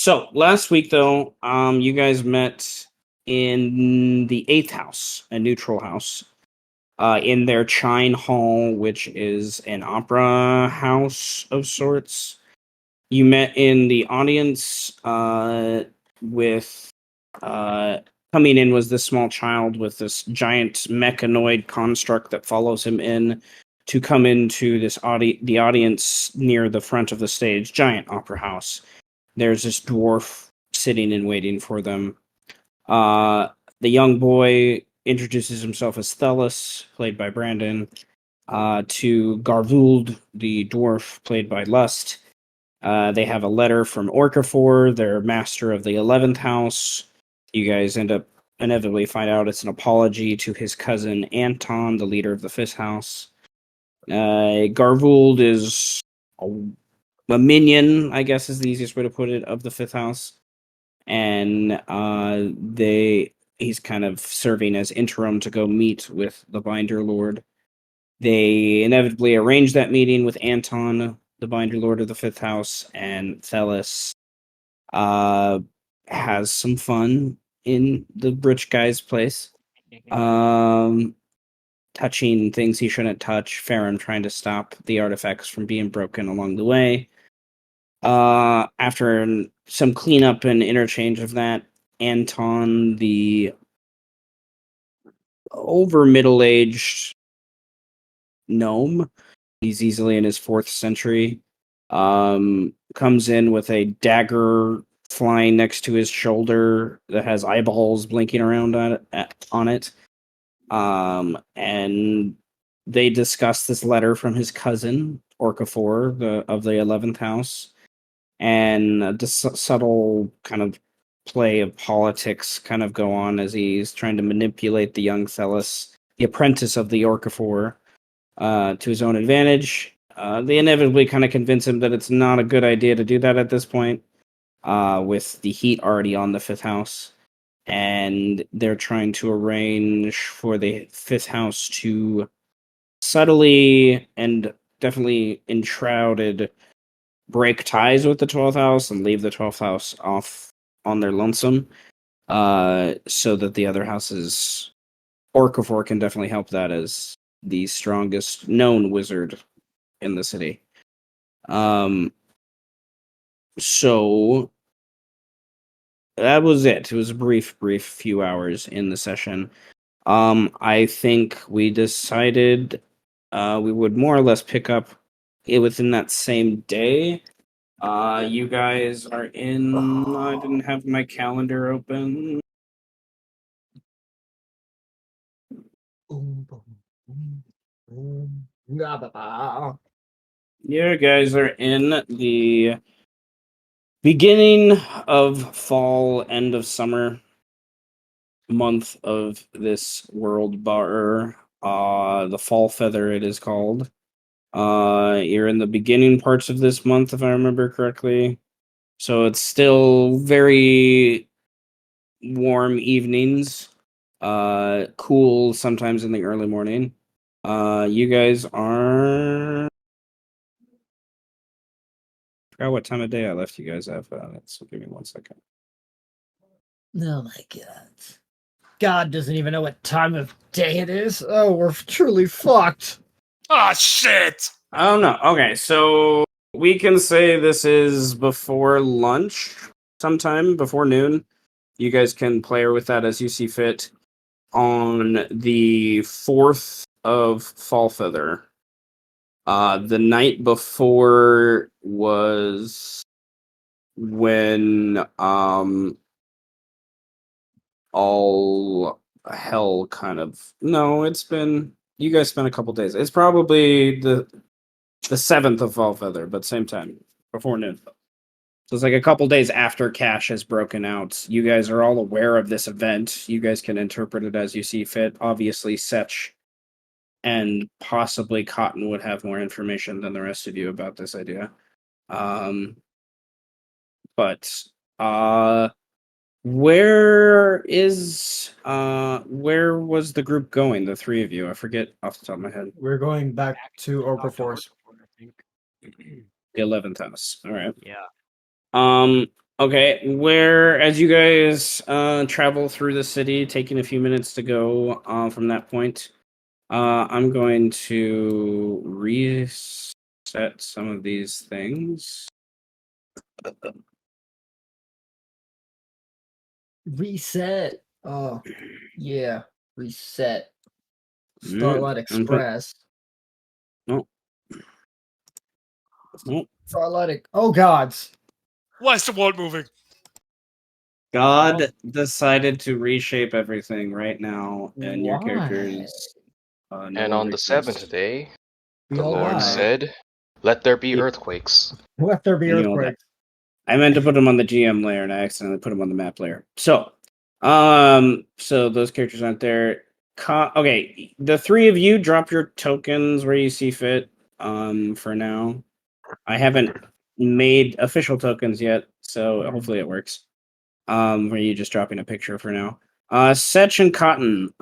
So last week, though, you guys met in the eighth house, a neutral house, in their Chine Hall, which is an opera house of sorts. You met in the audience with uh, coming in was this small child with this giant mechanoid construct that follows him in to come into the audience near the front of the stage, giant opera house. There's this dwarf sitting and waiting for them. Uh, the young boy introduces himself as Thelus, played by Brandon, to Garvuld, the dwarf, played by Lust. They have a letter from Orcafor, their master of the 11th house. You guys end up inevitably find out it's an apology to his cousin Anton, the leader of the 5th house. Garvuld is a minion, I guess is the easiest way to put it, of the 5th house. And he's kind of serving as interim to go meet with the Binder Lord. They inevitably arrange that meeting with Anton, the Binder Lord of the 5th house, and Thelis has some fun in the rich guy's place. Touching things he shouldn't touch, Farron trying to stop the artifacts from being broken along the way. After some cleanup and interchange of that, Anton, the over middle-aged gnome, he's easily in his 4th century, comes in with a dagger flying next to his shoulder that has eyeballs blinking around on it. And they discuss this letter from his cousin, Orcafor, of the 11th house, and the subtle kind of play of politics kind of go on as he's trying to manipulate the young Thelis, the apprentice of the Orcafor, to his own advantage. They inevitably kind of convince him that it's not a good idea to do that at this point, with the heat already on the 5th house. And they're trying to arrange for the 5th house to subtly and definitely enshrouded break ties with the 12th house and leave the 12th house off on their lonesome, so that the other houses, Orcafor can definitely help that as the strongest known wizard in the city. So that was it. It was a brief few hours in the session. I think we decided we would more or less pick up it within that same day. You guys are in. I didn't have my calendar open. You guys are in the beginning of fall, end of summer month of this world bar. The fall feather, it is called. You're in the beginning parts of this month, if I remember correctly. So it's still very warm evenings. Cool sometimes in the early morning. You guys are. I forgot what time of day I left you guys at. So give me 1 second. Oh my god. God doesn't even know what time of day it is. Oh, we're truly fucked. Oh, shit! Oh, no. Okay, so we can say this is before lunch, sometime before noon. You guys can play with that as you see fit. On the 4th of Fall Feather. The night before was when all hell kind of. No, it's been. You guys spent a couple days. It's probably the 7th of Fall Feather, but same time, before noon. So it's like a couple days after Cash has broken out. You guys are all aware of this event. You guys can interpret it as you see fit. Obviously, Setch and possibly Cotton would have more information than the rest of you about this idea. But where was the group going? The 3 of you, I forget off the top of my head. We're going back to Orcaforce. I think. The 11th house. All right. Yeah. Okay, where as you guys travel through the city, taking a few minutes to go from that point, I'm going to reset some of these things. Reset. Oh, yeah. Reset. Mm, Starlight and put Express. no, no. Oh, gods. Why is the world moving? God decided to reshape everything right now, and your Why? characters no And on longer the seventh exist. day, We the all Lord die. said, "Let there be You, earthquakes." Let there be you know that. earthquakes. I meant to put them on the GM layer, and I accidentally put them on the map layer. So those characters aren't there. Okay, the three of you drop your tokens where you see fit. For now, I haven't made official tokens yet, so hopefully it works. Where you just dropping a picture for now. Setch and Cotton.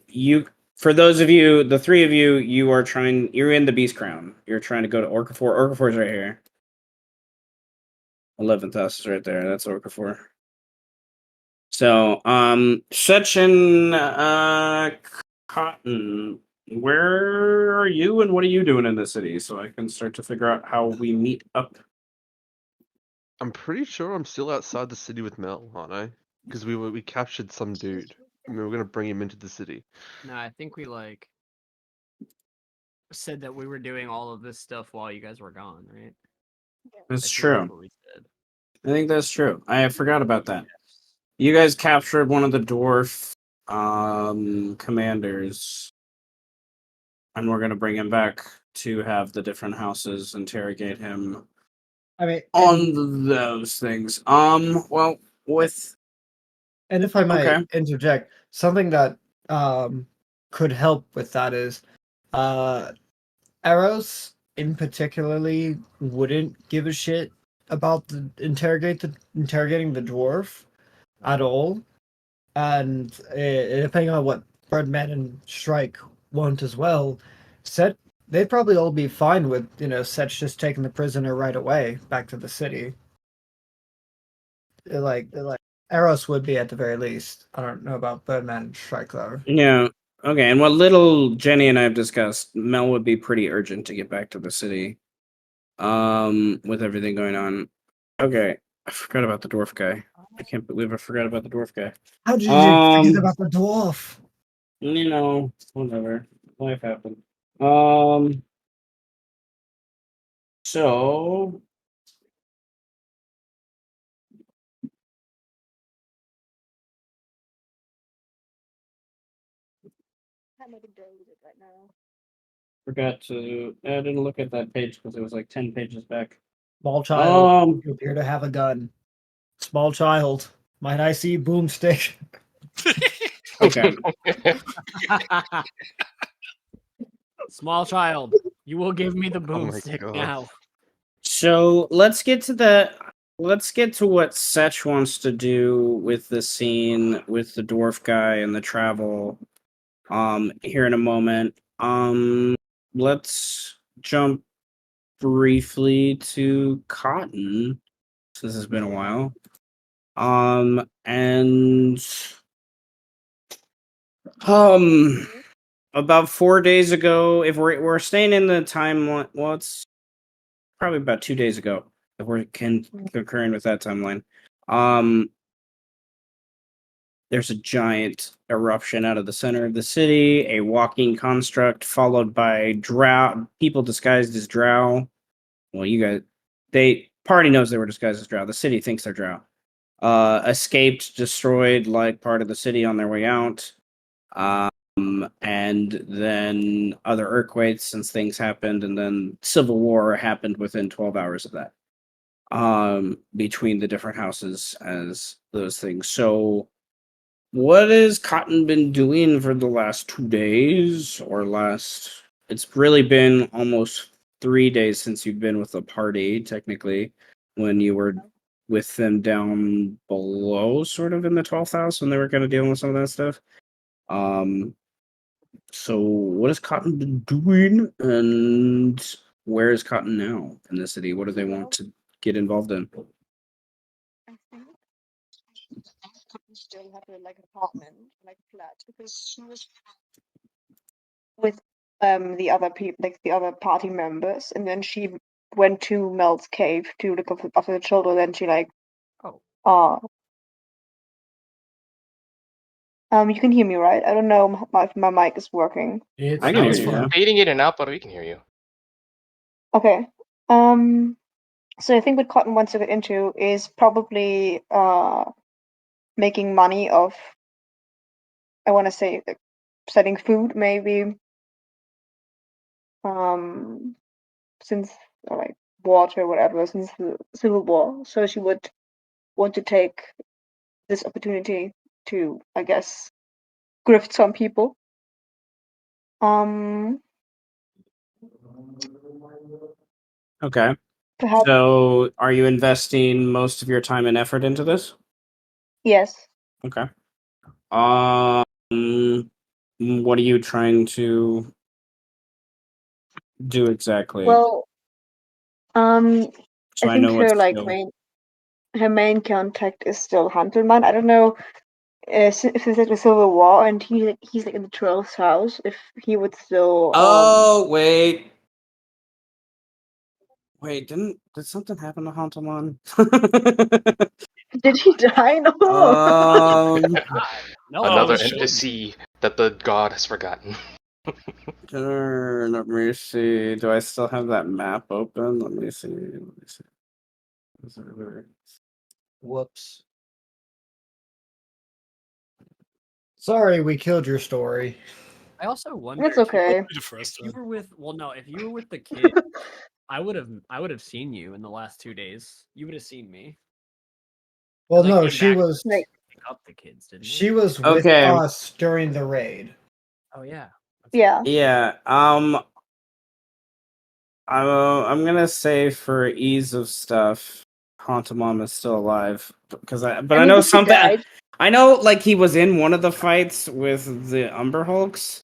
You for those of you, the three of you, you're in the Beast Crown. You're trying to go to Orca 4. Orca 4 is right here. 11th house is right there. That's Orca 4. So, Setch and Cotton, where are you and what are you doing in the city? So I can start to figure out how we meet up. I'm pretty sure I'm still outside the city with Mel, aren't I? Because we captured some dude. And we were gonna bring him into the city. No, I think we said that we were doing all of this stuff while you guys were gone, right? That's I think that's true. what we said. I think that's true. I forgot about that. You guys captured one of the dwarf commanders, and we're gonna bring him back to have the different houses interrogate him I mean, on those things. Well, with and if I might okay, interject, something that could help with that is Eros in particularly wouldn't give a shit about interrogating the dwarf at all. And depending on what Birdman and Strike want as well, Set they'd probably all be fine with Setch just taking the prisoner right away back to the city. Like Eros would be at the very least. I don't know about Birdman and Strike though. yeah, okay. And what little Jenny and I have discussed, Mel would be pretty urgent to get back to the city. With everything going on. Okay, I forgot about the dwarf guy. I can't believe I forgot about the dwarf guy. How did you forget about the dwarf? Whatever. Life happened. Um, so forgot to. I didn't look at that page because it was like 10 pages back. Small child, Um, you appear to have a gun. Small child, might I see boomstick? okay. Small child, you will give me the Oh my boomstick God. now. So let's get to that. Let's get to what Setch wants to do with the scene with the dwarf guy and the travel. Here in a moment. Let's jump briefly to Cotton. This has been a while. And um, about 4 days ago, if we're staying in the timeline, well, it's probably about 2 days ago if we're concurring with that timeline. Um, there's a giant eruption out of the center of the city, a walking construct followed by drow people disguised as drow. Well, you guys, they party knows they were disguised as drow. The city thinks they're drow. Escaped, destroyed like part of the city on their way out. And then other earthquakes since things happened, and then civil war happened within 12 hours of that. Between the different houses as those things. So what has Cotton been doing for the last 2 days or last? It's really been almost 3 days since you've been with the party, technically, when you were with them down below, sort of in the 12th house when they were kind of dealing with some of that stuff. Um, so what has Cotton been doing, and where is Cotton now in the city? What do they want to get involved in? Cotton still had a apartment, like a flat, because she was with the other people, like the other party members, and then she went to Mel's cave to look after the children. Then she Oh. You can hear me, right? I don't know if my mic is working. It's I can hear it's you. fine. Yeah. Fading in and out, but we can hear you. Okay. So I think what Cotton wants to get into is probably making money of, I want to say, like, selling food, maybe. Since or like water, whatever, since the Civil War. So she would want to take this opportunity to, I guess, grift some people. Okay. Perhaps So, are you investing most of your time and effort into this? yes. Okay. Um, what are you trying to do exactly? Well, So I I think know her what's like still. her main contact is still Hantelman. I don't know if it's like the Civil War and he's like in the 12th house. If he would still Oh wait, did something happen to Hantelman? did he die? No. um, No, Another shit. NPC that the god has forgotten. let me see. Do I still have that map open? Let me see. Is it really- Whoops. Sorry, we killed your story. I also wonder It's if you, okay. Be the first if you one. were with if you were with the kid, I would have seen you in the last 2 days. You would have seen me. Well, 'Cause I no, came she back was Like, to pick up the kids, didn't she I? was with Okay. us during the raid. Oh yeah. yeah. Yeah. I'm gonna say for ease of stuff, Hantamon is still alive because I I mean, know if he something. died, I know like he was in one of the fights with the Umber Hulks.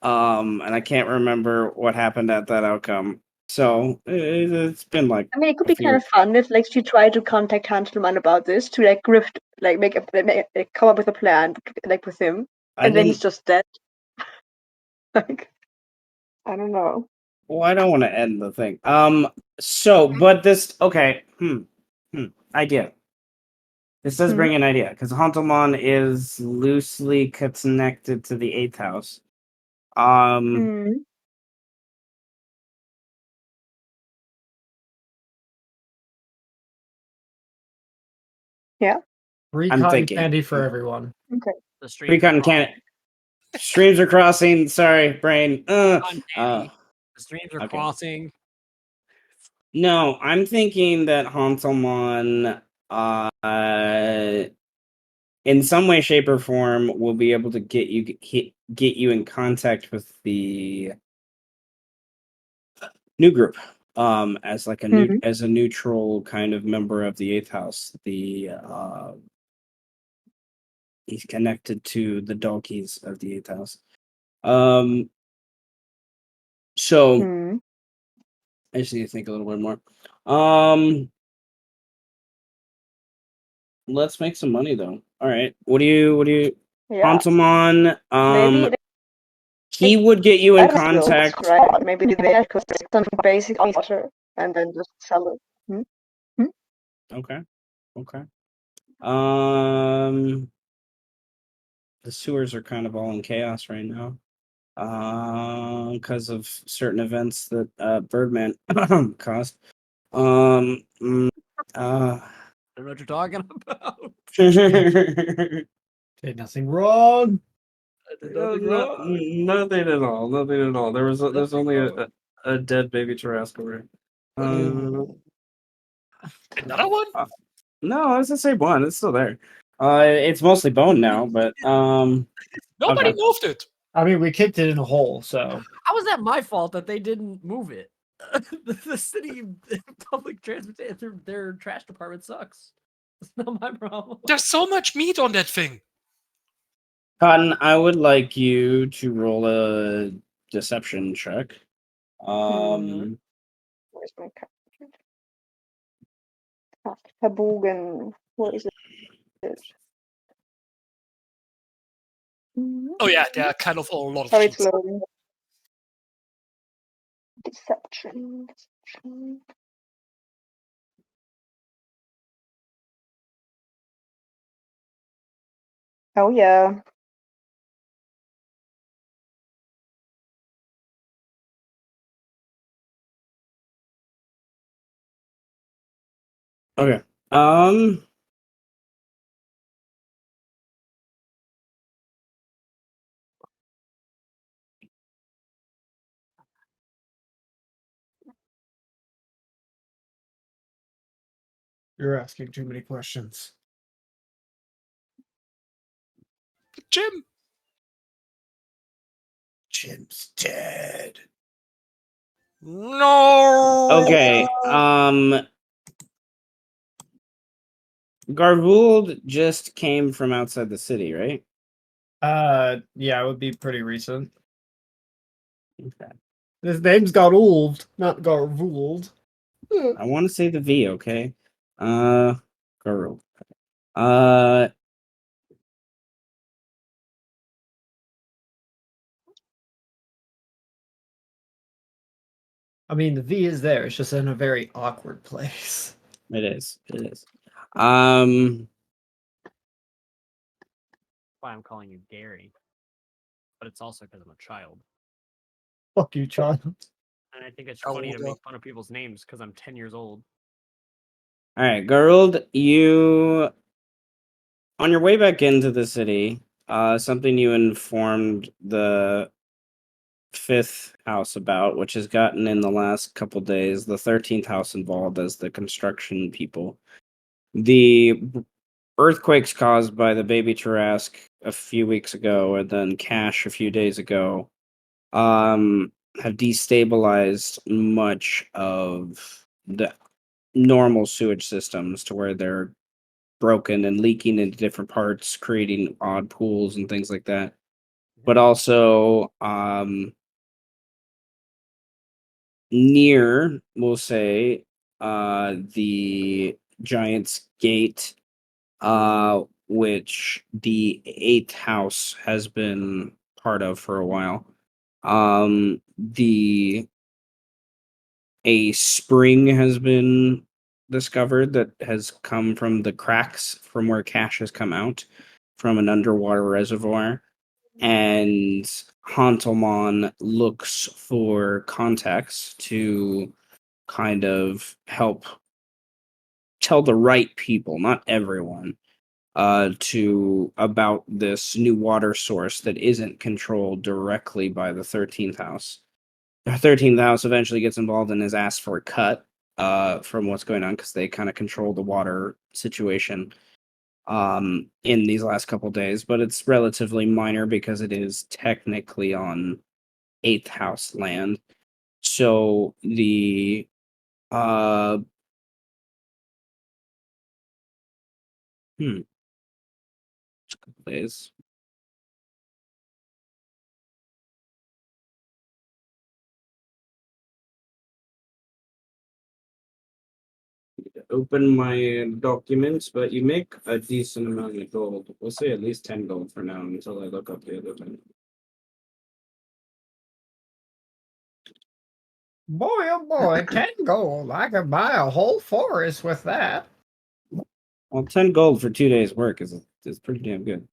And I can't remember what happened at that outcome. So it's been like I mean, it could a be kind few. of fun if, like, she tried to contact Hanselman about this to, like, grift, like, come up with a plan, like, with him, I and then he's didn't. just dead. Like, I don't know. Well, I don't want to end the thing. So, but this okay. Idea. This does Hmm. bring an idea because Hantelmon is loosely connected to the eighth house. Mm. Yeah. Free I'm cotton thinking. candy for everyone. Okay. The stream. Free cotton candy. Streams are crossing. Sorry, brain. Candy. The streams are okay. crossing. No, I'm thinking that Hanselmon, in some way, shape, or form, will be able to get you in contact with the new group. As like Mhm. as a neutral kind of member of the eighth house. He's connected to the donkeys of the eighth house. So Hmm. I just need to think a little bit more. Let's make some money though. All right. What do you Yeah. Hanselmon, Maybe he would get you in that skills, contact. right? Maybe they could take some basic water and then just sell it. Hmm? Hmm? Okay. Okay. Um the sewers are kind of all in chaos right now. Because of certain events that Birdman caused. Mm, uh I don't know what you're talking about. Did nothing wrong. I did no, nothing wrong. nothing at all. Nothing at all. There's Nothing only wrong. a dead baby Tarasque. Another one? No, I was the same one. It's still there. It's mostly bone now, but Nobody okay. moved it. I mean, we kicked it in a hole, so How is that my fault that they didn't move it? The city public transportation, their trash department sucks. It's not my problem. There's so much meat on that thing. Cotton, I would like you to roll a deception check. Where's my Verbogen? Where is it? Oh yeah, there are kind of a lot of Sorry, it's sheets. loading. Deception. Deception. Oh yeah. Okay. You're asking too many questions. Jim. Jim's dead. No. Okay. Garvuld just came from outside the city, right? Yeah, it would be pretty recent. Okay. His name's Garuld, not Garvuld. I want to say the V, okay? Garvuld. Uh, I mean, the V is there. It's just in a very awkward place. it is. It is. Um, Why I'm calling you Gary. But it's also because I'm a child. Fuck you, child. And I think it's How funny old to are- make fun of people's names because I'm 10 years old. all right, Garvuld, you on your way back into the city, something you informed the fifth house about, which has gotten in the last couple days, the 13th house involved as the construction people. The earthquakes caused by the baby Tarask a few weeks ago and then Cash a few days ago have destabilized much of the normal sewage systems to where they're broken and leaking into different parts, creating odd pools and things like that. But also, near, we'll say, the Giant's Gate, which the eighth house has been part of for a while. The a spring has been discovered that has come from the cracks from where Cash has come out from an underwater reservoir, and Hantelmon looks for contacts to kind of help tell the right people, not everyone, to about this new water source that isn't controlled directly by the 13th house. The 13th house eventually gets involved and is asked for a cut from what's going on because they kind of control the water situation in these last couple days, but it's relatively minor because it is technically on eighth house land. So the uh hmm days. Open my documents, but you make a decent amount of gold. We'll say at least 10 gold for now until I look up the other thing. Boy, oh boy, 10 gold. I could buy a whole forest with that. Well, 10 gold for 2 days work is pretty damn good.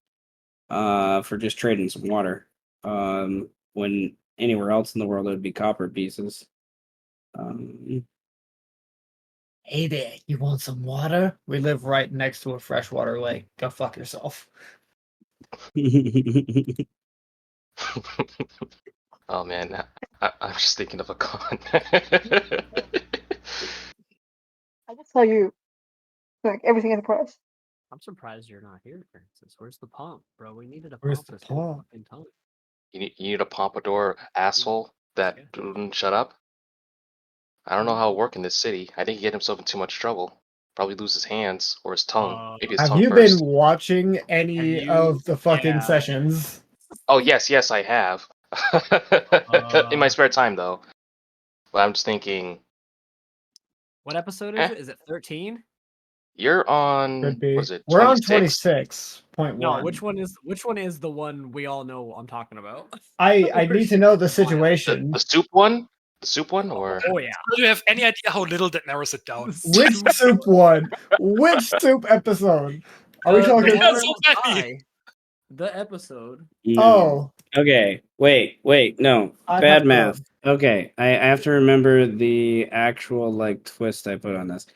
For just trading some water. When anywhere else in the world it would be copper pieces. Um, Hey there, you want some water? We live right next to a freshwater lake. Go fuck yourself. Oh man, I'm just thinking of a con. I just tell you, like everything in the price. I'm surprised you're not here, Francis. Where's the pump, bro? We needed a Where's pump the this whole pump? fucking time. You need a pompadour asshole that Yeah. wouldn't shut up. I don't know how it work in this city. I think he get himself in too much trouble. Probably lose his hands or his tongue. Maybe his Have tongue you first. been watching any Have you- of the fucking yeah. sessions? Oh yes, I have. In my spare time though. But I'm just thinking, What episode is eh, it? Is it 13? You're on. Could be. What is it? We're on 26? 26.1. No, which one is the one we all know I'm talking about? I need to know the The, situation. the soup one? The soup one, or Oh yeah. Do you have any idea how little that narrows it down? Which soup one? Which soup episode? Are we The talking? one where So it was many. I. The episode. No. Oh, Okay. Wait. No. I'd have Bad to- math. Okay. I have to remember the actual like twist I put on this.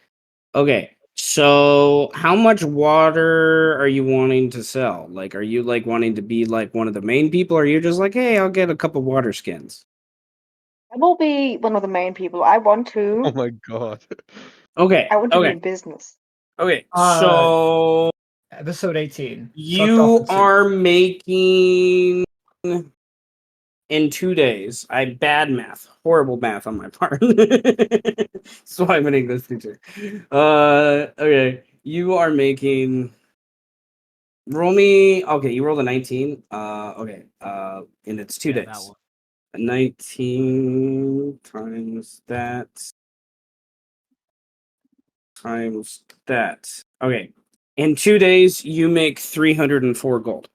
Okay. So how much water are you wanting to sell? Like, are you like wanting to be like one of the main people, or are you just like, hey, I'll get a couple water skins? I will be one of the main people. I want to. Oh my god. Okay. I want to be Okay. in business. Okay. Uh, So episode 18. you Sucked off the soup. are making in 2 days. I bad math, horrible math on my part. So I'm an English teacher. Okay, you are making. Roll me. Okay, you rolled a 19. Okay. And it's 2 That days. one. 19 times that times that. Okay. In 2 days, you make 304 gold.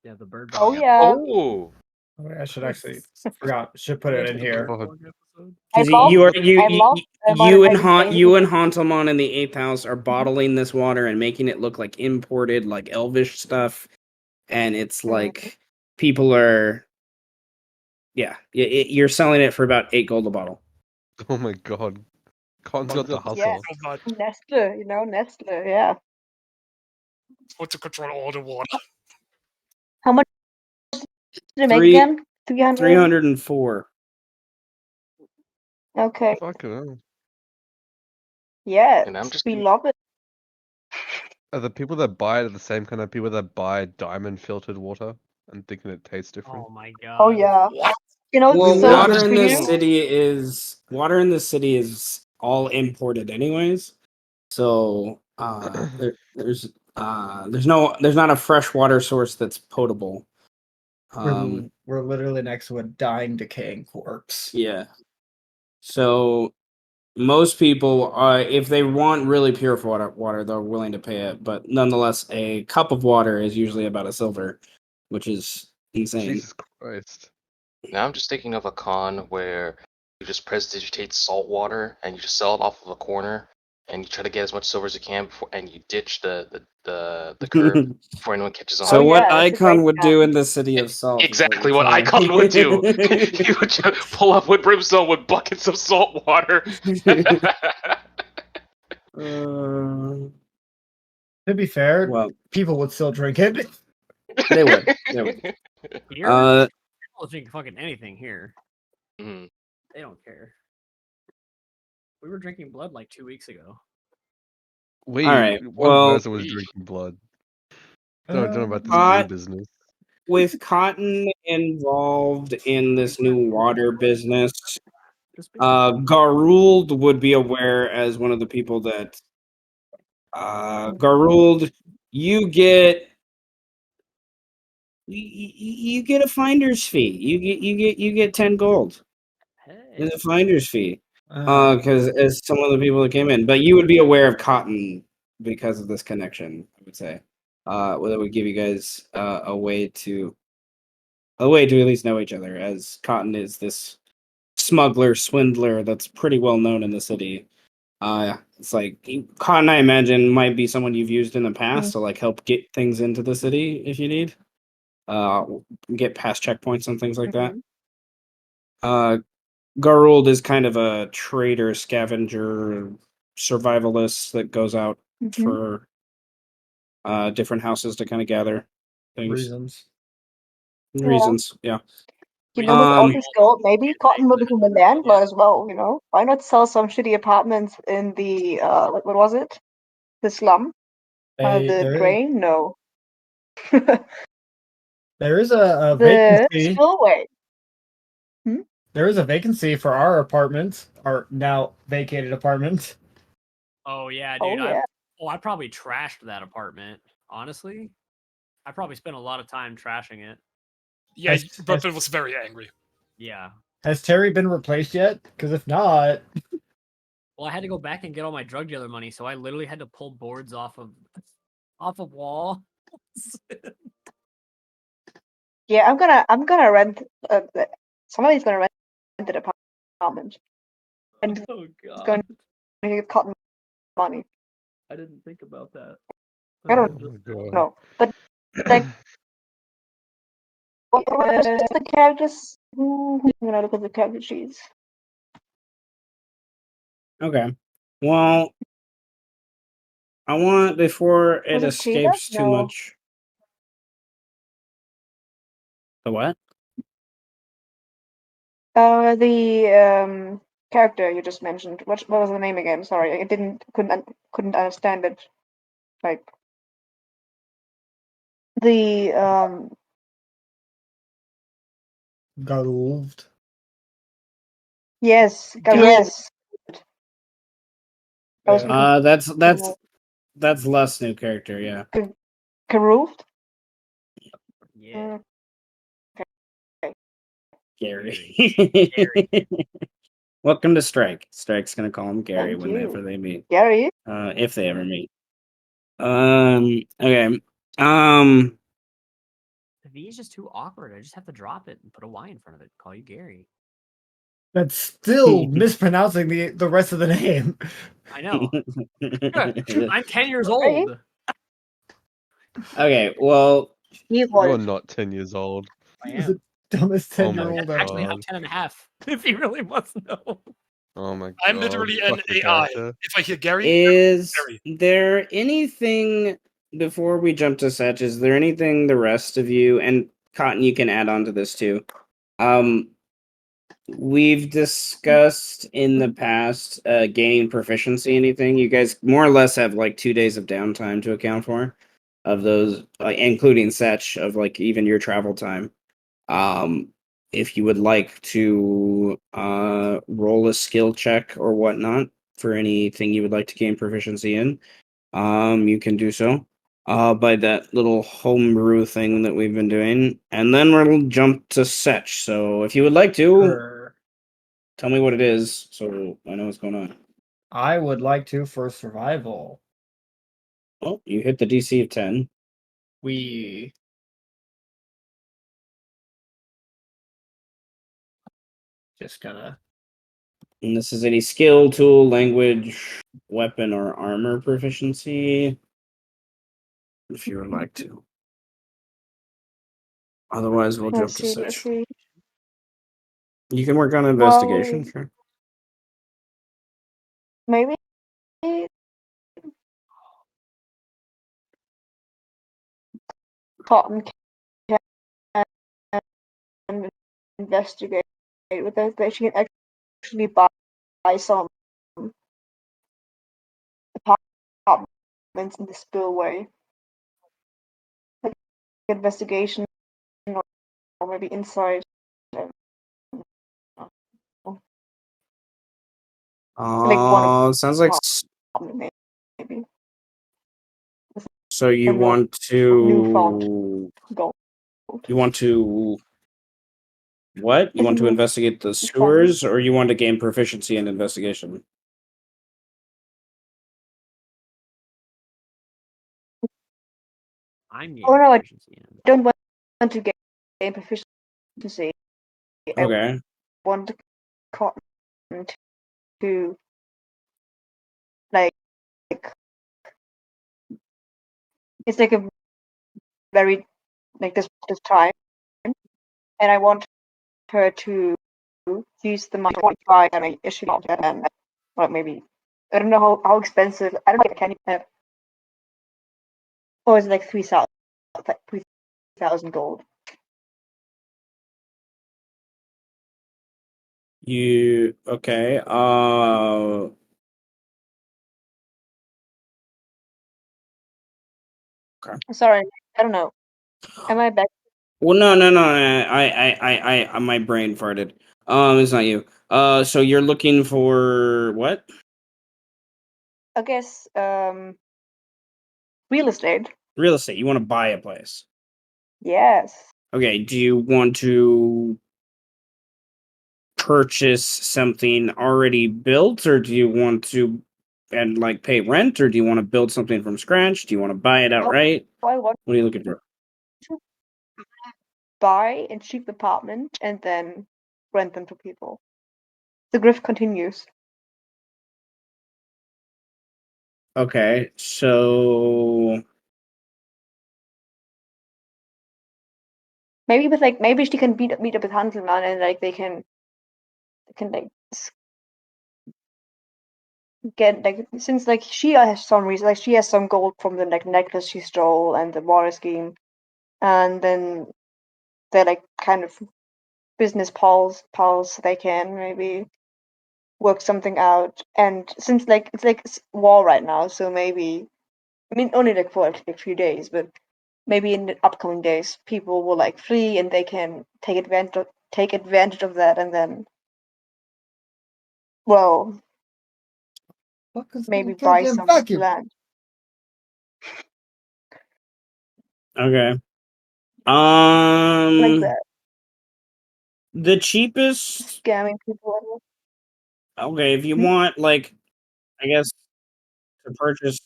Yeah, the bird. Oh dog yeah. oh, I should actually forgot. Should put it in here. God. episode. I Because love. you are I love. you and modernizing you and things. Hantamon in the eighth house are bottling this water and making it look like imported, like elvish stuff, and it's Mhm. like people are, yeah, you're selling it for about 8 gold a bottle. Oh my god. Cotton's got the hustle. Yeah. Oh god. Nestle, Nestle. Yeah. Want to control all the water. How much did it make Three- again? 300. 304. Okay. Fucking hell. Yeah. and I'm just We gonna- love it. Are the people that buy it the same kind of people that buy diamond filtered water and thinking it tastes different? Oh my god. Oh yeah. You know, Well, so water for in this you, city is all imported anyways. So there's not a fresh water source that's potable. We're literally next to a dying, decaying corpse. Yeah. So most people, if they want really pure water, they're willing to pay it. But nonetheless, a cup of water is usually about a silver, which is insane. Jesus Christ. now I'm just thinking of a con where you just prestidigitate salt water and you just sell it off of a corner and you try to get as much silver as you can before, and you ditch the curb before anyone catches on. So Oh, what yeah, that's a Icon great would plan. do in the city of salt? is Exactly you're what telling Icon me. would do. He would just pull up with brimstone with buckets of salt water. Uh, To be fair, well, people would still drink it. they would. They would. Here, Uh, people drink fucking anything here. Mhm. They don't care. We were drinking blood like 2 weeks ago. We Alright, one well- person was drinking blood. Don't know about this Uh, new business. with Cotton involved in this new water business, Just Garuld would be aware as one of the people that. Garuld, you get. You get a finder's fee. You get 10 gold. hey. It's a finder's fee. Because as some of the people that came in, but you would be aware of Cotton because of this connection. I would say, that would give you guys a way to at least know each other. As Cotton is this smuggler, swindler that's pretty well known in the city. It's like Cotton, I imagine, might be someone you've used in the past to like help get things into the city if you need. Get past checkpoints and things like that. Garuld is kind of a trader, scavenger, survivalist that goes out Mhm. for different houses to kind of gather things. Reasons. Reasons, yeah. You know, with all Um, this gold, maybe Cotton will become a landlord as well. You know, why not sell some shitty apartments in the what was it? The slum? The There, grain? No, there is a the vacancy. spillway. There is a vacancy for our apartment, our now vacated apartment. Oh yeah, Oh dude. yeah. I probably trashed that apartment. Honestly, I probably spent a lot of time trashing it. Yeah, Has- Brooklyn was very angry. Yeah. Has Terry been replaced yet? Because if not, Well, I had to go back and get all my drug dealer money, so I literally had to pull boards off of wall. Yeah, I'm gonna rent. Somebody's gonna rent an apartment, and Oh it's god. going to get cotton money. I didn't think about that. I Oh don't my god. know, but like, what are the characters? I'm gonna look at the character sheets. Okay. Well, I want before it Was it Cheetah? escapes too No. much. The what? The character you just mentioned. What was the name again? Sorry, I couldn't understand it. Like the Gold. yes, Yes. I was Yeah. That's less new character, yeah. Karoofed. Yeah. Gary. Welcome to Strike. Strike's gonna call him Gary Thank whenever you, they meet. Gary. If they ever meet. Okay. The V is just too awkward. I just have to drop it and put a Y in front of it. Call you Gary. That's still mispronouncing the rest of the name. I know. I'm 10 years Gary? old. Okay, well, He You're was. not 10 years old. I He was the am. dumbest Oh my 10-year-old Actually, ever. I'm 10 and a half. If he really wants to know. Oh my god. I'm literally an Fuck the AI. character. If I hear Gary, is Gary. there anything before we jump to Setch? Is there anything the rest of you and Cotton you can add on to this too? We've discussed in the past gaining proficiency. Anything you guys more or less have like 2 days of downtime to account for, of those, including Setch of like even your travel time. If you would like to roll a skill check or whatnot for anything you would like to gain proficiency in, you can do so by that little homebrew thing that we've been doing, and then we'll jump to Setch. So if you would like to, Sure. tell me what it is so I know what's going on. I would like to for survival. Oh, you hit the DC of 10. We just gonna And this is any skill, tool, language, weapon, or armor proficiency. If you would like to. Otherwise, we'll jump Let's to see. Let's Setch. see. You can work on investigation, Well, sure. maybe Cotton can investigate with that. That she can actually buy some apartments in the spillway. Like investigation or maybe insight. Like one Sounds like apartment maybe. so you Or no want newfound to gold. what? You want Isn't to investigate the newfound? sewers or you want to gain proficiency in investigation? I'm Oh getting no, I proficiency in. don't want to gain proficiency. I Okay. want Cotton to like it's like a very like this time, and I want her to use the money to buy an issue and well maybe I don't know how expensive. I don't think I can. Or is it like 3,000 gold? You okay? Sorry, I don't know. Am I back? Well, no. My brain farted. It's not you. So you're looking for what? I guess real estate. Real estate. You want to buy a place. Yes. Okay. Do you want to purchase something already built, or do you want to and like pay rent, or do you want to build something from scratch? Do you want to buy it outright? I want What are you looking for? to buy a cheap apartment and then rent them to people. The grift continues. Okay, so Maybe with like maybe she can meet up with Hanselman and like they can like get like since like she has some reason like she has some gold from the like necklace she stole and the water scheme, and then they're like kind of business pals they can maybe work something out. And since like it's like war right now, so maybe I mean only like for like a few days, but maybe in the upcoming days people will like flee and they can take advantage of that, and then well Fuck this maybe little buy goddamn some vacuum. land. okay. Like that. The cheapest. Scamming people. Okay, if you Hmm? want, like, I guess to purchase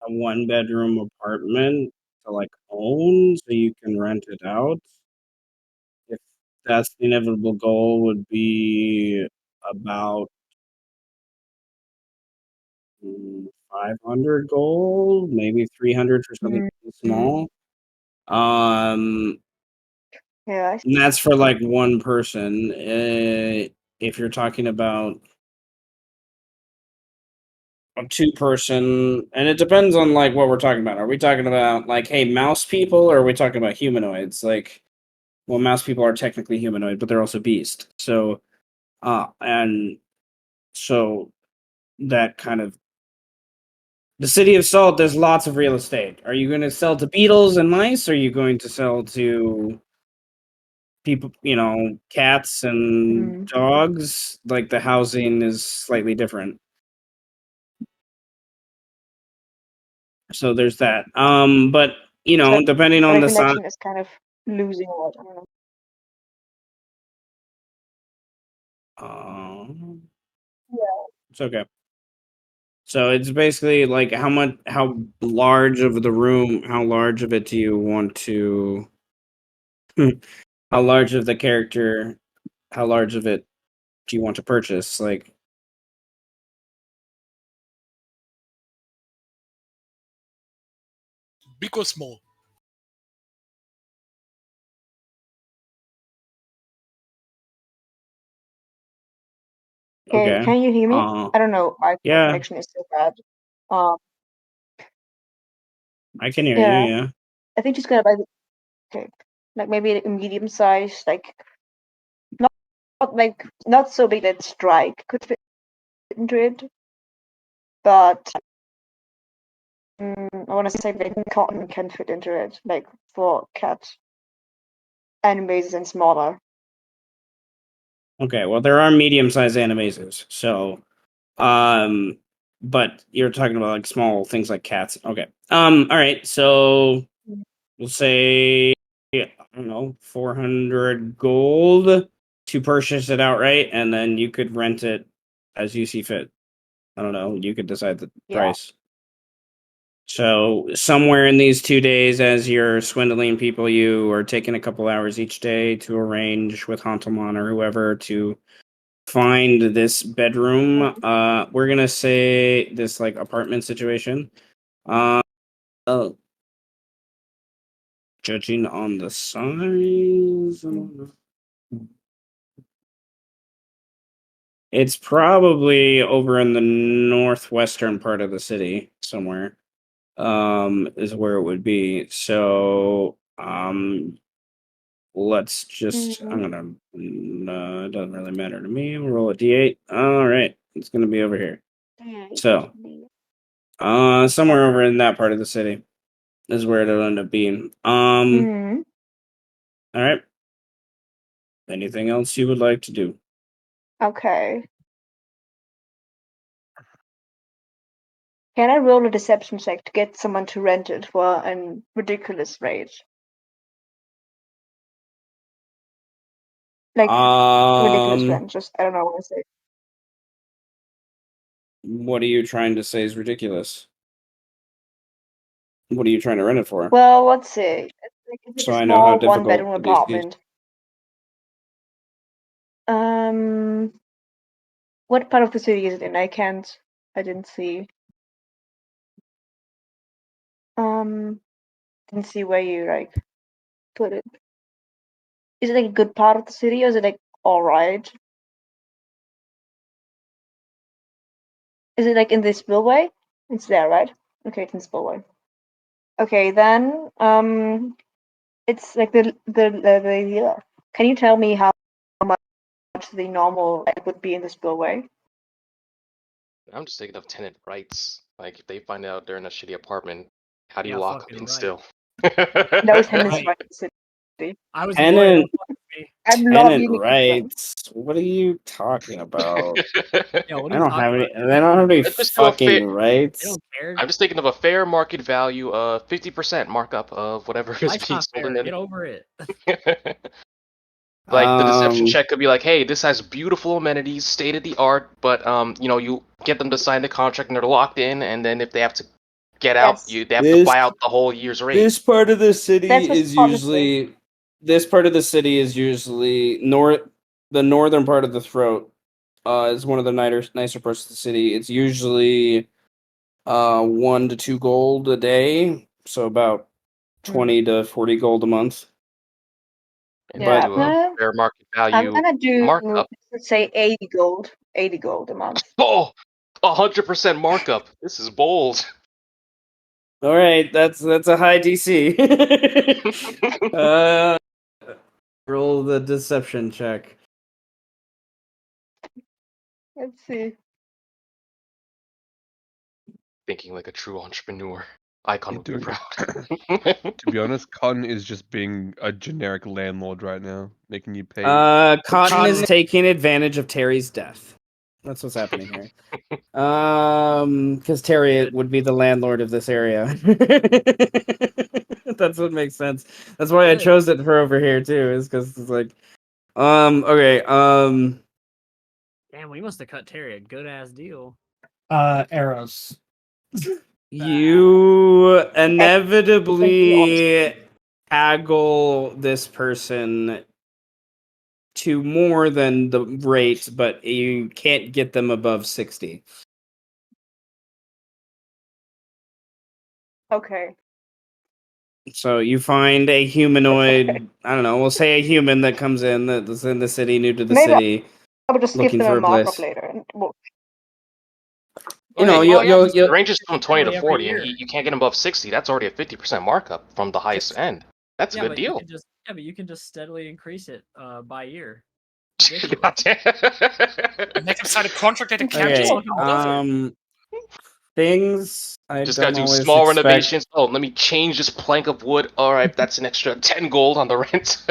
a one-bedroom apartment to like own, so you can rent it out. If that's the inevitable goal, would be about 500 gold, maybe 300 for something small. Um, Yeah, I and see. that's for like one person. If you're talking about a two person, and it depends on like what we're talking about. Are we talking about like, hey, mouse people, or are we talking about humanoids? Like, well, mouse people are technically humanoid, but they're also beast. So, and so that kind of the city of Salt. There's lots of real estate. Are you going to sell to beetles and mice? Or are you going to sell to people? Cats and Mm. dogs. Like the housing is slightly different. So there's that. But So depending on my the size. connection is kind of losing a lot. I don't know. Yeah. It's okay. So it's basically like how large of the room, how large of it do you want to, how large of the character, how large of it do you want to purchase? Like, Big or small? Okay, okay, can you hear me? I don't know. My yeah, connection is so bad. Um, I can hear you. yeah, Yeah, I think she's gonna buy okay, like maybe a medium size, like not so big that Strike could fit into it, but I want to say like Cotton can fit into it, like for cat Animaesus and smaller. okay. Well, there are medium-sized Animaesus, so um, but you're talking about like small things like cats. Okay. All right. So we'll say, I don't know, 400 gold to purchase it outright, and then you could rent it as you see fit. I don't know. You could decide the Yeah. price. So somewhere in these 2 days, as you're swindling people, you are taking a couple hours each day to arrange with Hantelman or whoever to find this bedroom. We're gonna say this like apartment situation. Uh, judging on the size, I don't know. It's probably over in the northwestern part of the city somewhere. Is where it would be. So, let's just. I'm Mm-hmm. gonna. It doesn't really matter to me. We'll roll a d8. All right, it's gonna be over here. So, somewhere over in that part of the city is where it'll end up being. Mm-hmm. All right. Anything else you would like to do? Okay. Can I roll a deception check to get someone to rent it for a ridiculous rate? Like ridiculous Um, rent. Just I don't know what to say. what are you trying to say is ridiculous? What are you trying to rent it for? Well, let's see. It's So like a I know how small difficult one-bedroom it is. apartment. What part of the city is it in? I didn't see. Didn't see where you like put it. Is it like a good part of the city, or is it like all right? Is it like in the spillway? It's there, right? Okay, it's in spillway. Okay, then it's like the Can you tell me how much the normal rent would be in the spillway? I'm just thinking of tenant rights. Like, if they find out they're in a shitty apartment, how do you Yeah, lock fucking them in right. still? No tenants Right. right in the city. I was Tenant- lawyer. Don't fuck with me. I'm not Tenant leaving them. rights. What are you talking about? Yeah, what are I you don't talking have any. about? They don't have any Let's just do a fucking fair. They rights. don't care. I'm just thinking of a fair market value of 50% markup of whatever is Life's being not sold fair. in Get it. over it. Like the deception Um, check could be like, hey, this has beautiful amenities, state of the art, but you get them to sign the contract and they're locked in, and then if they have to get out, Yes, they have to buy out the whole year's rate. this part of the city that's what's is policy. usually. This part of the city is usually the northern part of the throat. Is one of the nicer parts of the city. It's usually 1 to 2 gold a day, so about 20 to 40 gold a month. And Yeah, But do a fair market I'm value gonna do markup. let's say 80 gold. 80 gold a month. Oh, 100% markup. This is bold. all right, that's a high DC. Roll the deception check. Let's see. Thinking like a true entrepreneur. Icon You're would be doing proud. To be honest, Cotton is just being a generic landlord right now, making you pay. Cotton is taking advantage of Terry's death. That's what's happening here. Because Terry would be the landlord of this area. That's what makes sense. That's why I chose it for over here too. Is because it's like, okay, Damn, we must have cut Terry a good ass deal. Arrows. you inevitably haggle this person to more than the rate, but you can't get them above 60. Okay. So you find a humanoid, I don't know, we'll say a human that comes in that's in the city, new to the Maybe city, I would just give looking them for a a markup place. later. And, well, You know, yeah, you'll the range is from 20 to every 40, year. and you can't get them above 60. That's already a 50% markup from the highest end. That's a good but deal. but you can just steadily increase it by year. God damn. Make them sign a contract that they can't Okay, just ignore. things I Just don't gotta do always small expect. renovations. Oh, let me change this plank of wood. All right, that's an extra 10 gold on the rent.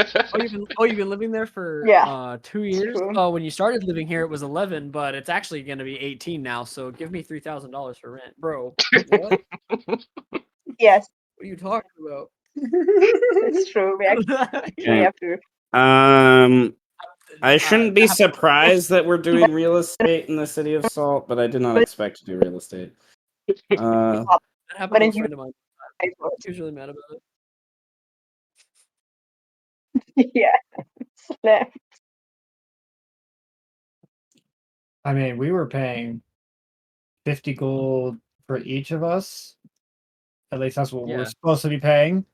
You've been living there for yeah, 2 years. true. Oh, when you started living here, it was 11, but it's actually going to be 18 now. So give me $3,000 for rent, bro. What? Yes, What are you talking about? it's true. We actually have to. I shouldn't be surprised that we're doing real estate in the city of Salt, but I did not expect to do real estate. That happened But to a in friend of mine. He was really mad about it. yeah. Slam. I mean, we were paying 50 gold for each of us. At least that's what we're supposed to be paying.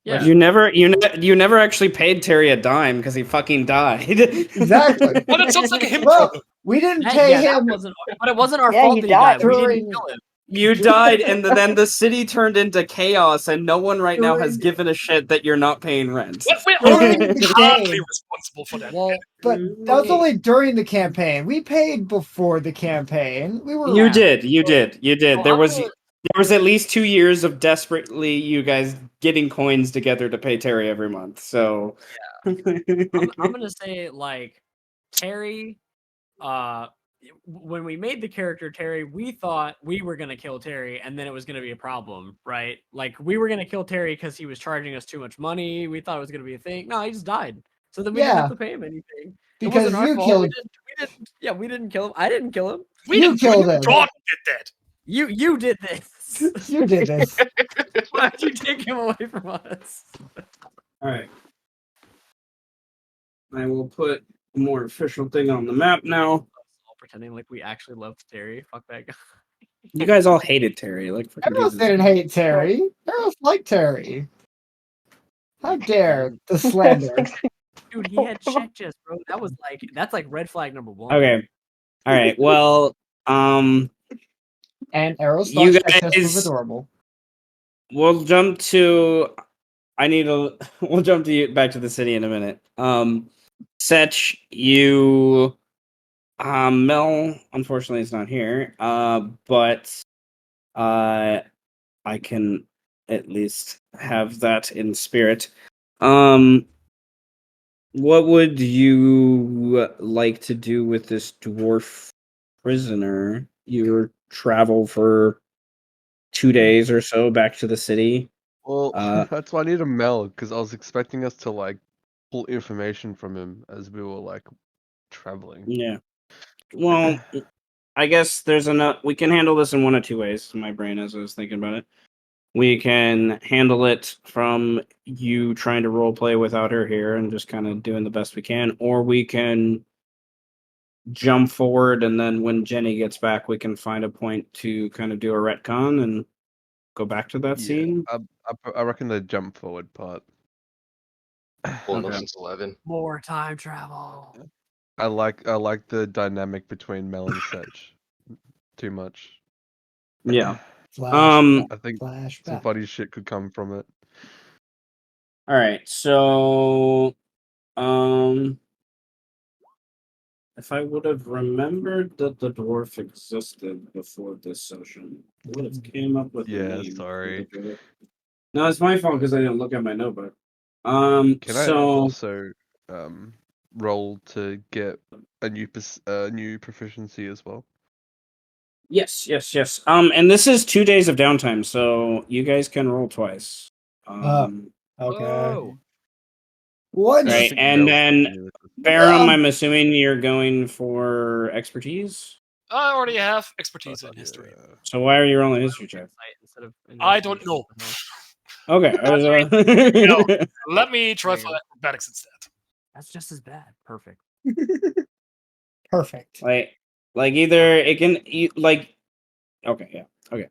Yeah. You never actually paid Terry a dime because he fucking died. Exactly. Well, that sounds like a him Well, problem. we didn't pay him. But it wasn't our Yeah, fault he that he died. died. We didn't kill him. You died, and then the city turned into chaos, and no one right now has During- given a shit that you're not paying rent. We're During only the partly game. responsible for that. Well, But that was only during the campaign. We paid before the campaign. We were. You did. There I'm was at least 2 years of desperately you guys getting coins together to pay Terry every month. So I'm gonna say like Terry. When we made the character Terry, we thought we were gonna kill Terry, and then it was gonna be a problem, right? Like we were gonna kill Terry because he was charging us too much money. We thought it was gonna be a thing. No, he just died. So then we didn't Yeah. have to pay him anything. It Because wasn't our you fault. killed. We didn't kill him. I didn't kill him. We You didn't. killed him. John did that. You did this. You did this. Why'd you take him away from us? All right. I will put a more official thing on the map now. All pretending like we actually loved Terry. Fuck that guy. You guys all hated Terry. Like fucking Everyone Jesus. didn't hate Terry. Everyone liked Terry. How dare the slander? Dude, he had check chest, bro. That's like red flag number 1. Okay. All right. Well, And Arrow's You thought check test was guys- adorable. we'll jump to. We'll jump to you back to the city in a minute. Setch, you. Mel, unfortunately, is not here. But I can at least have that in spirit. What would you like to do with this dwarf prisoner? Your travel for 2 days or so back to the city. Well, Uh, that's why I need a Mel, because I was expecting us to like pull information from him as we were like traveling. Yeah. Well, I guess there's enough. We can handle this in one of two ways. My brain, as I was thinking about it, we can handle it from you trying to role play without her here and just kind of doing the best we can, or we can jump forward and then when Jenny gets back, we can find a point to kind of do a retcon and go back to that Yeah, scene. I reckon the jump forward part. Well, Okay. no, since 11. More time travel. I like the dynamic between Mel and Setch too much. Yeah. Flashback. I think some Flashback. funny shit could come from it. All right. So, if I would have remembered that the dwarf existed before this session, I would have came up with a Yeah, name. sorry. For the dwarf. No, it's my fault because I didn't look at my notebook. Can I So also roll to get a new proficiency as well? yes. And this is 2 days of downtime, so you guys can roll twice. Okay. Whoa. What? Right, think and Mel's then giving me this. Barum, I'm assuming you're going for expertise. I already have expertise in history. Yeah. So why are you rolling a history check? Insight instead of I don't know. Okay. Let me try There you for go. acrobatics instead. That's just as bad. Perfect. Perfect. like either it can like okay, yeah. Okay.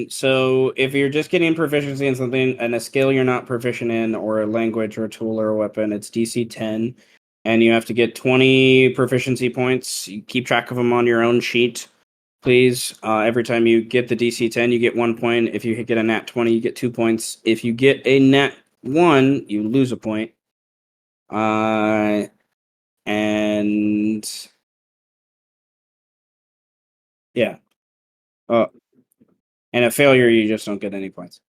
So if you're just getting proficiency in something and a skill you're not proficient in, or a language or a tool or a weapon, it's DC 10, and you have to get 20 proficiency points. You keep track of them on your own sheet, please. Every time you get the DC 10, you get 1 point. If you get a nat 20, you get 2 points. If you get a nat 1, you lose a point. And yeah. And a failure, you just don't get any points.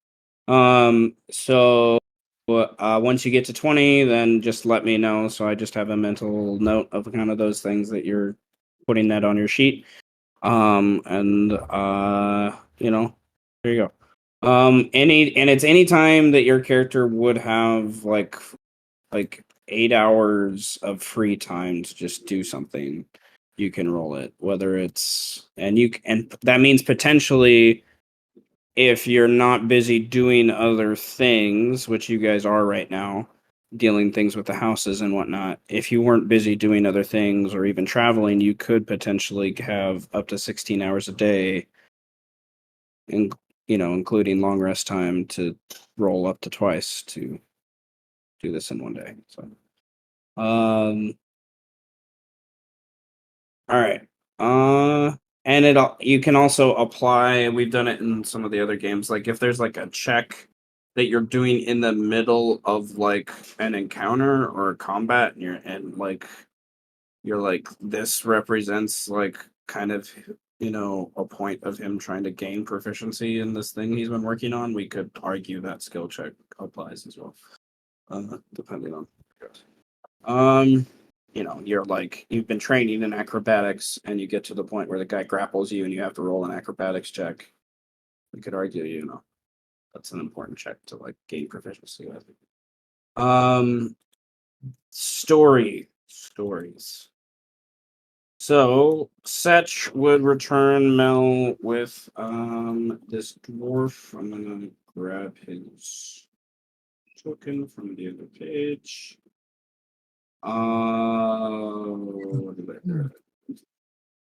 So once you get to 20, then just let me know. So I just have a mental note of kind of those things that you're putting that on your sheet. And there you go. It's any time that your character would have like 8 hours of free time to just do something, you can roll it. Whether it's and that means potentially, if you're not busy doing other things, which you guys are right now, dealing things with the houses and whatnot, if you weren't busy doing other things or even traveling, you could potentially have up to 16 hours a day, including long rest time, to roll up to twice to do this in one day. So, all right. And you can also apply. We've done it in some of the other games. Like if there's like a check that you're doing in the middle of like an encounter or a combat, you're like this represents like kind of a point of him trying to gain proficiency in this thing he's been working on. We could argue that skill check applies as well, depending on. You're like, you've been training in acrobatics and you get to the point where the guy grapples you and you have to roll an acrobatics check. We could argue, that's an important check to like gain proficiency with. Stories. So Setch would return Mel with this dwarf. I'm gonna grab his token from the other page.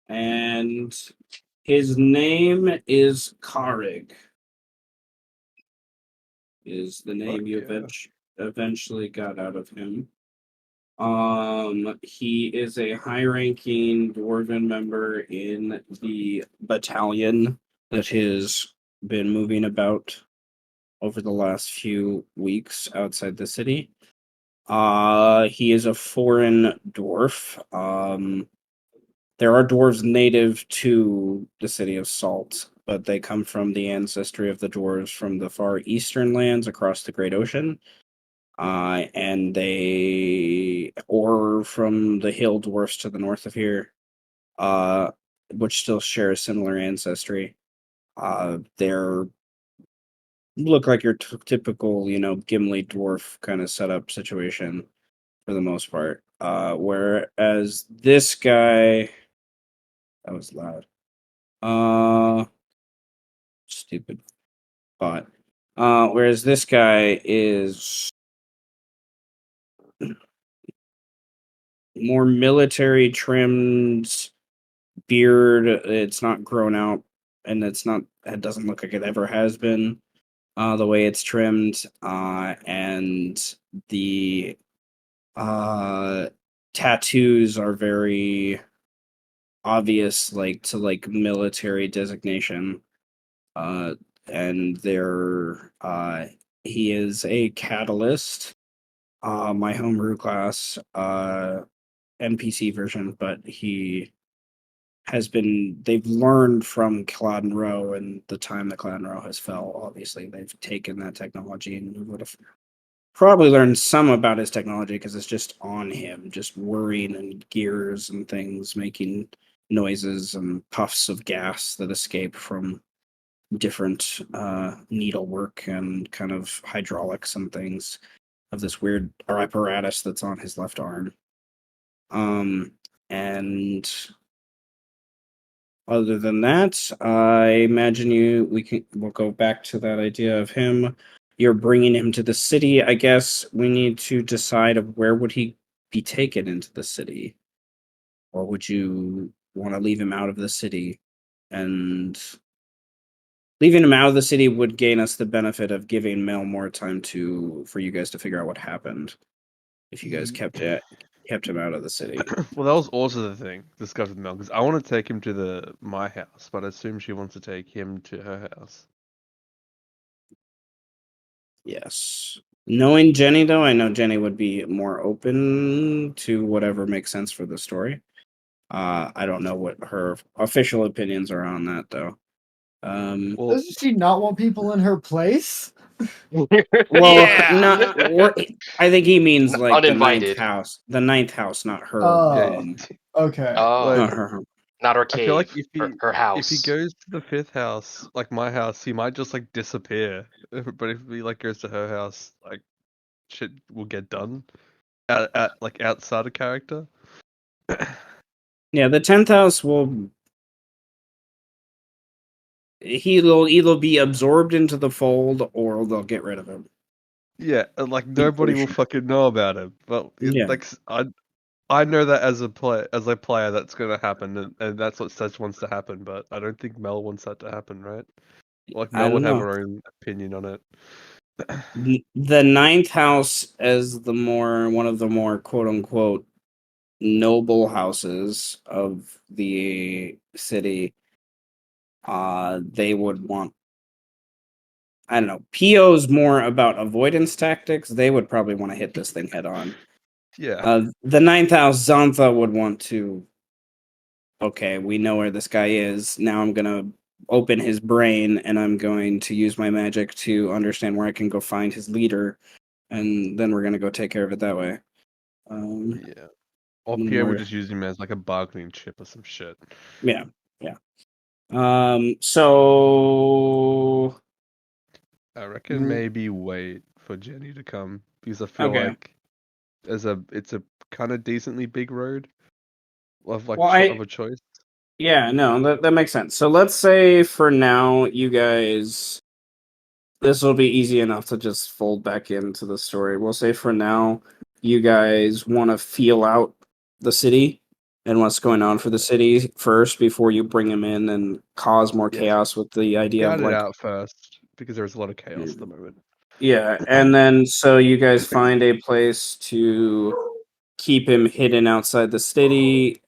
And his name is Karig. Is the name you eventually got out of him. He is a high-ranking dwarven member in the battalion that has been moving about over the last few weeks outside the city. He is a foreign dwarf. There are dwarves native to the city of Salt, but they come from the ancestry of the dwarves from the far eastern lands across the Great Ocean. And they, or from the hill dwarfs to the north of here, uh, which still share a similar ancestry. They're look like your typical, Gimli dwarf kind of setup situation for the most part. Whereas this guy, that was loud. Stupid bot. Whereas this guy is more military trimmed beard. It's not grown out, and it doesn't look like it ever has been. The way it's trimmed, and the tattoos are very obvious, like military designation. And he is a catalyst. My homebrew class, NPC version, but they've learned from Cloud and Row and the time that Cloud and Row has fell. Obviously, they've taken that technology and would have probably learned some about his technology because it's just on him, just whirring and gears and things making noises and puffs of gas that escape from different needlework and kind of hydraulics and things of this weird apparatus that's on his left arm. And other than that, I imagine we'll go back to that idea of him. You're bringing him to the city. I guess we need to decide of where would he be taken into the city, or would you want to leave him out of the city? And leaving him out of the city would gain us the benefit of giving Mel more time for you guys to figure out what happened. If you guys kept him out of the city. Well, that was also the thing discussed with Mel, because I want to take him to my house, but I assume she wants to take him to her house. Yes. Knowing Jenny, though, I know Jenny would be more open to whatever makes sense for the story. I don't know what her official opinions are on that, though. Well, Doesn't she not want people in her place? Well, Yeah. I think he means like Uninvited. the ninth house, not her Oh. home. Okay. Oh, Not her home. not her I feel like cave. Her house. if he goes to the fifth house, like my house, he might just like disappear. But if he like goes to her house, like shit will get done. Like outside of character. Yeah, the 10th house he'll either be absorbed into the fold or they'll get rid of him. Yeah, and like I'm nobody pretty will sure. fucking know about him. But Yeah. like I know that as a player that's gonna happen, and that's what Sedge wants to happen. But I don't think Mel wants that to happen, right? Like I Mel would don't have know. her own opinion on it. The ninth house as one of the more quote unquote noble houses of the city, they would want, I don't know, PO's more about avoidance tactics. They would probably want to hit this thing head on. Yeah. The ninth house, Xantha would want to, okay, we know where this guy is. Now I'm gonna open his brain and I'm going to use my magic to understand where I can go find his leader, and then we're gonna go take care of it that way. Yeah. Or Pierre would More, just use him as like a bargaining chip or some shit. yeah, yeah. So I reckon maybe wait for Jenny to come because I feel okay. like as it's a kind of decently big road of like Well, of a choice. yeah, no, that makes sense. So let's say for now, you guys, this will be easy enough to just fold back into the story. We'll say for now, you guys want to feel out the city and what's going on for the city first before you bring him in and cause more Yeah. chaos with the idea of Scout it like, out first because there's a lot of chaos at the moment. yeah, and then so you guys find a place to keep him hidden outside the city.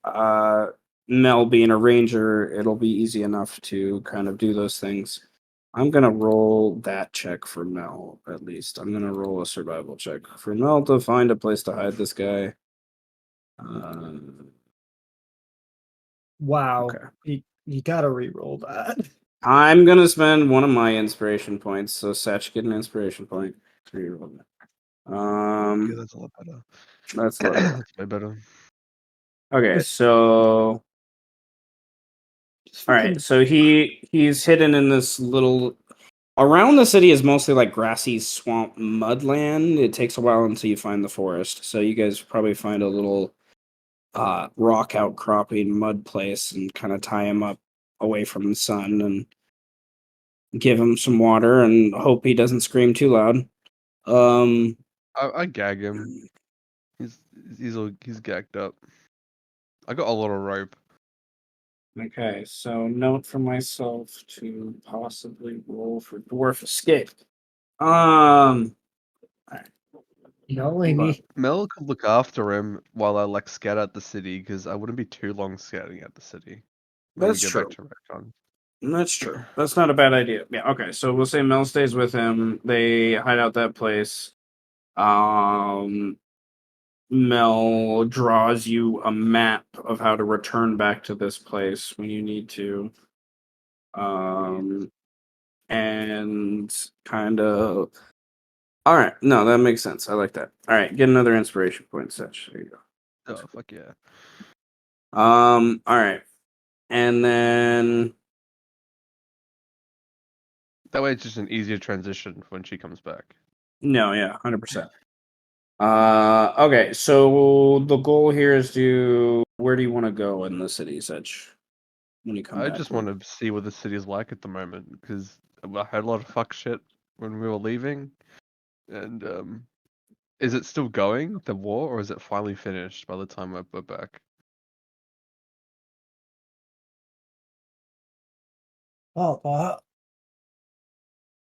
Mel being a ranger, it'll be easy enough to kind of do those things. I'm gonna roll that check for Mel, at least. I'm gonna roll a survival check for Mel to find a place to hide this guy. Wow. Okay. You gotta re-roll that. I'm gonna spend one of my inspiration points, so Satch get an inspiration point. To reroll that. Okay, that's a lot better. That's a lot better. That's way better. Okay, Just- so Just all fucking right, so he's hidden in this little. Around the city is mostly like grassy swamp mudland. It takes a while until you find the forest, so you guys probably find a little rock outcropping mud place and kind of tie him up away from the sun and give him some water and hope he doesn't scream too loud. Um, I gag him. He's gagged up. I got a lot of rope. okay, so note for myself to possibly roll for dwarf escape. All right. no, Amy. Mel could look after him while I like scout out the city because I wouldn't be too long scouting out the city when we That's go true. back to Recon. That's true. That's not a bad idea. Yeah, okay. So we'll say Mel stays with him. They hide out that place. Um, Mel draws you a map of how to return back to this place when you need to. And kind of. All right. No, that makes sense. I like that. All right. Get another inspiration point, Such. There you Oh fuck yeah! go. All right. And then. That way it's just an easier transition when she comes back. No, yeah, 100%. Okay, so the goal here is to where do you want to go in the city's edge when you come I back? just want to see what the city's like at the moment because I had a lot of fuck shit when we were leaving, and is it still going the war or is it finally finished by the time we're back? Oh,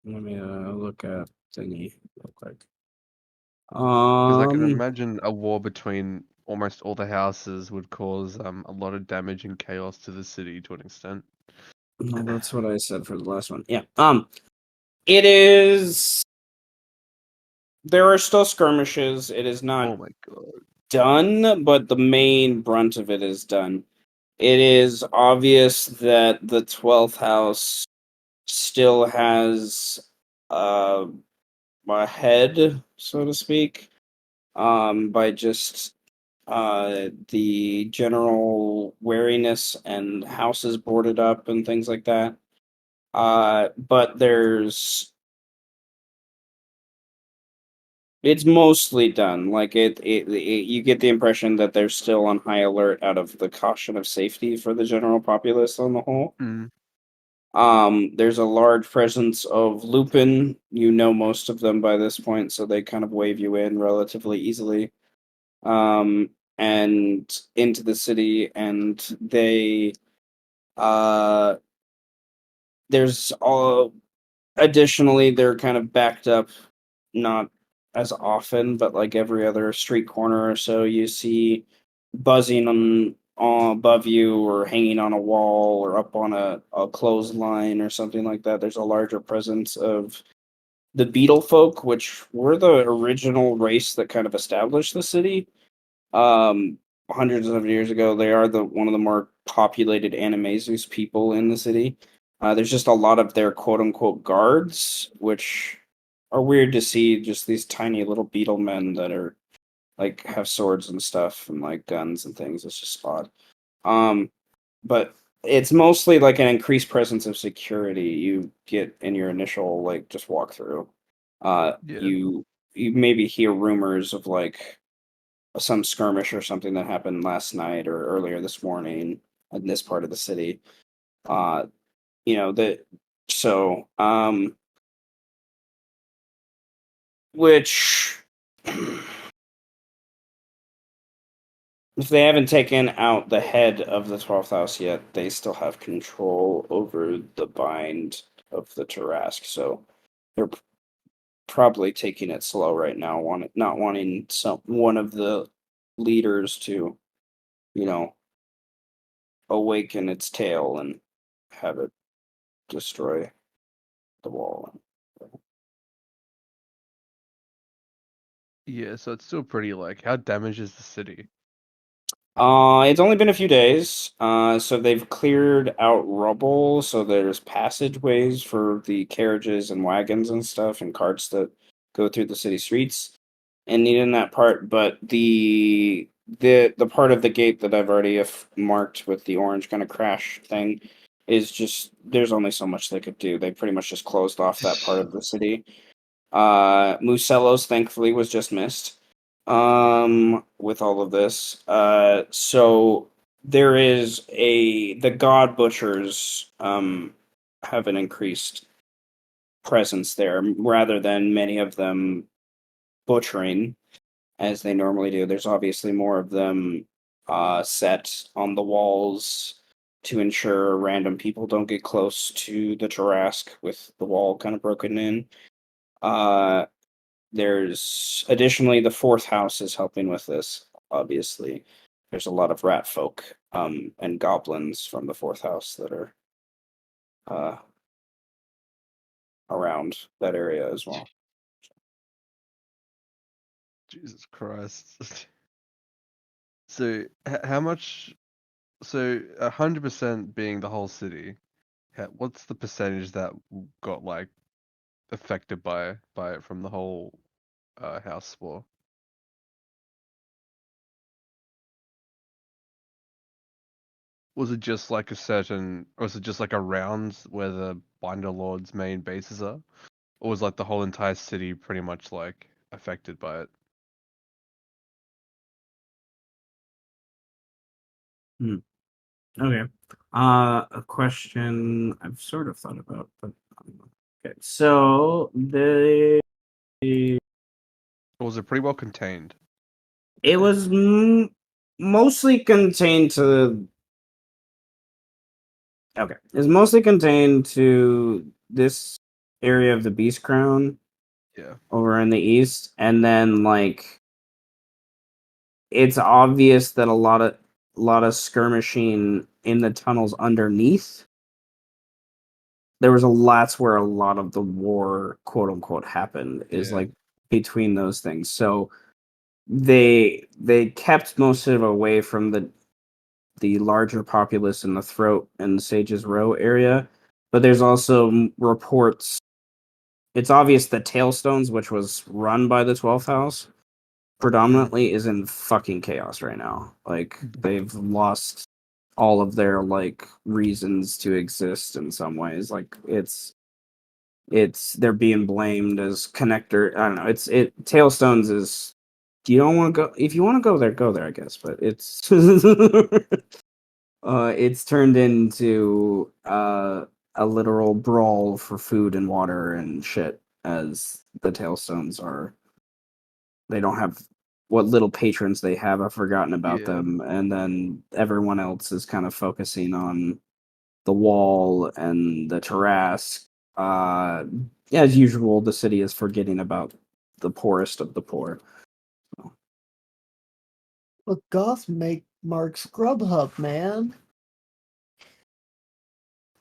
Let me look at thingy real quick. Because I can imagine a war between almost all the houses would cause a lot of damage and chaos to the city to an extent. Well, that's what I said for the last one. Yeah. It is. There are still skirmishes. It is not Oh my god. done, but the main brunt of it is done. It is obvious that the 12th house still has uh, a head, so to speak, by just the general wariness and houses boarded up and things like that. But it's mostly done. Like you get the impression that they're still on high alert out of the caution of safety for the general populace on the whole. Mm. There's a large presence of lupin. You know most of them by this point, so they kind of wave you in relatively easily. And into the city, and they there's all additionally they're kind of backed up, not as often, but like every other street corner or so, you see buzzing on above you or hanging on a wall or up on a clothesline or something like that. There's a larger presence of the beetle folk, which were the original race that kind of established the city. Um, Hundreds of years ago, they are the one of the more populated Animaesus people in the city. There's just a lot of their quote unquote guards, which are weird to see. Just these tiny little beetle men that are like have swords and stuff and like guns and things. It's just odd. Um, but it's mostly like an increased presence of security you get in your initial like just walk through. Yeah. You maybe hear rumors of like some skirmish or something that happened last night or earlier this morning in this part of the city. You know that so which if they haven't taken out the head of the 12th house yet, they still have control over the bind of the Tarask. So they're probably taking it slow right now, not wanting one of the leaders to, you know, awaken its tail and have it destroy the wall. Yeah, so it's still pretty like how damaged is the city? It's only been a few days. So they've cleared out rubble, so there's passageways for the carriages and wagons and stuff and carts that go through the city streets and need in that part, but the part of the gate that I've already marked with the orange kind of crash thing is just there's only so much they could do. They pretty much just closed off that part of the city. Musellos thankfully was just missed with all of this. So there is the god butchers have an increased presence there rather than many of them butchering as they normally do. There's obviously more of them set on the walls to ensure random people don't get close to the Tarask with the wall kind of broken in. There's additionally the fourth house is helping with this. Obviously, there's a lot of rat folk and goblins from the fourth house that are uh, around that area as well. Jesus Christ. So how much? So 100% being the whole city. What's the percentage that got like affected by it from the whole house spore? Was it just like a certain, or was it just like around where the Binder Lord's main bases are? Or was like the whole entire city pretty much like affected by it? Okay. A question I've sort of thought about, but okay. So Or was it pretty well contained? it was mostly contained to. Okay, it's mostly contained to this area of the Beast Crown Yeah. over in the east, and then like it's obvious that a lot of skirmishing in the tunnels underneath. There was that's where a lot of the war, quote unquote, happened. Is Yeah. like between those things. So they kept most of it away from the larger populace in the Throat and the Sages Row area. But there's also reports. It's obvious that Tailstones, which was run by the 12th house, predominantly is in fucking chaos right now. Like they've lost all of their like reasons to exist in some ways. Like it's they're being blamed as connector. I don't know. Tailstones is you don't want to go if you want to go there, I guess. But it's turned into a literal brawl for food and water and shit as the Tailstones are they don't have what little patrons they have forgotten about Yeah. them, and then everyone else is kind of focusing on the wall and the terrace. Uh, as usual, the city is forgetting about the poorest of the poor. Look, Goth make Mark's Grubhub, man.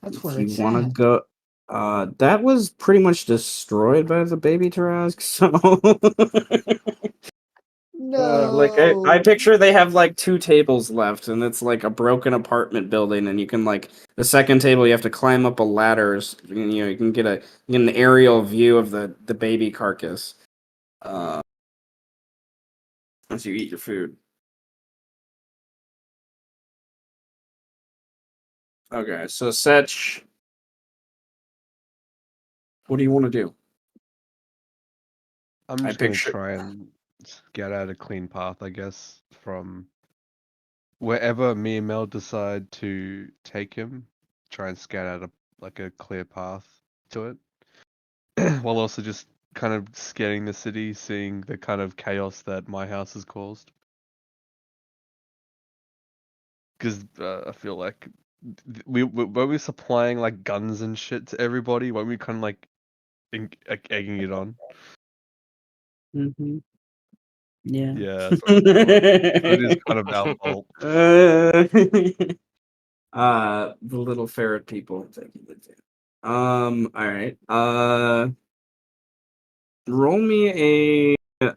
That's If where you it's want to at. go, that was pretty much destroyed by the baby Tarask, so. Like I No. picture they have like two tables left, and it's like a broken apartment building, and you can like the second table you have to climb up a ladder. You can get an aerial view of the baby carcass. As you eat your food. Okay, so Setch, what do you want to do? I'm I just gonna picture. try and get out a clean path, I guess, from wherever me and Mel decide to take him. Try and scout out a clear path to it, while also just kind of scanning the city, seeing the kind of chaos that my house has caused. Because I feel like we when we're supplying like guns and shit to everybody, when we kind of like egging it on. Mm-hmm. Yeah. Yeah, that's what I feel like. So it is kind of our fault. The little ferret people taking it. All right. Roll me a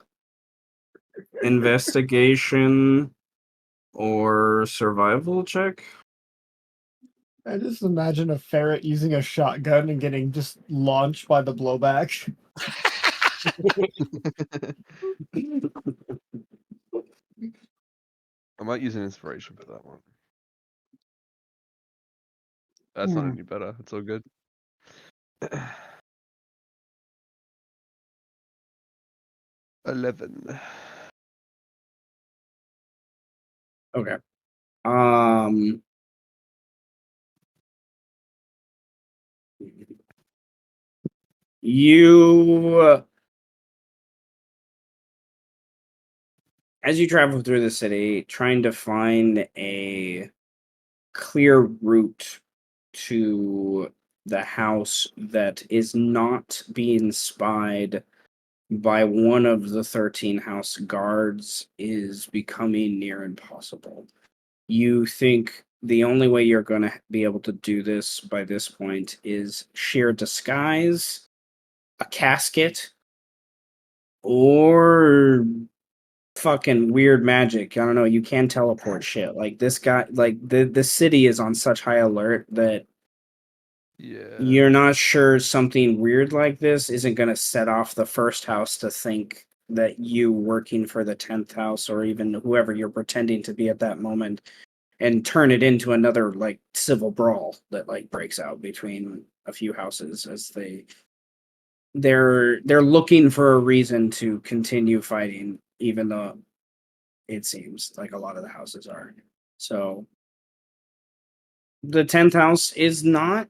investigation or survival check. I just imagine a ferret using a shotgun and getting just launched by the blowback. I might use an inspiration for that one. That's not any better. It's all good. 11. Okay. You as you travel through the city, trying to find a clear route to the house that is not being spied by one of the 13 house guards is becoming near impossible. You think the only way you're going to be able to do this by this point is sheer disguise, a casket, or fucking weird magic. I don't know. You can teleport shit. Like this guy, like the city is on such high alert that Yeah. you're not sure something weird like this isn't going to set off the first house to think that you working for the 10th house or even whoever you're pretending to be at that moment and turn it into another like civil brawl that like breaks out between a few houses as they're looking for a reason to continue fighting even though it seems like a lot of the houses are. So the 10th house is not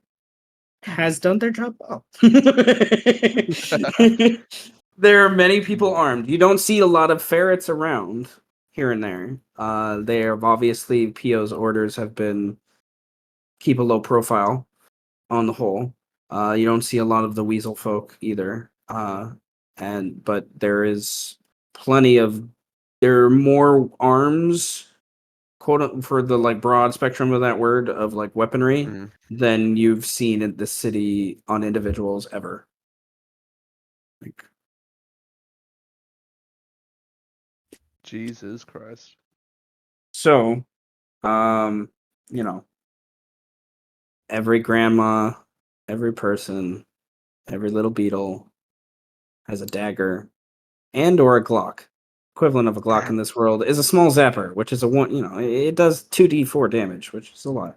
has done their job well. There are many people armed. You don't see a lot of ferrets around here and there. They have obviously Pio's orders have been keep a low profile on the whole. You don't see a lot of the weasel folk either. But there is plenty of there are more arms quote for the like broad spectrum of that word of like weaponry than you've seen in the city on individuals ever. Like, Jesus Christ. so, you know, every grandma, every person, every little beetle has a dagger and or a Glock. Equivalent of a Glock in this world is a small zapper, which is a one. You know, it does 2d4 damage, which is a lot.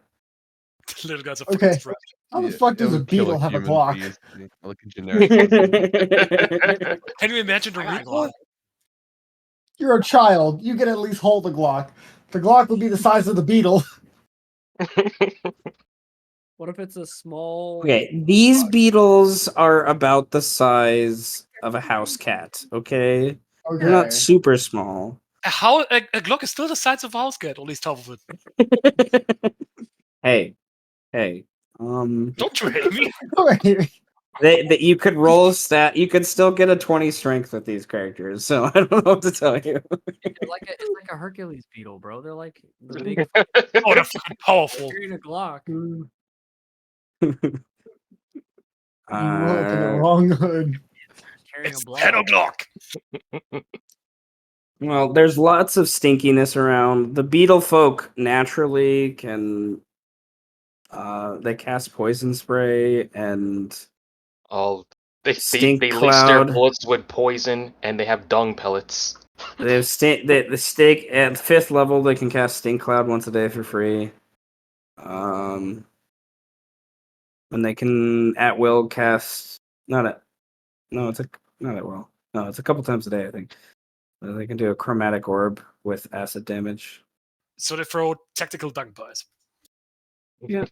Little guys are Okay. fucking trash. How the Yeah, fuck it does a would kill beetle have a human Glock? pretty easily, like a generic person. Can you imagine the recoil? You're a child. You can at least hold a Glock. The Glock would be the size of the beetle. What if it's a small? Okay, these beetles are about the size of a house cat. Okay, they're not Okay. super small. A Glock is still the size of a house cat, at least half of it. Hey, Don't you hate me? Wait. That you could roll a stat. You could still get a 20 strength with these characters. So I don't know what to tell you. It's like a Hercules beetle, bro. They're like the big Oh, they're fucking powerful. carrying a Glock. You open the wrong hood. Carrying It's a block. Pedo Glock. Well, there's lots of stinkiness around. The beetle folk naturally can they cast poison spray and Oh, stink they lace their cloud. bullets with poison, and they have dung pellets. They have the stink at 5th level. They can cast stink cloud once a day for free. And they can at will cast not at no, it's a not at will. No, it's a couple times a day, I think. They can do a chromatic orb with acid damage. So they throw tactical dung pies. Yeah.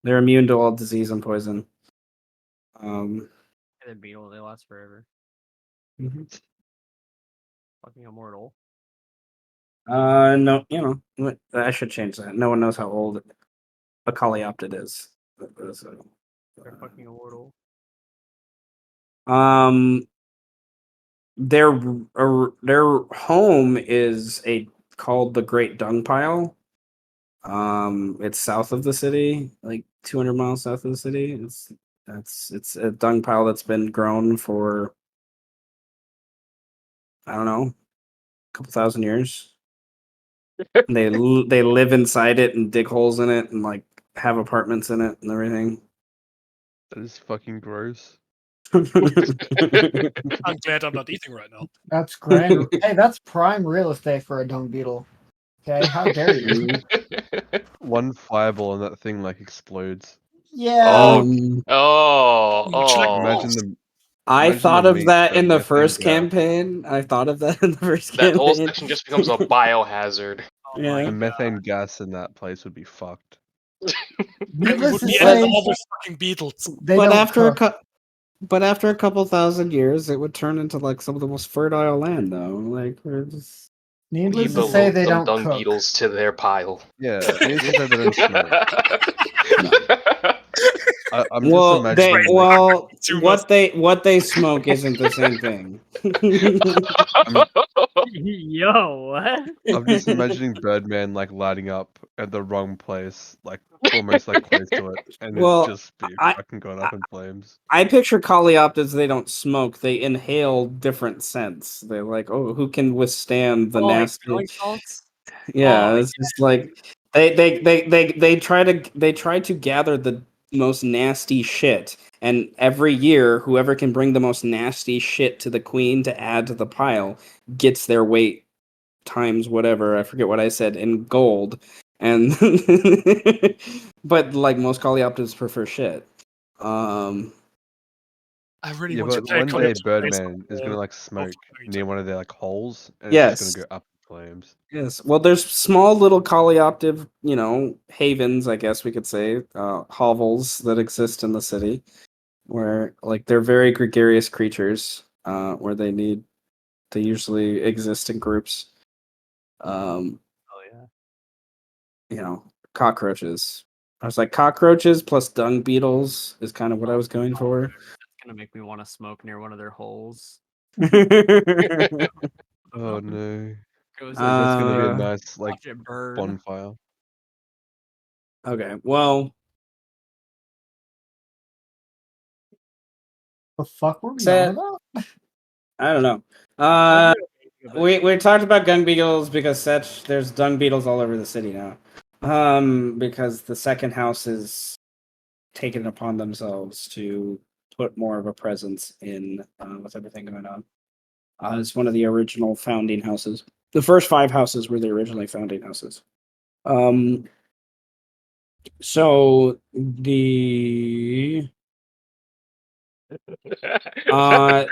They're immune to all disease and poison. And then beetle, they last forever. Mhm. Fucking immortal. No, I should change that. No one knows how old a coleoptid is. So, They're fucking immortal. their home is called the Great Dung Pile. It's south of the city, like 200 miles south of the city. It's a dung pile that's been grown for, I don't know, a couple thousand years. And they live inside it and dig holes in it and like have apartments in it and everything. That is fucking gross. I'm glad I'm not eating right now. That's grand. Hey, that's prime real estate for a dung beetle. Okay, how dare you? One fireball and that thing like explodes. Yeah. Would you like Imagine balls? the I imagine the thought of meat, that the in the methane first gas. campaign. I thought of that in the first That whole campaign. section just becomes a biohazard. Oh Yeah. my The god. methane gas in that place would be fucked. We Needless would to be But- ending say, all those fucking beetles. they but don't after cook. but after a couple thousand years, it would turn into like some of the most fertile land, though. Like we're just Needless Need to the say, they loathsome don't dung cook. beetles to their pile. Yeah, needless to say they don't smoke. I'm just well, imagining like, Too much. what they smoke isn't the same thing. Yo, what? I'm just imagining Birdman like lighting up at the wrong place, like almost like close to it, and Well, it just be I- fucking going up in flames. I picture coleoptids. They don't smoke. They inhale different scents. They're like, oh, who can withstand the Oh, like nasty? smelling salts? Yeah, Oh, it's just like they try to gather the most nasty shit, and every year, whoever can bring the most nasty shit to the queen to add to the pile gets their weight times whatever. I forget what I said in gold, and but like most coleoptids prefer shit. I really Yeah, want to but play one Call day of Duty Birdman is based gonna on like smoke the near one of their like holes, and it's just gonna Yes. go up in flames. Yes. Well, there's small little coleoptive, havens, I guess we could say, hovels that exist in the city, where like they're very gregarious creatures, where they usually exist in groups. Um, Oh yeah. Cockroaches. I was like, cockroaches plus dung beetles is kind of what I was going for. That's gonna make me want to smoke near one of their holes. Oh no, Goes that's gonna be a Uh, nice like watch it burn. bonfire. okay. Well, The fuck were we Sad. on about? I don't know. I'll do it, but- We talked about dung beetles because there's dung beetles all over the city now. Because the second house is taken upon themselves to put more of a presence in with everything going on. It's one of the original founding houses. The first 5 houses were the originally founding houses. So the uh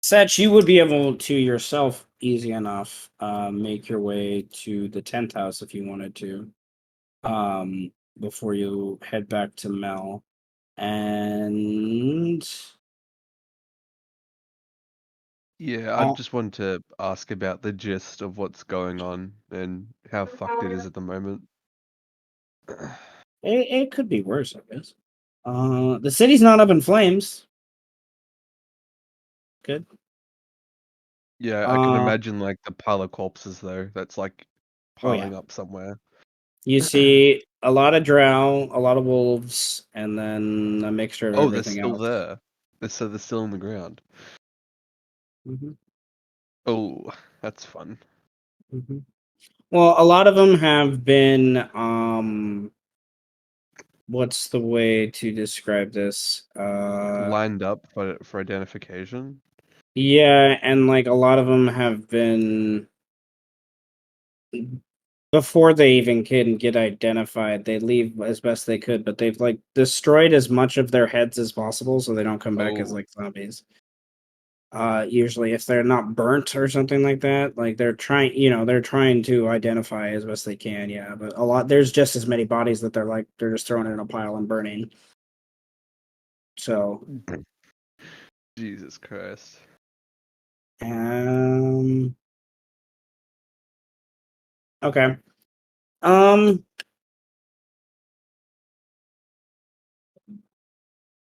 Setch, you would be able to yourself easy enough make your way to the 10th house if you wanted to. Before you head back to Mel. And Yeah, I Oh. just want to ask about the gist of what's going on and how fucked it is at the moment. it could be worse, I guess. The city's not up in flames. Good. Yeah, I can Uh, imagine like the pile of corpses though. That's like Oh, yeah. piling up somewhere. You see a lot of drow, a lot of wolves, and then a mixture of Oh, they're everything still else. there. So they're still in the ground. Mhm, Oh, that's fun. mhm. Well, a lot of them have been what's the way to describe this? Lined up for identification. Yeah, and like a lot of them have been before they even can get identified, they leave as best they could, but they've like destroyed as much of their heads as possible so they don't come back as Oh. like zombies. Usually if they're not burnt or something like that, like they're trying to identify as best they can, yeah. But there's just as many bodies that they're just throwing in a pile and burning. So Jesus Christ. Okay.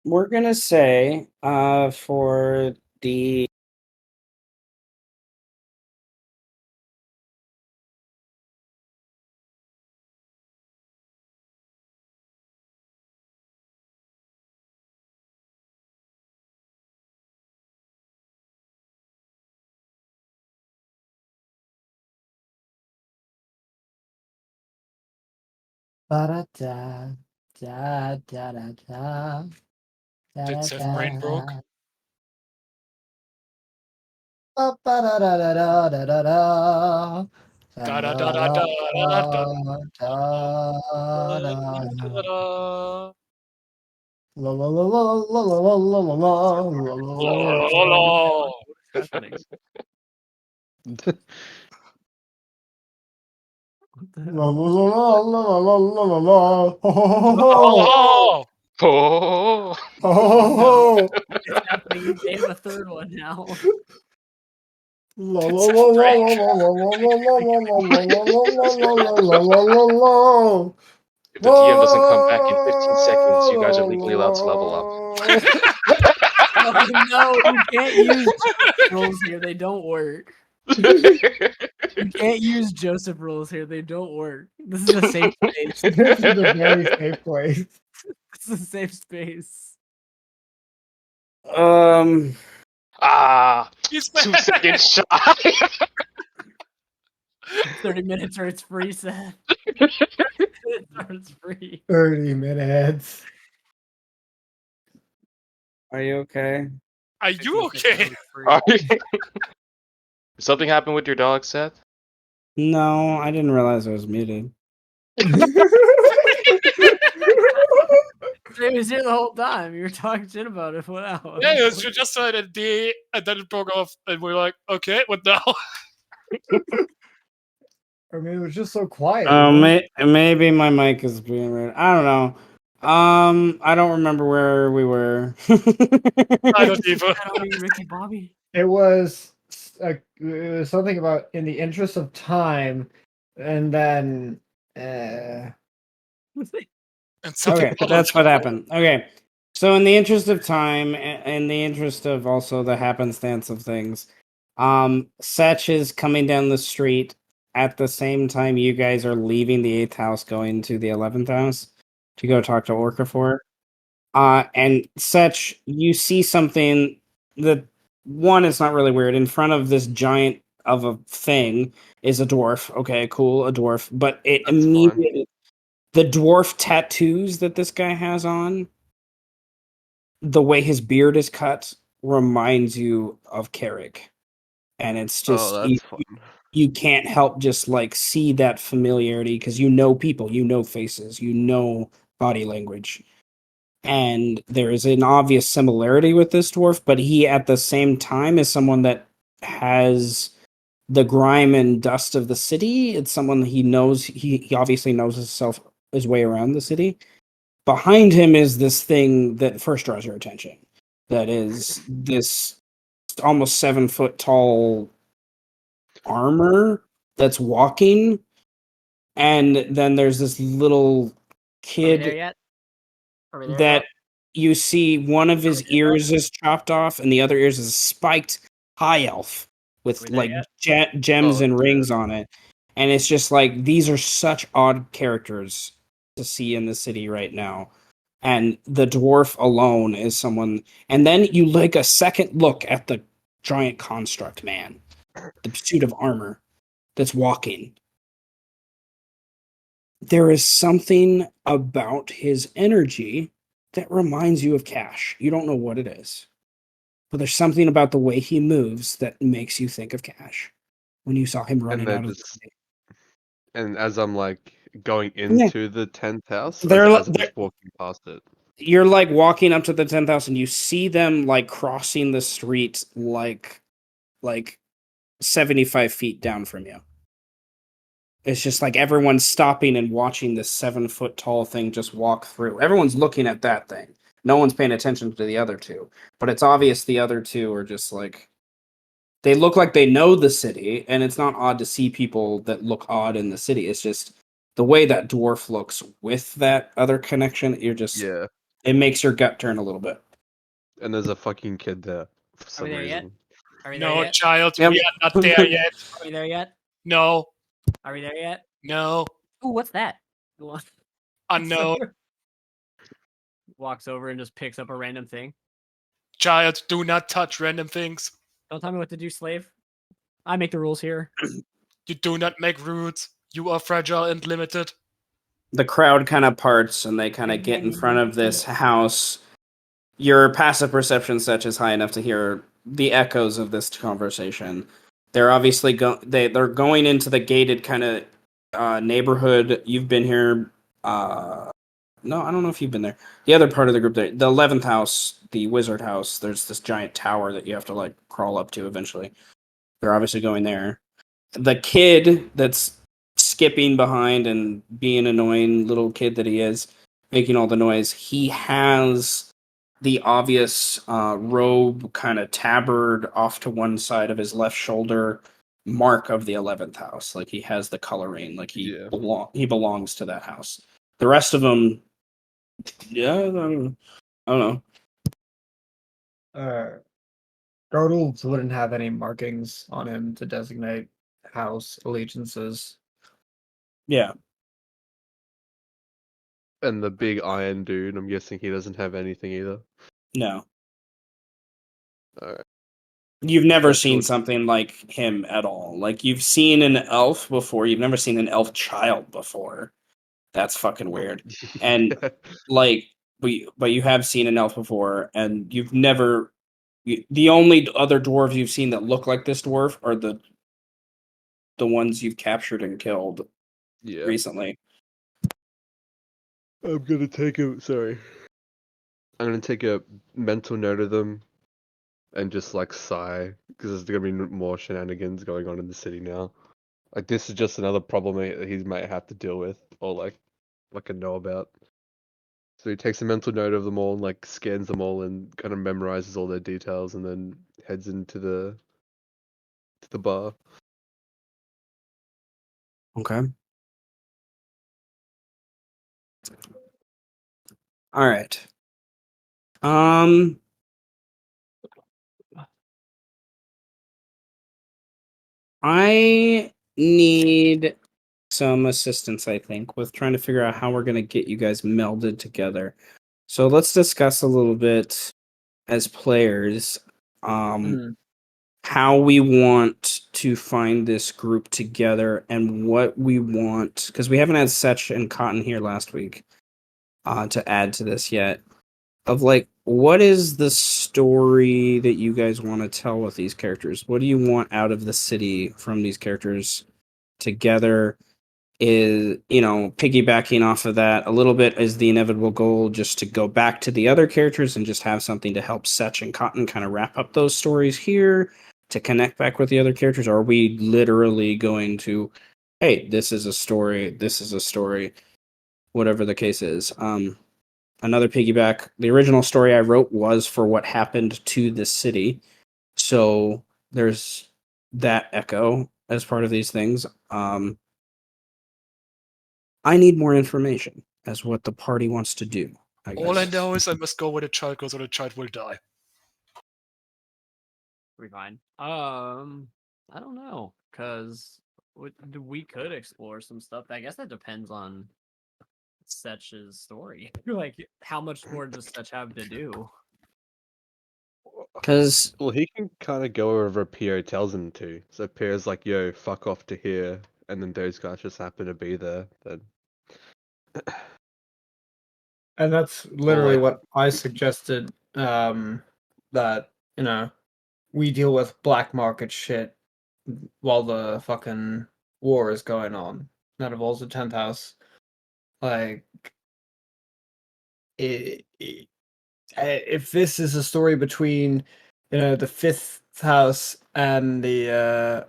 We're gonna say for the Ba-da-da, da-da-da-da, Did Seth brain broke? da-da-da. Ba-ba-da-da-da-da-da-da. Da da da da da da da Da-da-da-da-da-da. da. La la la la la la la la la la la la. What's happening? What the La hell? la la la la la la la. Ho ho ho ho ho. Oh! Oh, Ho ho ho ho. It's happening. They have a third one now. La Did la Seth la la break? la la la la la la la la la la la la la la. if the DM doesn't come back in 15 seconds, you guys are legally allowed to level up. Oh no, you can't use Joseph rules here. They don't work. You can't use Joseph rules here. They don't work. This is a safe space. This is a very safe place. This is a safe space. Ah, He's 2 back. seconds shy. 30 minutes or it's free, Seth. 30 minutes or it's free. 30 minutes. Are you okay? Are 15 you seconds okay? or it's free. Alright. Something happened with your dog, Seth? No, I didn't realize I was muted. He was here the whole time. You were talking shit about it. What else? Yeah, it was just started a D, and then it broke off, and we are like, okay, what now? I mean, it was just so quiet. Maybe my mic is being weird. I don't know. I don't remember where we were. I don't even. I don't mean Ricky Bobby. It was something about in the interest of time, and then And something Okay, that's what happened. Okay, so in the interest of time, in the interest of also the happenstance of things, Setch is coming down the street at the same time you guys are leaving the 8th house, going to the 11th house to go talk to Orcafor. And Setch, you see something that one is not really weird. In front of this giant of a thing is a dwarf. Okay, cool, a dwarf. But it That's fine. immediately the dwarf tattoos that this guy has on, the way his beard is cut, reminds you of Carrick. And it's just Oh, that's fun. you can't help just like see that familiarity because you know people, you know faces, you know body language. And there is an obvious similarity with this dwarf, but he at the same time is someone that has the grime and dust of the city. It's someone he knows. He obviously knows his way around the city. Behind him is this thing that first draws your attention. That is this almost 7 foot tall armor that's walking, and then there's this little Are we kid there yet? Are we there that yet? you see one of his we there ears is chopped off and the other ears is spiked high elf with we there like yet? gems Oh, and dear. rings on it. And it's just like these are such odd characters to see in the city right now. And the dwarf alone is someone. And then you like a second look at the giant construct man, the suit of armor that's walking. There is something about his energy that reminds you of Cash. You don't know what it is, but there's something about the way he moves that makes you think of Cash when you saw him running they're out of the just- city. And as I'm like going Yeah. into the 10th house, They're, as I'm they're just walking past it. you're like walking up to the 10th house and you see them like crossing the street like 75 feet down from you. It's just like everyone's stopping and watching this 7 foot tall thing just walk through. Everyone's looking at that thing. No one's paying attention to the other two. But it's obvious the other two are just like they look like they know the city, and it's not odd to see people that look odd in the city. It's just the way that dwarf looks with that other connection, you're just Yeah. it makes your gut turn a little bit. And there's a fucking kid there for Are some we there yet? reason. Are we there No, yet? child, Yep. we are not there yet. Are we there yet? No, Are we there yet? no, Ooh, what's that? unknown. Walks over and just picks up a random thing. Child, do not touch random things. Don't tell me what to do, slave. I make the rules here. You do not make rules. You are fragile and limited. The crowd kind of parts and they kind of get in front of this house. Your passive perception such is high enough to hear the echoes of this conversation. They're obviously they're going into the gated kind of neighborhood. You've been here. No, I don't know if you've been there. The other part of the group, the 11th house, the wizard house. There's this giant tower that you have to like crawl up to eventually. They're obviously going there. The kid that's skipping behind and being annoying little kid that he is, making all the noise, he has the obvious robe kind of tabard off to one side of his left shoulder mark of the 11th house. Like he has the coloring, like Yeah. he belongs to that house. The rest of them, yeah, I don't know. Girdles wouldn't have any markings on him to designate house allegiances. Yeah, And the big iron dude, I'm guessing he doesn't have anything either. no. Alright. You've never That's seen what- something like him at all. Like you've seen an elf before, you've never seen an elf child before. That's fucking weird. And Yeah. like, but you have seen an elf before, and you've never. The only other dwarves you've seen that look like this dwarf are the ones you've captured and killed Yeah. recently. I'm gonna take a mental note of them and just like sigh because there's gonna be more shenanigans going on in the city now. Like this is just another problem that he might have to deal with or like know about. So he takes a mental note of them all and like scans them all and kind of memorizes all their details and then heads into the bar. Okay. All right. I need some assistance, I think, with trying to figure out how we're going to get you guys melded together. So let's discuss a little bit as players how we want to find this group together and what we want, because we haven't had Setch and Cotton here last week to add to this yet, of like what is the story that you guys want to tell with these characters? What do you want out of the city from these characters together? Is, piggybacking off of that a little bit is the inevitable goal, just to go back to the other characters and just have something to help Setch and Cotton kind of wrap up those stories here to connect back with the other characters? Or are we literally going to, hey, this is a story, whatever the case is? Another piggyback, the original story I wrote was for what happened to this city, so there's that echo as part of these things. I need more information as what the party wants to do, I guess. All I know is I must go where the child goes or the child will die. We fine. I don't know, cause we could explore some stuff. I guess that depends on Setch's story. Like, how much more does Setch have to do? Because Well, he can kind of go wherever Pio tells him to. So Pio's like, "Yo, fuck off to here," and then those guys just happen to be there. Then And that's literally Boy. what I suggested. That we deal with black market shit while the fucking war is going on. that involves the 10th house. Like, if this is a story between, the 5th house and the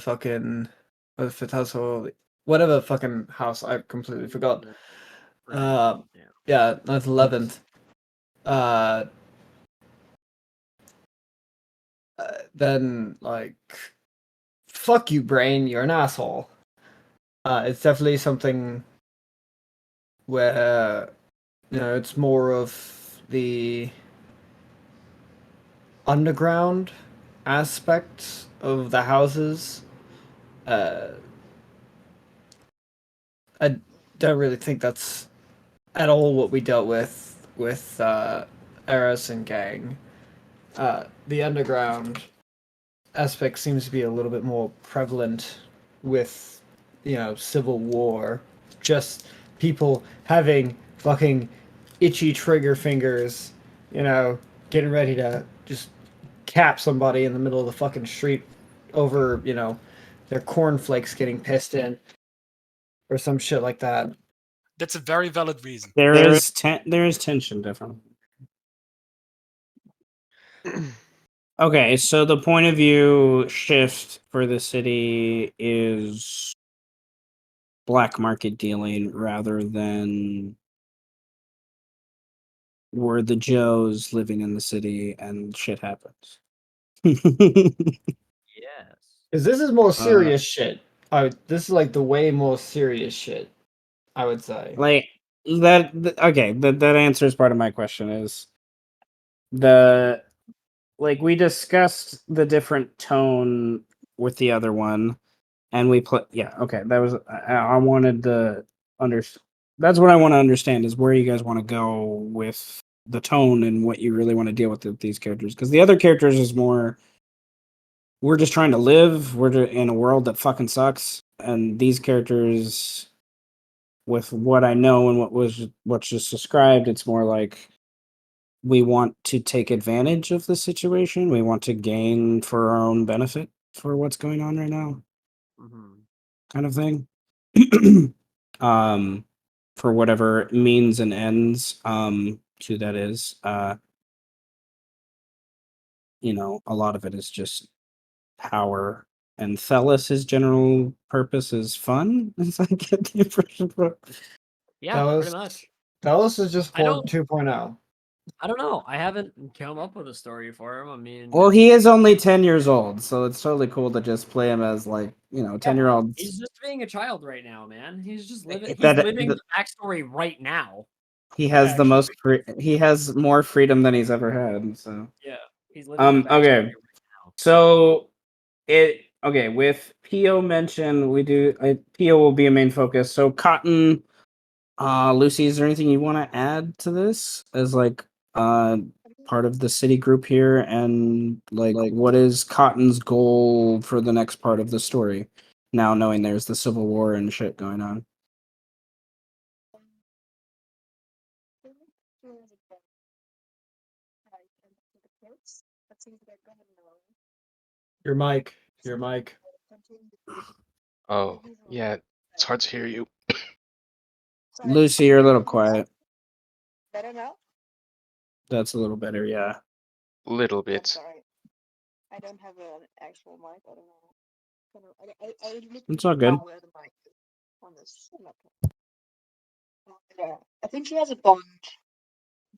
fucking, or the 5th house, or whatever fucking house, I completely forgot. Right. Yeah, that's 11th. Then, like, fuck you, brain, you're an asshole. It's definitely something where, it's more of the underground aspect of the houses. I don't really think that's at all what we dealt with Eris and Gang. The underground aspect seems to be a little bit more prevalent with, civil war. Just people having fucking itchy trigger fingers, getting ready to just cap somebody in the middle of the fucking street over, their cornflakes getting pissed in or some shit like that. That's a very valid reason. There is tension, definitely. Okay, so the point of view shift for the city is black market dealing rather than we're the Joes living in the city and shit happens. Yes. Because this is more serious shit. This is like the way more serious shit, I would say. Like that answers part of my question is the like we discussed the different tone with the other one and we put that was I wanted to understand. That's what I want to understand is where you guys want to go with the tone and what you really want to deal with these characters, because the other characters is more we're just trying to live, in a world that fucking sucks, and these characters, with what I know and what's just described, it's more like we want to take advantage of the situation, we want to gain for our own benefit for what's going on right now, Mm-hmm. kind of thing. For whatever means and ends to that is, a lot of it is just power, and Thelis' general purpose is fun. As I get the impression from. Yeah, pretty much. Dallas is just I Ford don't 2.0. I don't know. I haven't come up with a story for him. I mean, Well, he is only 10 years old, so it's totally cool to just play him as 10-year-olds. he's just being a child right now, man. He's just living. He's That living the backstory right now. he has the actually. most he has more freedom than he's ever had. So Yeah, he's living the backstory okay. right now. So with Pio mentioned, Pio will be a main focus. So Cotton, Lucy, is there anything you want to add to this as part of the city group here, and what is Cotton's goal for the next part of the story? Now knowing there's the Civil War and shit going on. Your mic. Your mic. Oh, yeah, it's hard to hear you. Lucy, you're a little quiet. Better now? That's a little better, yeah. Little I'm bit. sorry. I don't have an actual mic. I don't know. I literally It's all good. know where the mic is on this laptop. Yeah, I think she has a bond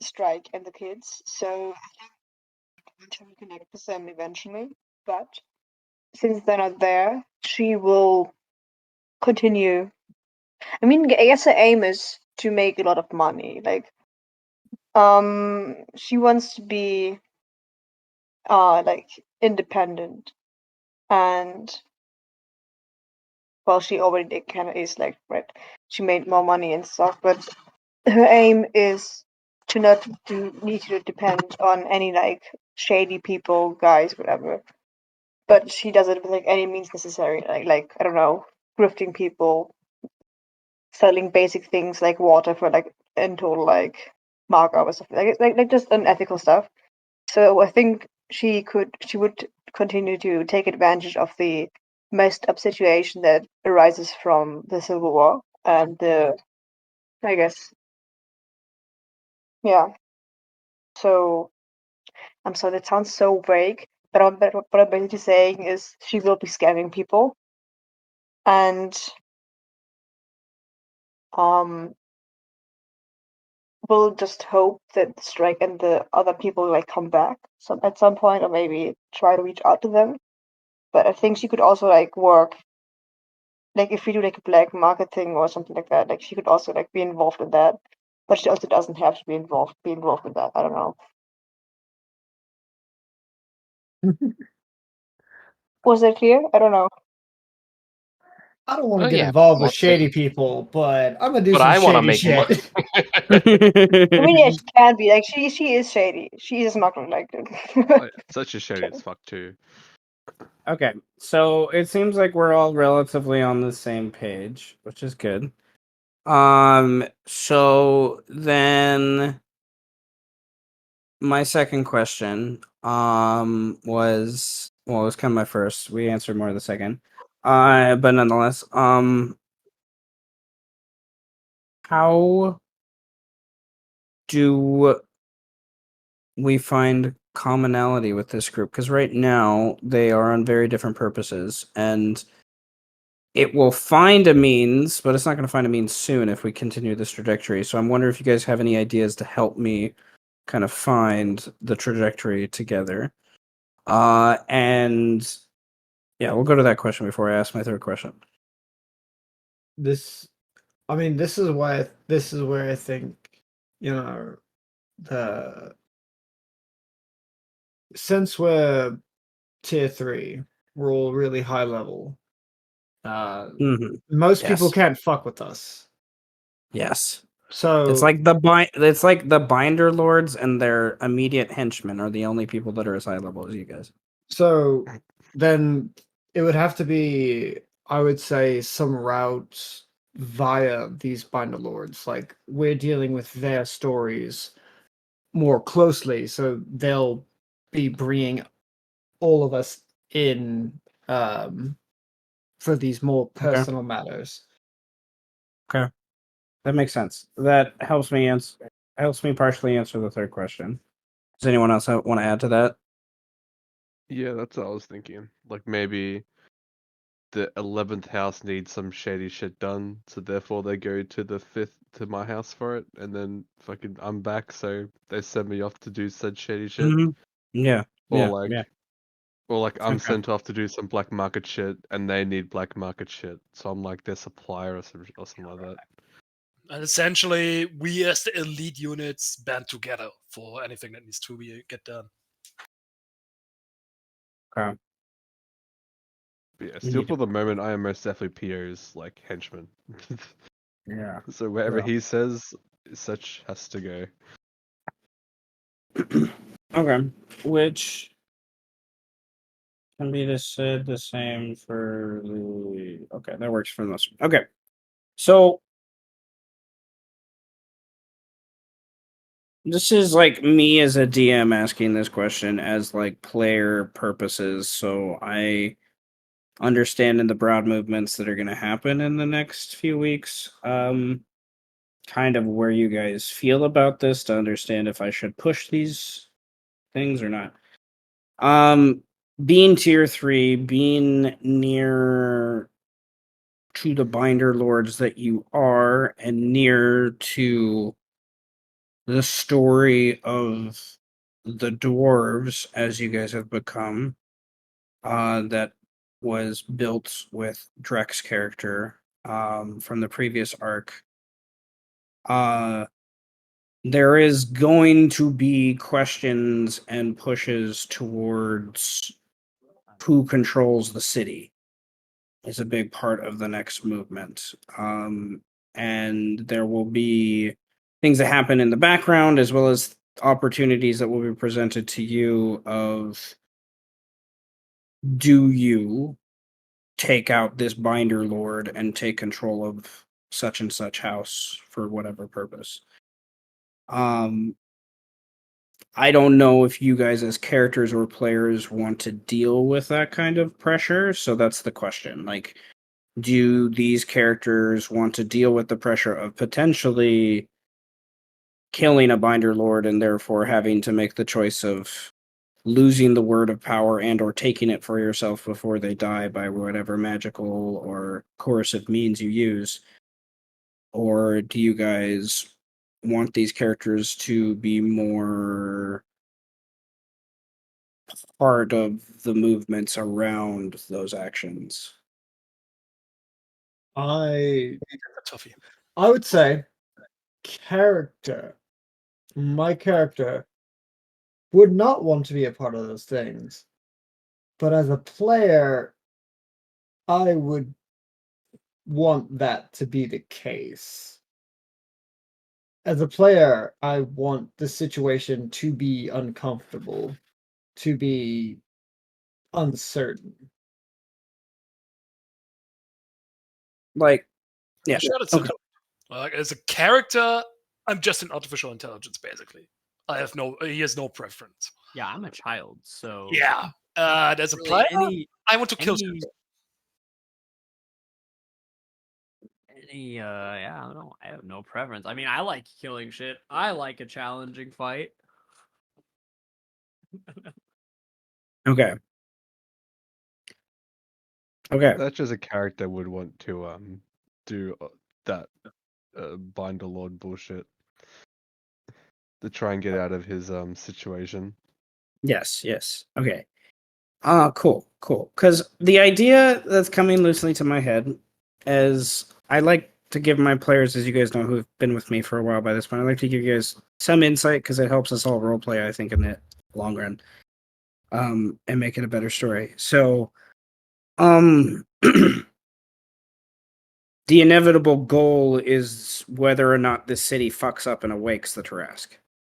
strike and the kids, so I think she'll reconnect with them eventually. But since they're not there, she will continue. I mean, I guess her aim is to make a lot of money. She wants to be independent, and well, she already kind of is right. She made more money and stuff, but her aim is to not need to depend on any shady people, guys, whatever. But she does it with any means necessary, I don't know, grifting people, selling basic things like water for in total markup or stuff like just unethical stuff. So I think she would continue to take advantage of the messed up situation that arises from the Civil War and I guess, yeah. So I'm sorry, that sounds so vague, but what I'm basically saying is she will be scamming people, and um, we'll just hope that Strike and the other people like come back at some point, or maybe try to reach out to them. But I think she could also like work, like if we do like a black marketing or something like that. Like she could also like be involved in that, but she also doesn't have to be involved with that. I don't know. Was that clear? I don't know. I don't want Oh to get yeah, involved with mostly. shady people, but I'm gonna do But some I want to shady make money. shit. I mean, yeah, she can be like she is shady. She is smuggling like. Oh, such a shady as fuck too. Okay, so it seems like we're all relatively on the same page, which is good. So then my second question was, well, it was kind of my first. We answered more of the second. But nonetheless, how do we find commonality with this group? Because right now they are on very different purposes, and it will find a means, but it's not going to find a means soon if we continue this trajectory. So I'm wondering if you guys have any ideas to help me kind of find the trajectory together. And yeah, we'll go to that question before I ask my third question. This this is where I think, you know, the since we're tier 3, we're all really high level. Mhm. Most people Yes. can't fuck with us. Yes. So It's like the binder lords and their immediate henchmen are the only people that are as high level as you guys. So then it would have to be, I would say, some route via these binder lords. Like we're dealing with their stories more closely, so they'll be bringing all of us in for these more personal matters. Okay. That makes sense. That helps me partially answer the third question. Does anyone else want to add to that? Yeah, that's what I was thinking. Like maybe the 11th house needs some shady shit done, so therefore they go to the 5th to my house for it, and then fucking I'm back, so they send me off to do said shady shit. Mm-hmm. Yeah. Or Yeah. like, Yeah. or like I'm Okay. sent off to do some black market shit, and they need black market shit, so I'm like their supplier or something like that. And essentially, we as the elite units band together for anything that needs to get done. Okay. But yeah, You still need for the moment, I am most definitely PO's like henchman. Yeah. So wherever Yeah. he says, such has to go. Okay. Which can be said the same for the. Okay, that works for this one. Okay. So this is like me as a DM asking this question as like player purposes. So I understand in the broad movements that are going to happen in the next few weeks. Kind of where you guys feel about this to understand if I should push these things or not. Being tier 3, being near to the binder lords that you are, and near to the story of the dwarves as you guys have become, that was built with Drek's character from the previous arc. There is going to be questions and pushes towards who controls the city is a big part of the next movement. And there will be things that happen in the background as well as opportunities that will be presented to you of do you take out this binder lord and take control of such and such house for whatever purpose. I don't know if you guys as characters or players want to deal with that kind of pressure, so that's the question. Like, do these characters want to deal with the pressure of potentially killing a binder lord and therefore having to make the choice of losing the word of power and or taking it for yourself before they die by whatever magical or coercive means you use? Or do you guys want these characters to be more part of the movements around those actions? I That's a toughie. I would say my character would not want to be a part of those things. But as a player, I would want that to be the case. As a player, I want the situation to be uncomfortable, to be uncertain. Like, yeah, Sure, that's okay. like as a character, I'm just an artificial intelligence, basically. He has no preference. Yeah, I'm a child, so Yeah. As a really player, I want to kill any shit. yeah, I have no preference. I mean, I like killing shit. I like a challenging fight. Okay. Okay. That's just a character would want to do that binder lord bullshit to try and get out of his situation. Yes, yes. Okay. Cool, cool. Because the idea that's coming loosely to my head is I like to give my players, as you guys know, who've been with me for a while by this point, I like to give you guys some insight because it helps us all roleplay, I think, in the long run, and make it a better story. So, the inevitable goal is whether or not this city fucks up and awakes the Tarask,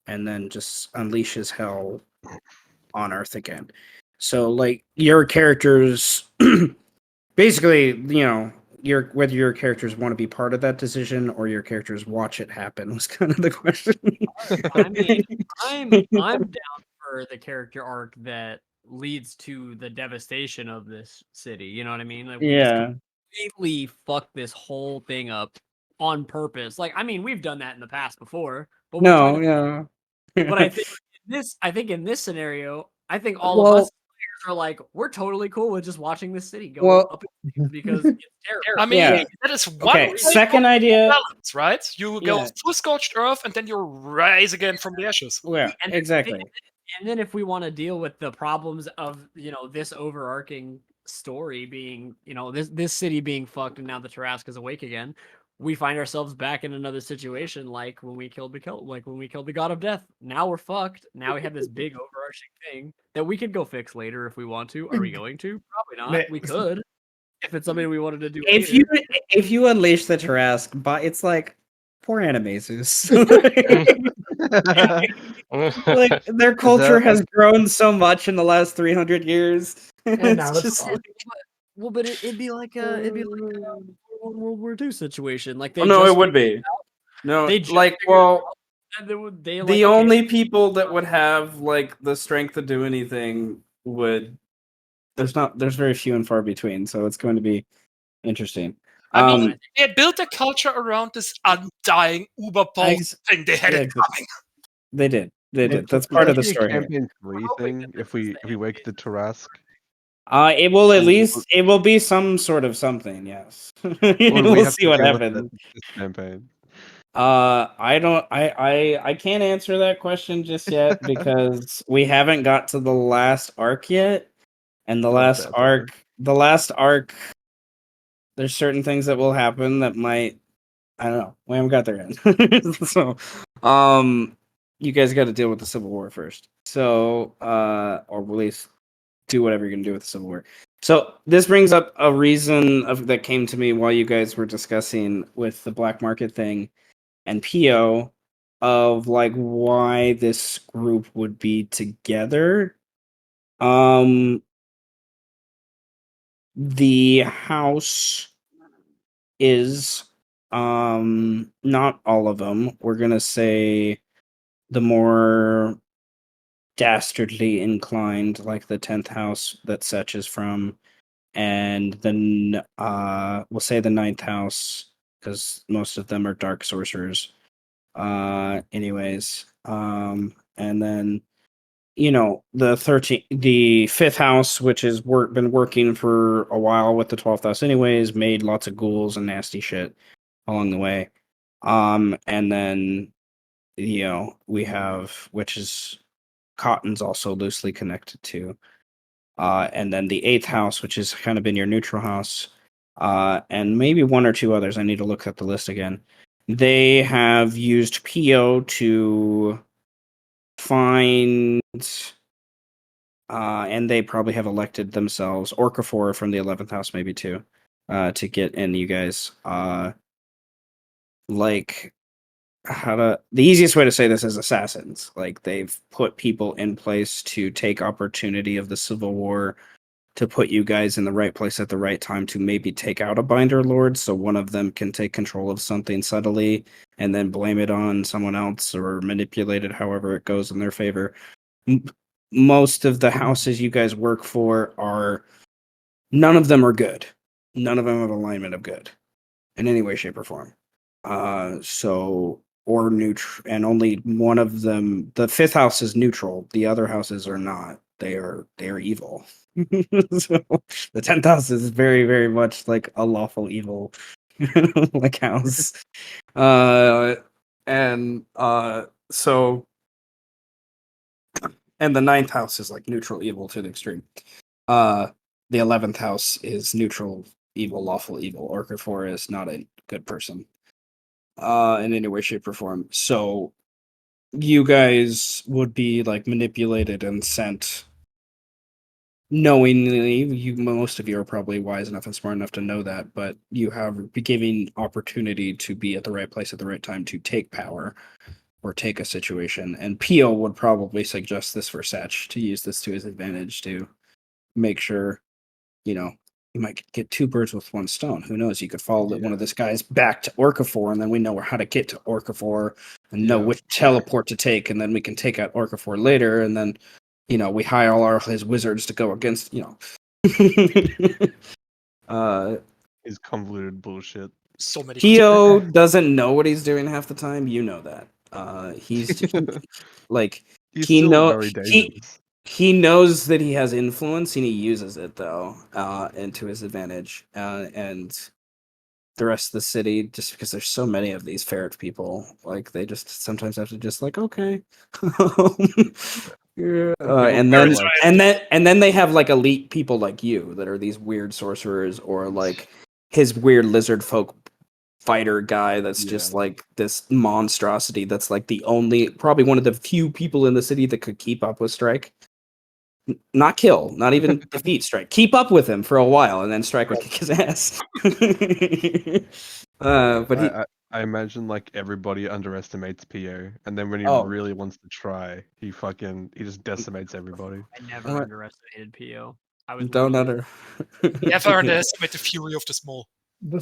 and then just unleashes hell on Earth again. So, like, your characters, basically, you know, whether your characters want to be part of that decision or your characters watch it happen was kind of the question. I mean, I'm down for the character arc that leads to the devastation of this city. You know what I mean? Like we just Yeah. completely fuck this whole thing up on purpose. Like, I mean, we've done that in the past before, but we try No, to. yeah. But I think in this scenario, I think all of Well, us players are like, we're totally cool with just watching this city go well, up in flames because it's terrible. I mean, yeah. that is one Okay, way second of idea. balance, right? You go Yeah. full scorched earth and then you rise again from the ashes. Yeah, And exactly. and then if we want to deal with the problems of this overarching story being this city being fucked and now the Tarask is awake again, we find ourselves back in another situation like when we killed the god of death. Now we're fucked. Now we have this big overarching thing that we could go fix later if we want to. Are we going to? Probably not. We could if it's something we wanted to do If later. you unleash the Tarask, but it's like poor Animaesus. Like their culture has grown so much in the last 300 years. And now It's it's just fucked. Well, but it'd be like a World War II situation. Like Oh they no, it just would be. No, they just like, figured it well, out, and they like the okay. only people that would have like the strength to do anything would there's very few and far between, so it's going to be interesting. I mean, Um, they had built their culture around this undying uber thing. They had yeah, it coming. they did. They did. Is That's that part of the be a story here. campaign 3 thing if we wake the Tarask? It will at Or least it will be some sort of something, yes. or do we We'll have see to what deal with that happens. this campaign? I don't I can't answer that question just yet because we haven't got to the last arc yet. And Oh, fair. the last arc, there's certain things that will happen that might, I don't know. We haven't got there yet. So, you guys got to deal with the Civil War first. So, or at least do whatever you're gonna do with the Civil War. So this brings up a reason that came to me while you guys were discussing with the black market thing and PO of like why this group would be together. The house is not all of them. We're gonna say the more dastardly inclined, like the 10th house that Setch is from, and then we'll say the 9th house because most of them are dark sorcerers. Anyways, and then the 5th house, which has been working for a while with the 12th house, anyways, made lots of ghouls and nasty shit along the way. And then we have, which is Cotton's also loosely connected to. And then the 8th house, which has kind of been your neutral house, and maybe one or two others. I need to look at the list again. They have used PO to find, and they probably have elected themselves Orcafor from the 11th house, maybe too, to get in you guys. Like the easiest way to say this is assassins. Like they've put people in place to take opportunity of the Civil War to put you guys in the right place at the right time to maybe take out a binder lord so one of them can take control of something subtly and then blame it on someone else or manipulate it however it goes in their favor. Most of the houses you guys work for are none of them are good. None of them have alignment of good in any way, shape, or form. Or neutral, and only one of them, the 5th house is neutral. The other houses are not. They are evil. So the 10th house is very, very much like a lawful evil like house. And so and the 9th house is like neutral evil to the extreme. The 11th house is neutral evil, lawful evil. Orcafor is not a good person in any way, shape, or form. So you guys would be like manipulated and sent knowingly. Most of you are probably wise enough and smart enough to know that, but you have be giving opportunity to be at the right place at the right time to take power or take a situation. And Peel would probably suggest this for Satch to use this to his advantage to make sure, you might get two birds with one stone. Who knows? You could follow one of this guy's back to Orcafor, and then we know how to get to Orcafor and know which teleport to take, and then we can take out Orcafor later, and then, we hire all his wizards to go against, His convoluted bullshit. So many. Keo doesn't know what he's doing half the time. You know that. He's like He's he still know very dangerous. he knows that he has influence and he uses it though, and to his advantage. And the rest of the city, just because there's so many of these ferret people, like they just sometimes have to just like, okay. Yeah. And then like- and then they have like elite people like you that are these weird sorcerers or like his weird lizard folk fighter guy that's just like this monstrosity that's like the only, probably one of the few people in the city that could keep up with Strike. Not kill, not even defeat Strike. Keep up with him for a while, and then Strike would kick his ass. But I imagine like everybody underestimates PO, and then when he Oh. really wants to try, he just decimates everybody. I never What? underestimated PO. I was don't literally- Never underestimate the fury of the small.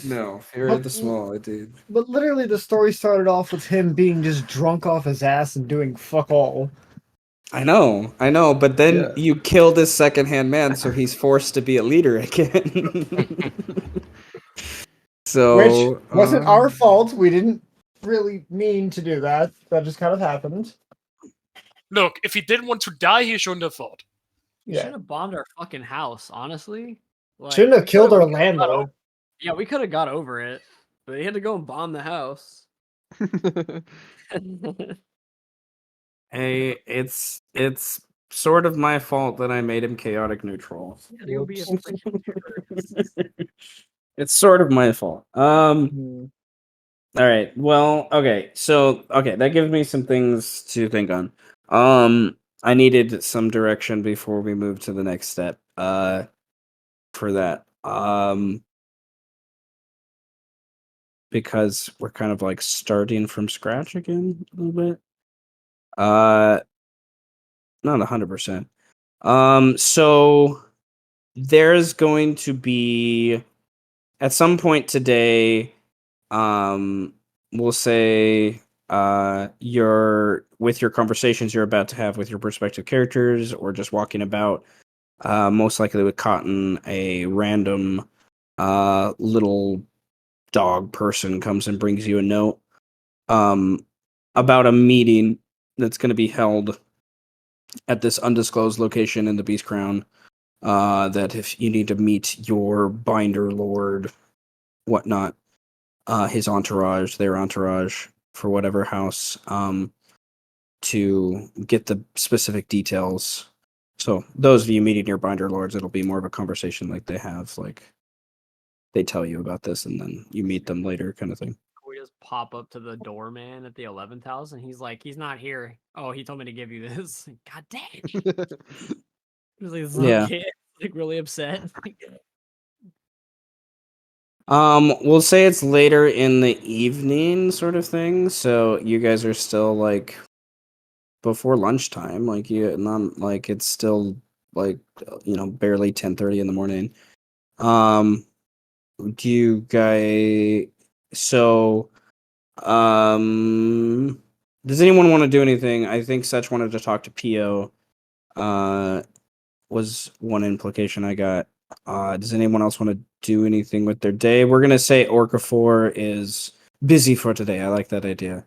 No, Fury of the Small, dude. But literally, the story started off with him being just drunk off his ass and doing fuck all. I know, but then Yeah. you killed his secondhand man, so he's forced to be a leader again. So, Which wasn't our fault. We didn't really mean to do that. That just kind of happened. Look, if he didn't want to die, he shouldn't have fought. We should Yeah. have bombed our fucking house, honestly. Like, Shouldn't have we killed could've- our we could've got landlord. over- Yeah, we could have got over it, but he had to go and bomb the house. hey, it's sort of my fault that I made him chaotic neutral. Yeah, he'll be a freaking terrorist. It's sort of my fault. All right. Well, okay. So, that gives me some things to think on. I needed some direction before we move to the next step. For that. Because we're kind of like starting from scratch again a little bit. Not 100%. So there's going to be at some point today, we'll say you're with your conversations you're about to have with your prospective characters, or just walking about. Most likely with Cotton, a random little dog person comes and brings you a note about a meeting that's going to be held at this undisclosed location in the Beast Crown. That if you need to meet your binder lord, whatnot, his entourage, their entourage for whatever house, to get the specific details. So those of you meeting your binder lords, it'll be more of a conversation like they have, like they tell you about this and then you meet them later kind of thing. We just pop up to the doorman at the 11th house, and he's like, "He's not here. Oh, he told me to give you this." God damn! He's like, "This little Yeah. kid, like really upset." We'll say it's later in the evening sort of thing, so you guys are still like before lunchtime, like you not like it's still like barely 10:30 in the morning. Do you guys so does anyone want to do anything? I think Such wanted to talk to Pio. Was one implication I got. Does anyone else want to do anything with their day? We're gonna say Orcafor is busy for today. I like that idea.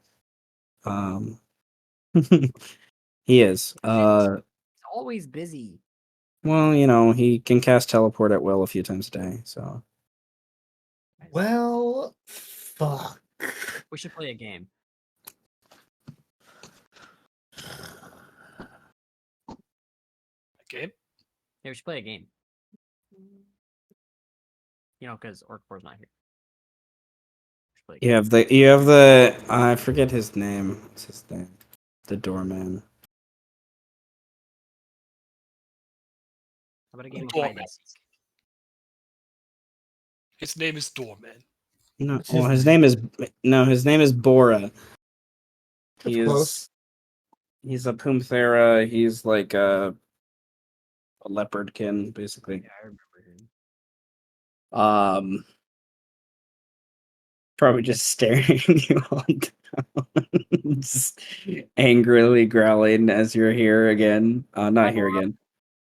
Um, he is. He's always busy. Well, he can cast teleport at will a few times a day. So Well, fuck. We should play a game. Okay. Yeah, we should play a game. Because Orcpor's not here. We should play a game. you have the I forget his name. What's his name? The doorman. How about a game of Doorman. hide and seek? His name is Doorman. No, What's his well, his name? his name is Bora. That's close. He's a Pumthera. He's like a leopardkin, basically. Yeah, I remember him. Probably just staring you all down, just angrily growling as you're here again. Not Hi, here Bora. again.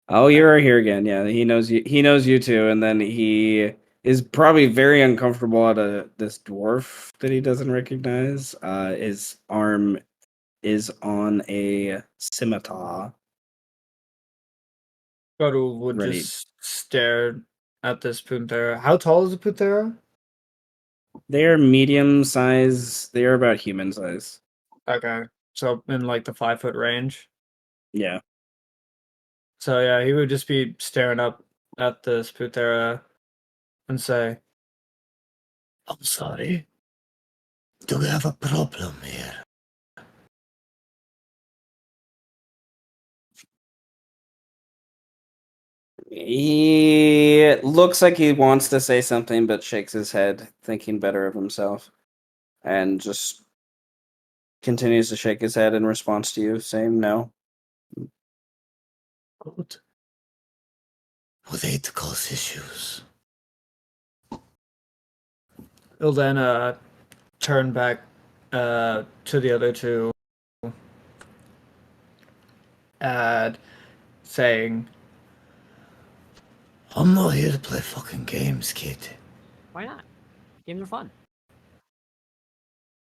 Oh, you're here again. Yeah, he knows you. He knows you too, and then he is probably very uncomfortable at this dwarf that he doesn't recognize. His arm is on a scimitar. Garu would Ready. just stare at this Puntera. How tall is a Puntera? They are medium size. They are about human size. Okay. So in like the 5-foot range. Yeah. So yeah, he would just be staring up at this Puntera and say, "I'm sorry. Do we have a problem here?" He looks like he wants to say something, but shakes his head, thinking better of himself, and just continues to shake his head in response to you, saying no. Good. Would hate to cause issues. He'll then turn back to the other two and saying, "I'm not here to play fucking games, kid. Why not? Games are fun.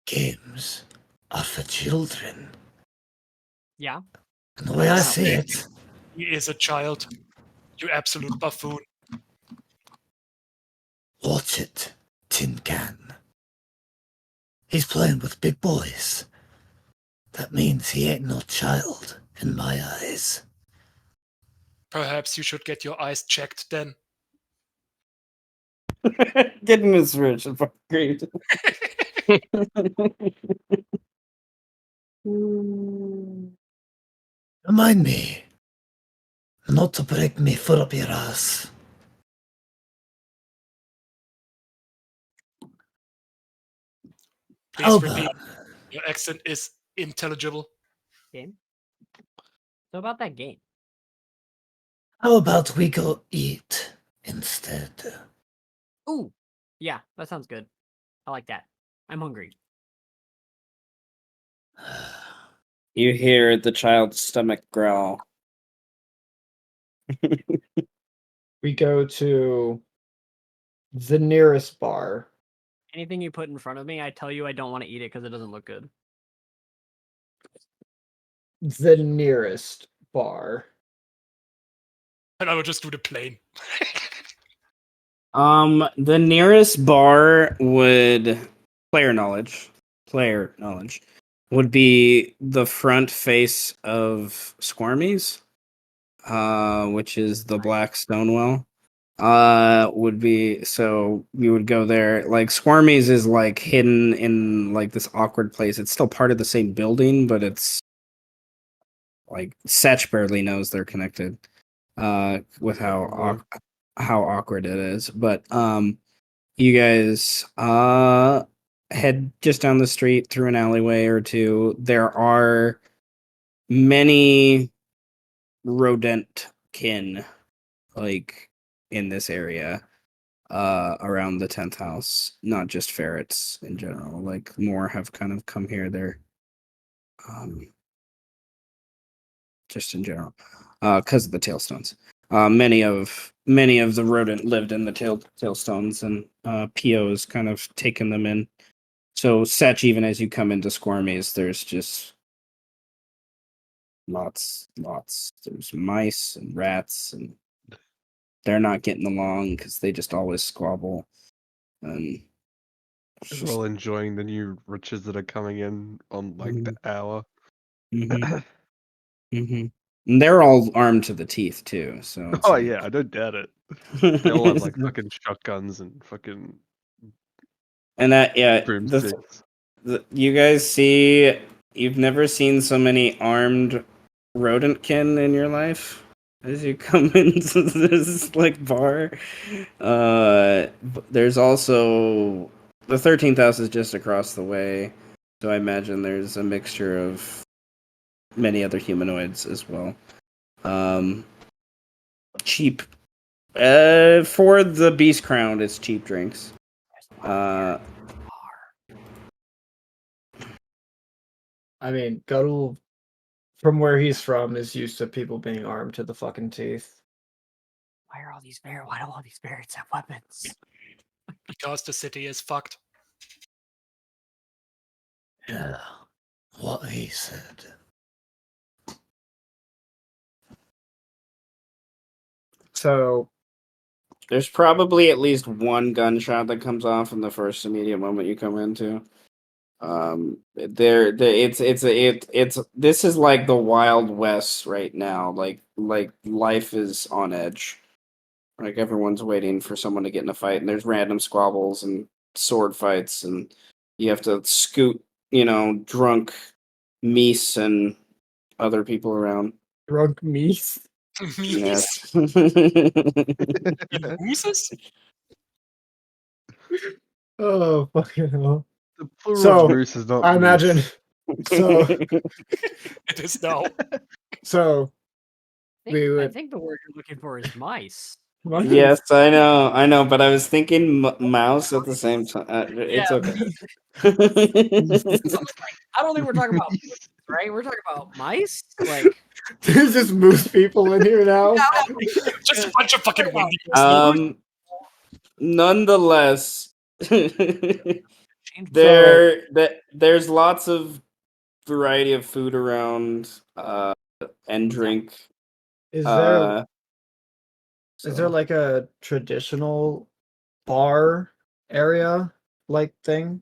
Games are for children. Yeah. And the way I see it, He is a child. You absolute buffoon. watch it, Tin Can. He's playing with big boys. That means he ain't no child in my eyes." Perhaps you should get your eyes checked then. Getting this rich and fucking great. Remind me not to break me foot up your ass. Please How repeat. about, Your accent is intelligible. Game. So about that game. how about we go eat instead? Ooh. Yeah, that sounds good. I like that. I'm hungry. You hear the child's stomach growl. We go to the nearest bar. Anything you put in front of me, I tell you I don't want to eat it because it doesn't look good. The nearest bar. And I would just do the plane. The nearest bar would player knowledge would be the front face of Squarmies, which is the Black Stonewell. Would be so we would go there. Like Squarmies is like hidden in like this awkward place. It's still part of the same building, but it's like Setch barely knows they're connected. With how awkward it is, but you guys head just down the street through an alleyway or two. There are many rodent kin like in this area around the 10th house, not just ferrets in general. Like more have kind of come here. They're just in general because of the tailstones. Many of the rodent lived in the tailstones, and PO's kind of taken them in. So Setch, even as you come into Squarmies, there's just lots. There's mice and rats, and they're not getting along because they just always squabble. And As well enjoying the new riches that are coming in on like the hour. Mm-hmm. And they're all armed to the teeth too. So it's Oh like... yeah, I don't doubt it. They all have like fucking shotguns and fucking and that broomsticks. You guys see, you've never seen so many armed rodentkin in your life as you come into this like bar. There's also the 13th house is just across the way, so I imagine there's a mixture of many other humanoids as well. Cheap for the Beast Crown, it's cheap drinks. I mean, Guttle, from where he's from, is used to people being armed to the fucking teeth. Why do all these ferrets have weapons? Because the city is fucked. Yeah, what he said. So there's probably at least one gunshot that comes off in the first immediate moment you come into. It's this is like the Wild West right now. Like life is on edge. Like everyone's waiting for someone to get in a fight, and there's random squabbles and sword fights, and you have to scoot, drunk meese and other people around. Drunk meese? Yes. Mooses? Oh, fucking hell. The plural So, of moose is not I imagine. moose. So, It is now. so we I would. think the word you're looking for is mice. Yes, I know, but I was thinking mouse at the same time. It's Yeah, okay. I don't think we're talking about moose, right? We're talking about mice. Like There's just moose people in here now. Just a bunch of fucking windy. Nonetheless, change there's lots of variety of food around and drink. Is So- there like a traditional bar area like thing?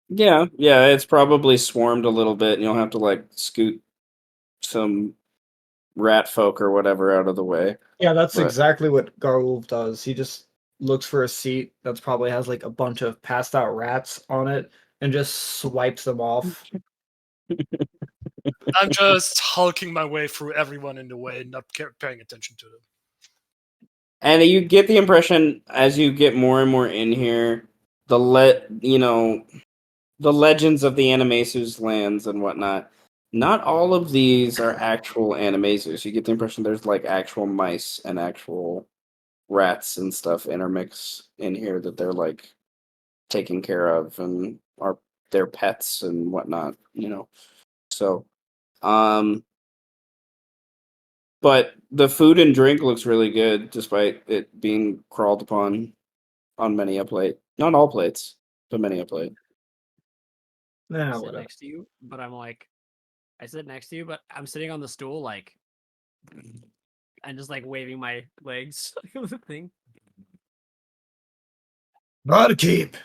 Yeah, it's probably swarmed a little bit, and you'll have to like scoot some rat folk or whatever out of the way. Yeah, that's But- exactly what Garwolf does. He just looks for a seat that's probably has like a bunch of passed out rats on it and just swipes them off. I'm just hulking my way through everyone in the way, not paying attention to them. And you get the impression as you get more and more in here, the legends of the Animaesus lands and whatnot. Not all of these are actual Animaesus. You get the impression there's like actual mice and actual rats and stuff intermix in here that they're like taking care of and are their pets and whatnot. So But the food and drink looks really good, despite it being crawled upon on many a plate. Not all plates, but many a plate. I Nah, sit whatever. next to you, but I'm like, I sit next to you, but I'm sitting on the stool, like, and just like waving my legs. The thing. Gotta keep.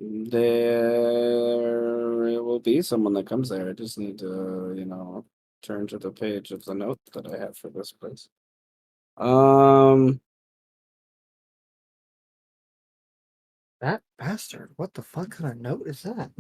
There will be someone that comes there. I just need to, turn to the page of the note that I have for this place. That bastard. What the fuck kind of note is that?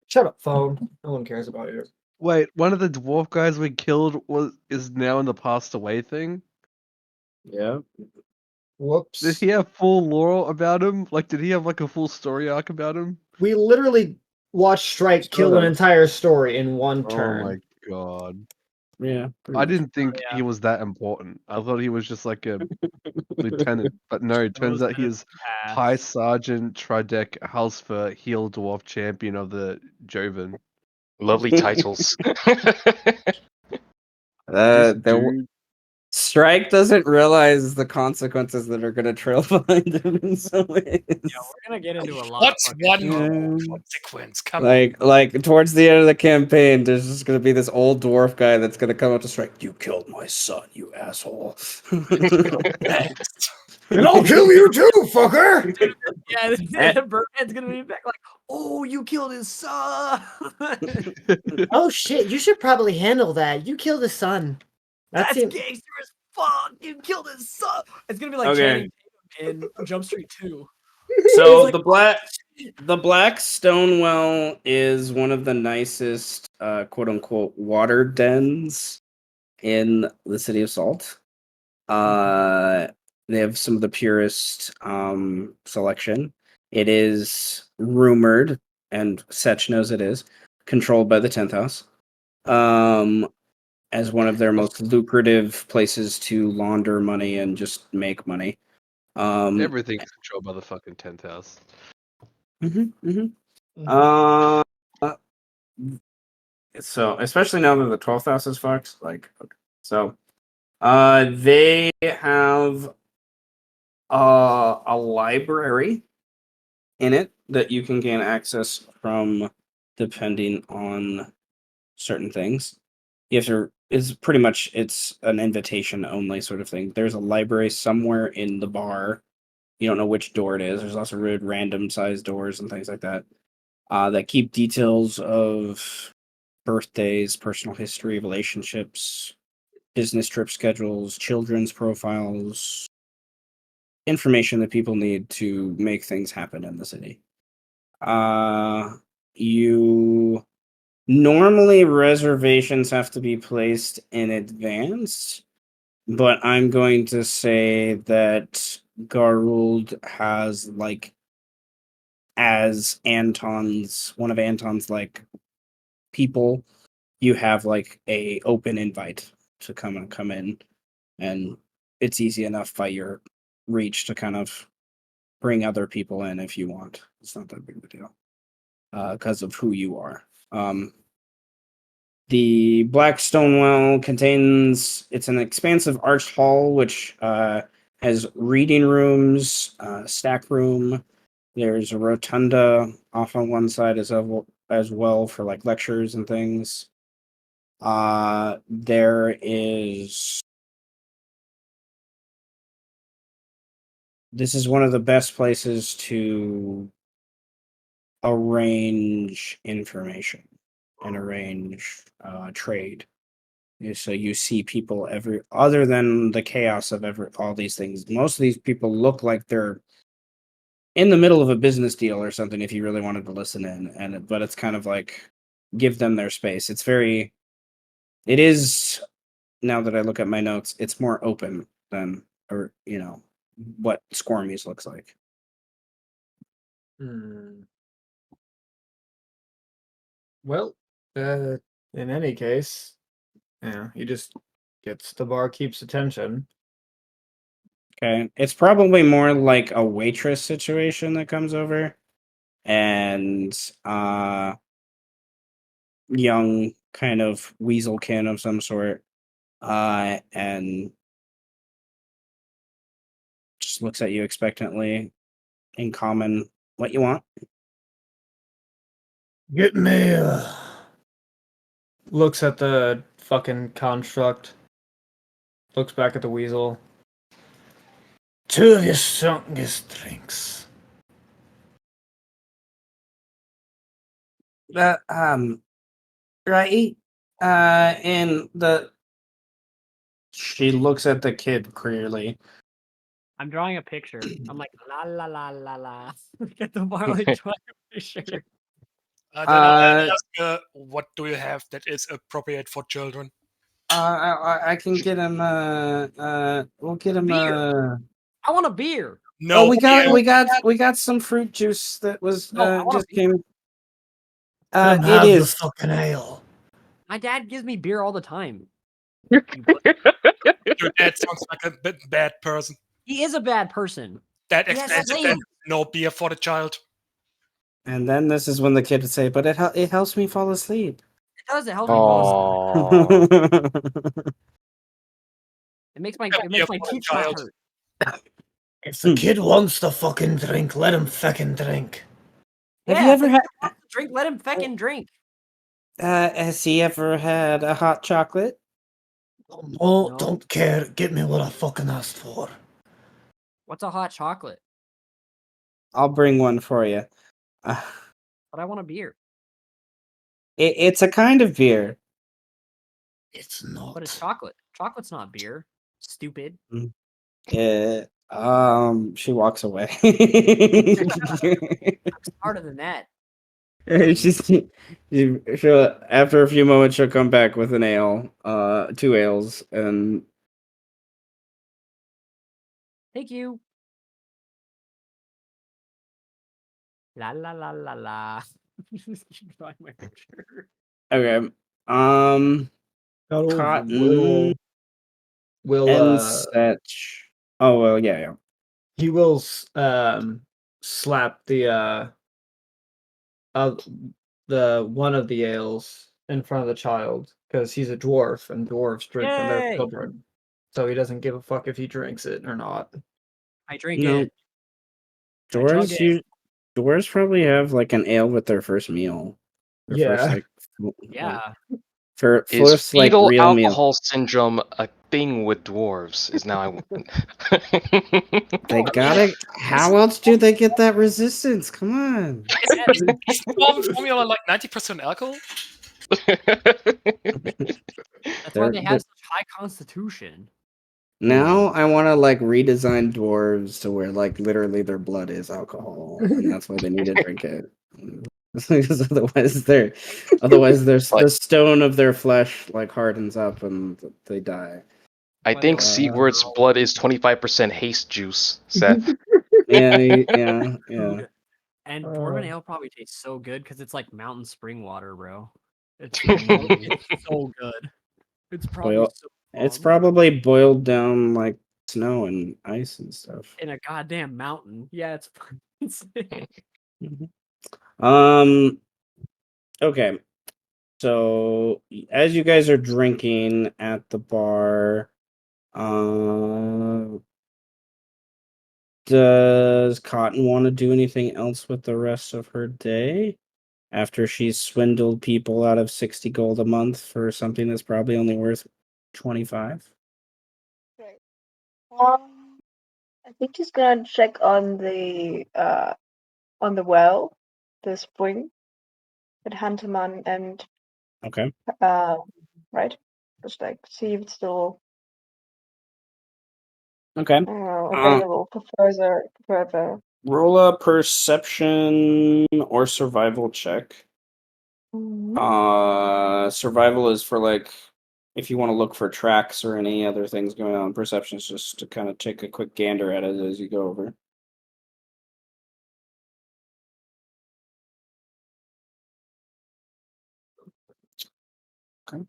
Shut up, phone. No one cares about you. Wait, one of the dwarf guys we killed is now in the passed away thing. Yeah. Whoops. Did he have full lore about him? Like, did he have like a full story arc about him? We literally watched Strike kill an Sort of. entire story in one Oh turn. my god. Yeah. pretty I much. didn't think yeah. he was that important. I thought he was just like a lieutenant. But no, it turns Those out he is paths. High Sergeant Tridek Halsfer, heel dwarf champion of the Joven. Lovely titles. This There, dude. Strike doesn't realize the consequences that are going to trail behind him in some ways. Yeah, we're gonna get into a lot. What's of fucking one Yeah. consequence? Come on. Like towards the end of the campaign, there's just gonna be this old dwarf guy that's gonna come up to Strike. You killed my son, you asshole. Next. And I'll kill you too, fucker! Yeah, Eh. Birdman's gonna be back like, oh, you killed his son. Oh shit, you should probably handle that. You killed his son. That's seems- gangster as fuck. You killed his son. It's gonna be like Okay. Channing Tatum in Jump Street 2. So like- the black stone well is one of the nicest quote unquote water dens in the city of Salt. They have some of the purest selection. It is rumored, and Setch knows it is, controlled by the 10th house. As one of their most lucrative places to launder money and just make money. Everything's controlled by the fucking 10th house. So especially now that the 12th house is fucked, like, okay. So they have a library in it that you can gain access from depending on certain things. You have to, it's an invitation only sort of thing. There's a library somewhere in the bar. You don't know which door it is. There's also random sized doors and things like that that keep details of birthdays, personal history, relationships, business trip schedules, children's profiles, information that people need to make things happen in the city. You normally reservations have to be placed in advance, but I'm going to say that Garuld has as one of Anton's people, you have a open invite to come in, and it's easy enough by your reach to kind of bring other people in if you want. It's not that big of a deal because of who you are. The Black Stone Well it's an expansive arched hall which has reading rooms, stack room. There's a rotunda off on one side as well for lectures and things. There is. This is one of the best places to arrange information and arrange trade. So you see people other than the chaos of all these things. Most of these people look like they're in the middle of a business deal or something. If you really wanted to listen in, but it's kind of like give them their space. It is, now that I look at my notes, it's more open than, what Squirmies looks like. Well, in any case, yeah, he just gets the bar keeps attention. Okay, it's probably more like a waitress situation that comes over, and young kind of weaselkin of some sort, and just looks at you expectantly. In common, what you want? Get me. Looks at the fucking construct. Looks back at the weasel. 2 of your strongest drinks. Right. And she looks at the kid clearly. I'm drawing a picture. I'm like la la la la la. Get the bar like drawing a picture. Then I'll ask, what do you have that is appropriate for children? I can get him. We'll get him. Beer. I want a beer. No, We got some fruit juice that was No, I want just a beer. came. Then It have is. the fucking ale. My dad gives me beer all the time. your dad sounds like a bad person. He is a bad person. That He has expensive, slaves. no beer for the child. And then this is when the kid would say, "But it helps me fall asleep." It does. It helps me fall asleep. Aww. It makes my Yeah, for the teeth child. hurt. If the kid wants to fucking drink, let him fucking drink. Have Yeah, you ever if had? he wants to drink? Let him feckin' drink. Has he ever had a hot chocolate? Oh, No. don't care. Get me what I fucking asked for. What's a hot chocolate? I'll bring one for you. But I want a beer. It's a kind of beer. It's not. But it's chocolate. Chocolate's not beer. Stupid. She walks away. I'm smarter than that. After a few moments, she'll come back with an ale, 2 ales, and Thank you. La la la la la. Keep drawing my picture. okay. Got over Cotton will and such. Oh well, yeah. he will slap the one of the ales in front of the child because he's a dwarf and dwarves drink when they're Yay! children. So he doesn't give a fuck if he drinks it or not. I drink No. it. I chug it. Dwarves probably have like an ale with their first meal. Their first Yeah. like Yeah. Is first like fetal real meal. alcohol syndrome a thing with dwarves? Is now They gotta. How else do they get that resistance? Come on. Is dwarf formula like 90% alcohol? That's why they have such high constitution. Now I want to like redesign dwarves to where like literally their blood is alcohol, and that's why they need to drink it. Because otherwise, the stone of their flesh like hardens up and they die. I think Seaward's blood is 25% haste juice, Seth. Yeah. Dude. And Bourbon Ale probably tastes so good because it's like mountain spring water, bro. It's so good. It's probably so It's bomb. probably boiled down like snow and ice and stuff. In a goddamn mountain. Yeah, it's fucking Okay. So as you guys are drinking at the bar, does Cotton want to do anything else with the rest of her day after she's swindled people out of 60 gold a month for something that's probably only worth 25? Right. I think he's gonna check on the well, the spring, with Hunterman and Okay. right, just like see if it's still Okay. available for further. Roll a perception or survival check. Mhm. Survival is for like if you want to look for tracks or any other things going on. Perception is just to kind of take a quick gander at it as you go over. Okay.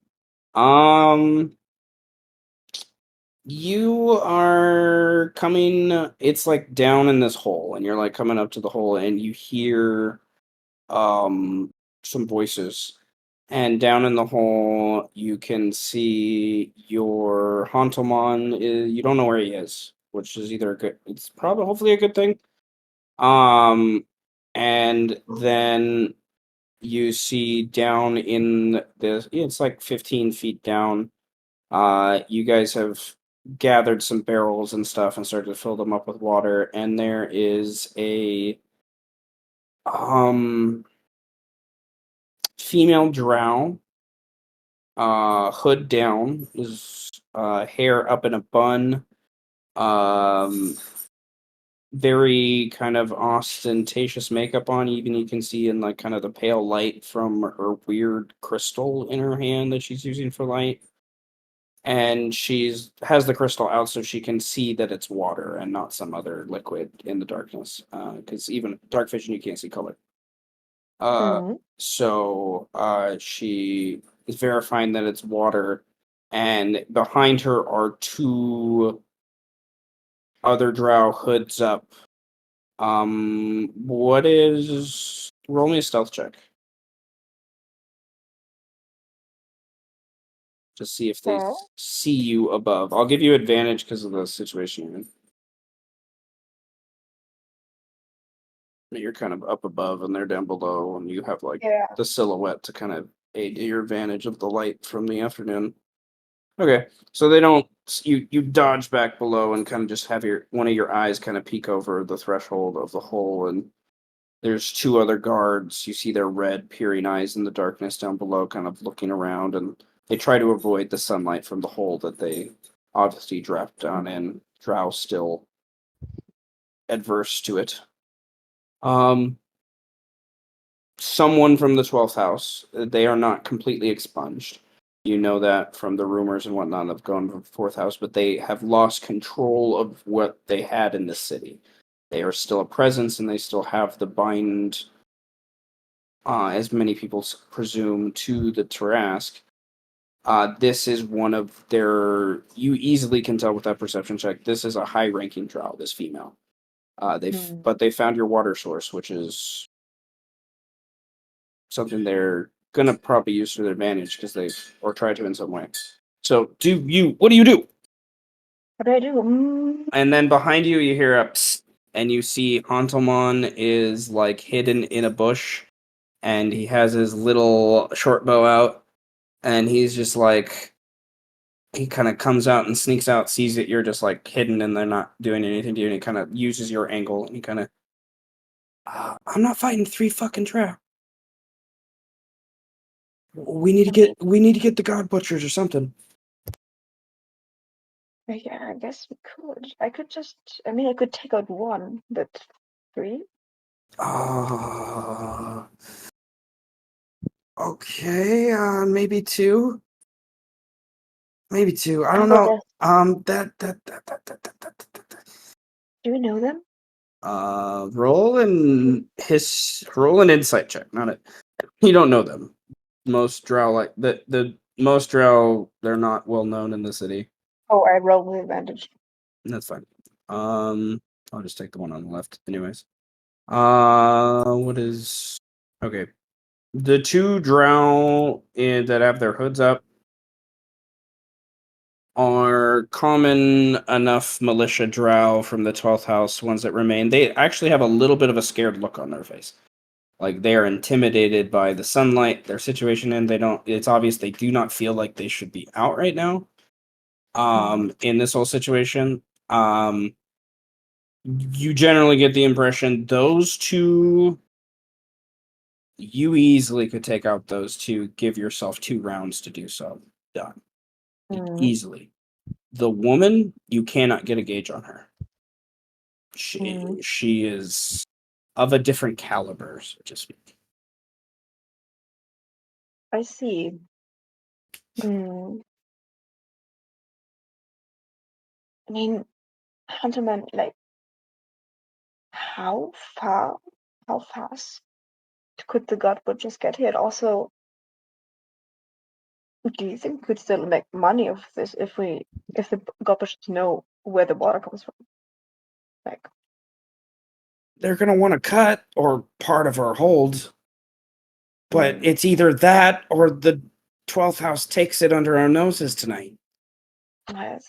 You are coming. It's like down in this hole, and you're like coming up to the hole, and you hear some voices. And down in the hole, you can see your Hantomon. You don't know where he is, which is either a good. It's probably hopefully a good thing. And then you see down in this. It's like 15 feet down. You guys have gathered some barrels and stuff and started to fill them up with water, and there is a female drow, hood down, is hair up in a bun, very kind of ostentatious makeup on. Even you can see in like kind of the pale light from her weird crystal in her hand that she's using for light. And she's has the crystal out so she can see that it's water and not some other liquid in the darkness. Because even dark vision, you can't see color. Mhm. So she is verifying that it's water, and behind her are two other drow hoods up. What is? Roll me a stealth check. To see if they Sure. see you above. I'll give you advantage because of the situation you're in. You're kind of up above and they're down below, and you have like Yeah. the silhouette to kind of aid your advantage of the light from the afternoon. Okay, so they don't. You dodge back below and kind of just have your one of your eyes kind of peek over the threshold of the hole, and there's two other guards. You see their red, peering eyes in the darkness down below, kind of looking around, and they try to avoid the sunlight from the hole that they obviously dropped down in. Drow still adverse to it. Someone from the 12th house. They are not completely expunged. You know that from the rumors and whatnot of going to the 4th house, but they have lost control of what they had in the city. They are still a presence, and they still have the bind, as many people presume, to the Tarask. This is one of their. You easily can tell with that perception check. This is a high-ranking drow. This female. Hmm. But they found your water source, which is something they're gonna probably use to their advantage because they or try to in some way. So what do you do? What do I do? And then behind you you hear a psst, and you see Hantelmon is like hidden in a bush, and he has his little short bow out, and he's just like he kind of comes out and sneaks out, sees that you're just like hidden and they're not doing anything to you, and he kind of uses your angle and he kind of I'm not fighting three fucking trout. We need to get the god butchers or something. Yeah, I guess we could. I could just. I mean, I could take out one, but three. Uh, okay, maybe two. Maybe two. I How don't about know. us? Do we know them? Roll an insight check. Not it. You don't know them. Most drow like the most drow. They're not well known in the city. Oh, I rolled with advantage. That's fine. I'll just take the one on the left, anyways. What is okay? The two drow that have their hoods up are common enough militia drow from the 12th house, ones that remain. They actually have a little bit of a scared look on their face. Like they are intimidated by the sunlight, their situation, and it's obvious they do not feel like they should be out right now. In this whole situation. You generally get the impression those two, you easily could take out those two, give yourself 2 rounds to do so. Done. Easily. The woman, you cannot get a gauge on her. She is of a different caliber, so to speak. I see. I mean, Hunterman, like, how fast could the god butchers get here? And also, do you think we could still make money off this if the god butchers know where the water comes from? Like, They're gonna want to cut or part of our hold, but mm, it's either that or the 12th house takes it under our noses tonight. yes,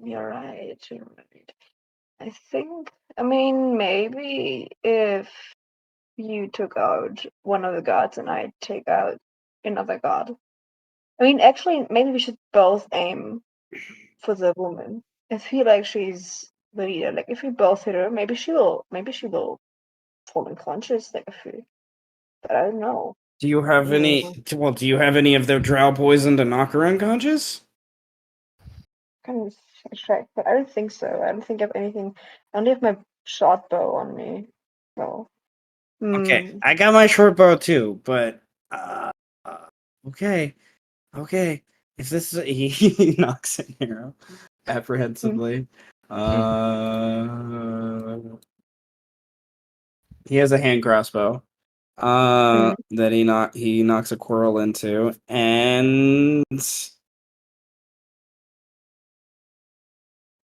you're right. You're right. I think. I mean, maybe if you took out one of the gods and I take out another god. I mean, actually, maybe we should both aim for the woman. I feel like she's the leader. Like, if we both hit her, maybe she will fall unconscious. Like, but I don't know. Do you have any? Well, do you have any of their drow poison to knock her unconscious? Kind of check, but I don't think so. I don't think I have anything. I only have my short bow on me. So, Okay, I got my short bow too, but uh, okay, okay. If this is he knocks an arrow apprehensively. He has a hand crossbow. That he knocks a quarrel into, and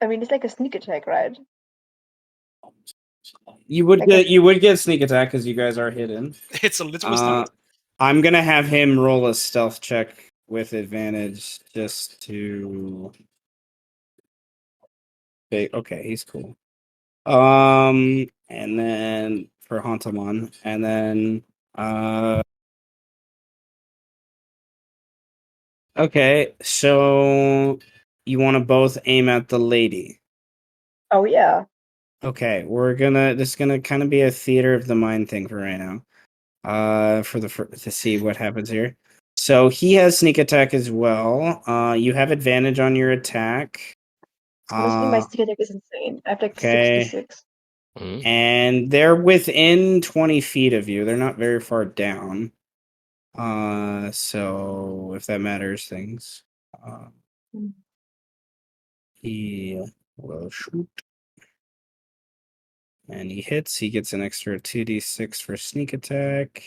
I mean, it's like a sneak attack, right? you would Like get sneak attack because you guys are hidden. It's a little sneak. I'm gonna have him roll a stealth check with advantage just to. Okay, he's cool. And then for Hantamon, and then okay, so you want to both aim at the lady. Oh yeah. Okay, this is gonna kind of be a theater of the mind thing for right now. To see what happens here. So he has sneak attack as well. You have advantage on your attack. Honestly, my sneak attack is insane. I have like Okay. 66. And they're within 20 feet of you. They're not very far down. So if that matters things. He will shoot. And he hits. He gets an extra 2d6 for sneak attack.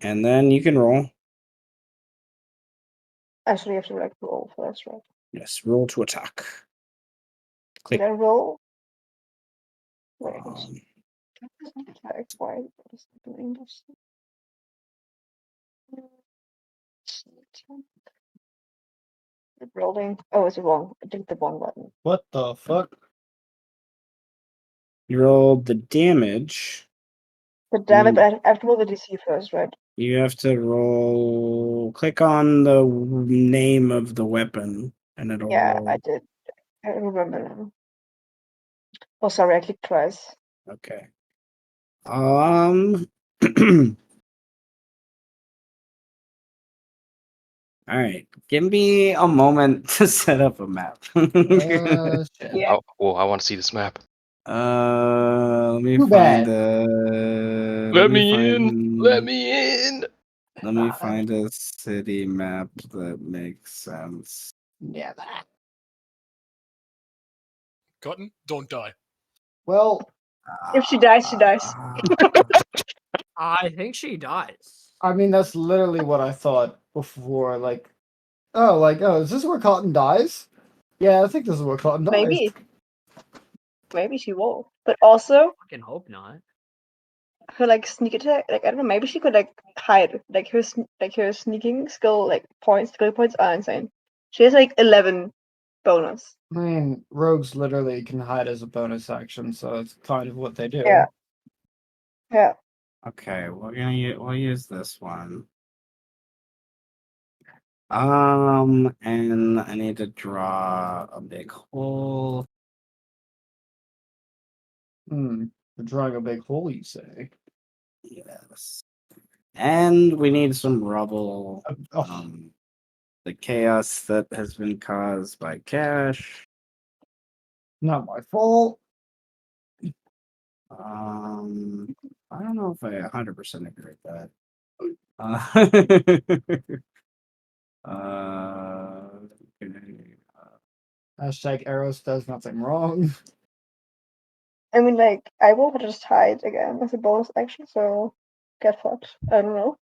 And then you can roll. Actually, you have to like roll first, right? Yes, roll to attack. Did I roll? Wait, Um, sneak attack. Why is it doing this? Rolling. Oh, it's wrong. I did the wrong button. What the fuck? you rolled the damage. But damn it, but I have to roll the DC first, right? You have to roll. Click on the name of the weapon, and it'll Yeah, roll. I did. I remember now. Oh, sorry, I clicked twice. Okay. All right. Give me a moment to set up a map. Shit. Yeah. Oh, I want to see this map. Let me Too find bad. Let me in. Let me in. Let me find a city map that makes sense. Yeah. Cotton, don't die. Well, If she dies, she dies. I think she dies. I mean, that's literally what I thought before. Is this where Cotton dies? Yeah, I think this is where Cotton dies. Maybe she will. But also, Fucking hope not. her like sneak attack, like I don't know, maybe she could like hide. Like her sneaking skill points are insane. She has like 11 bonus. I mean, rogues literally can hide as a bonus action, so it's kind of what they do. Yeah. Yeah. Okay, we'll use this one. And I need to draw a big hole. You're drawing a big hole, you say? Yes. And we need some rubble. Oh, The chaos that has been caused by Cash. not my fault. I don't know if I 100% agree with that. Okay. Hashtag Eros does nothing wrong. I mean, like, I will just hide again as a bonus action, so get fucked. I don't know.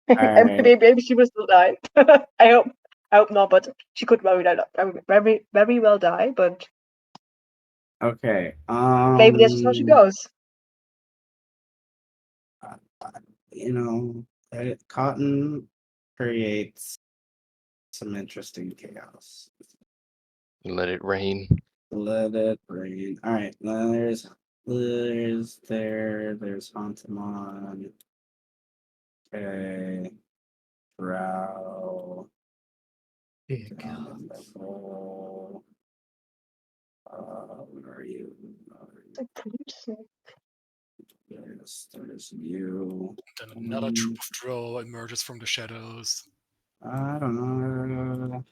And Alright. maybe she will still die. I hope. I hope not, but she could very, very well die. But Okay. maybe that's just how she goes. You know, cotton creates some interesting chaos. Let it rain. Let it rain. All right. There's Hantamon. Okay. Drow. Big Down in the hole. Where are you? There's you. Then another troop of drow emerges from the shadows. I don't know.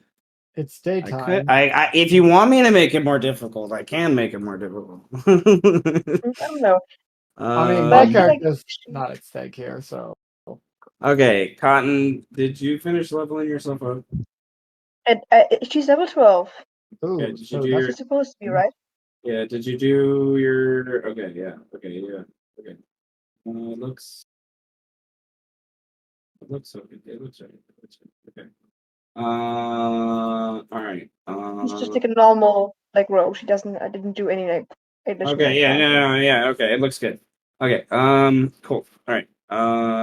It's I daytime. could. If you want me to make it more difficult, I can make it more difficult. I don't know. I mean, But I my feel like character's not at stake here, so Okay, Cotton, did you finish leveling yourself up? she's level 12. ooh, Yeah, did you so do that's your? She's supposed to be, right? Yeah, did you do your? Okay, yeah, okay, yeah, okay. It looks okay. It looks right. It looks right. Okay. All right. She's just like a normal like row. She doesn't. I didn't do any like additional Okay, yeah, stuff. no, yeah, okay, it looks good. Okay, cool. All right.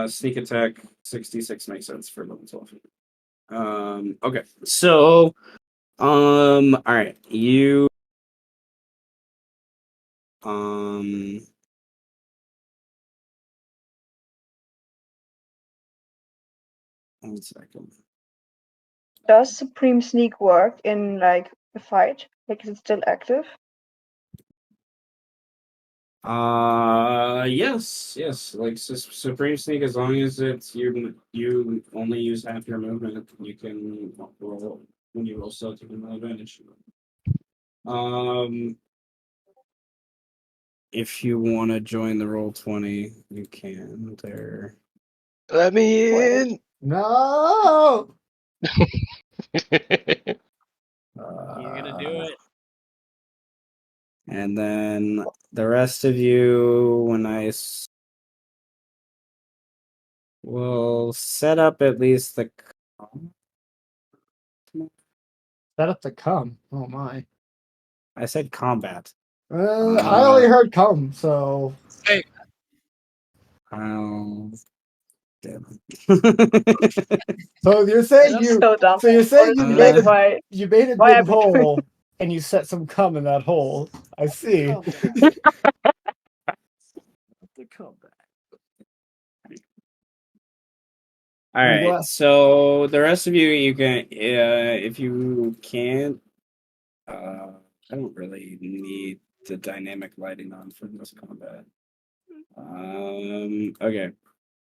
Sneak attack 66 makes sense for level 12. Okay. So, all right, you um one second. Does Supreme Sneak work in like a fight? Like, is it still active? Yes. Like Supreme Sneak, as long as it's you only use half your movement, you can roll when you roll stealth, you can roll advantage. Um, if you want to join the roll 20, you can there. Let me in. no. You're gonna do it. And then the rest of you, when will set up at least the. Set up the come. Oh my. I said combat. I only heard come, so Hey, Oh, damn it. so you're saying That's you So dumb. so you're saying you Honestly, made like, a why? you made a Why big are we doing hole and you set some cum in that hole. I see. come back. The comeback. All I'm right. glad- So the rest of you, you can, if you can't, I don't really need the dynamic lighting on for this combat. Okay.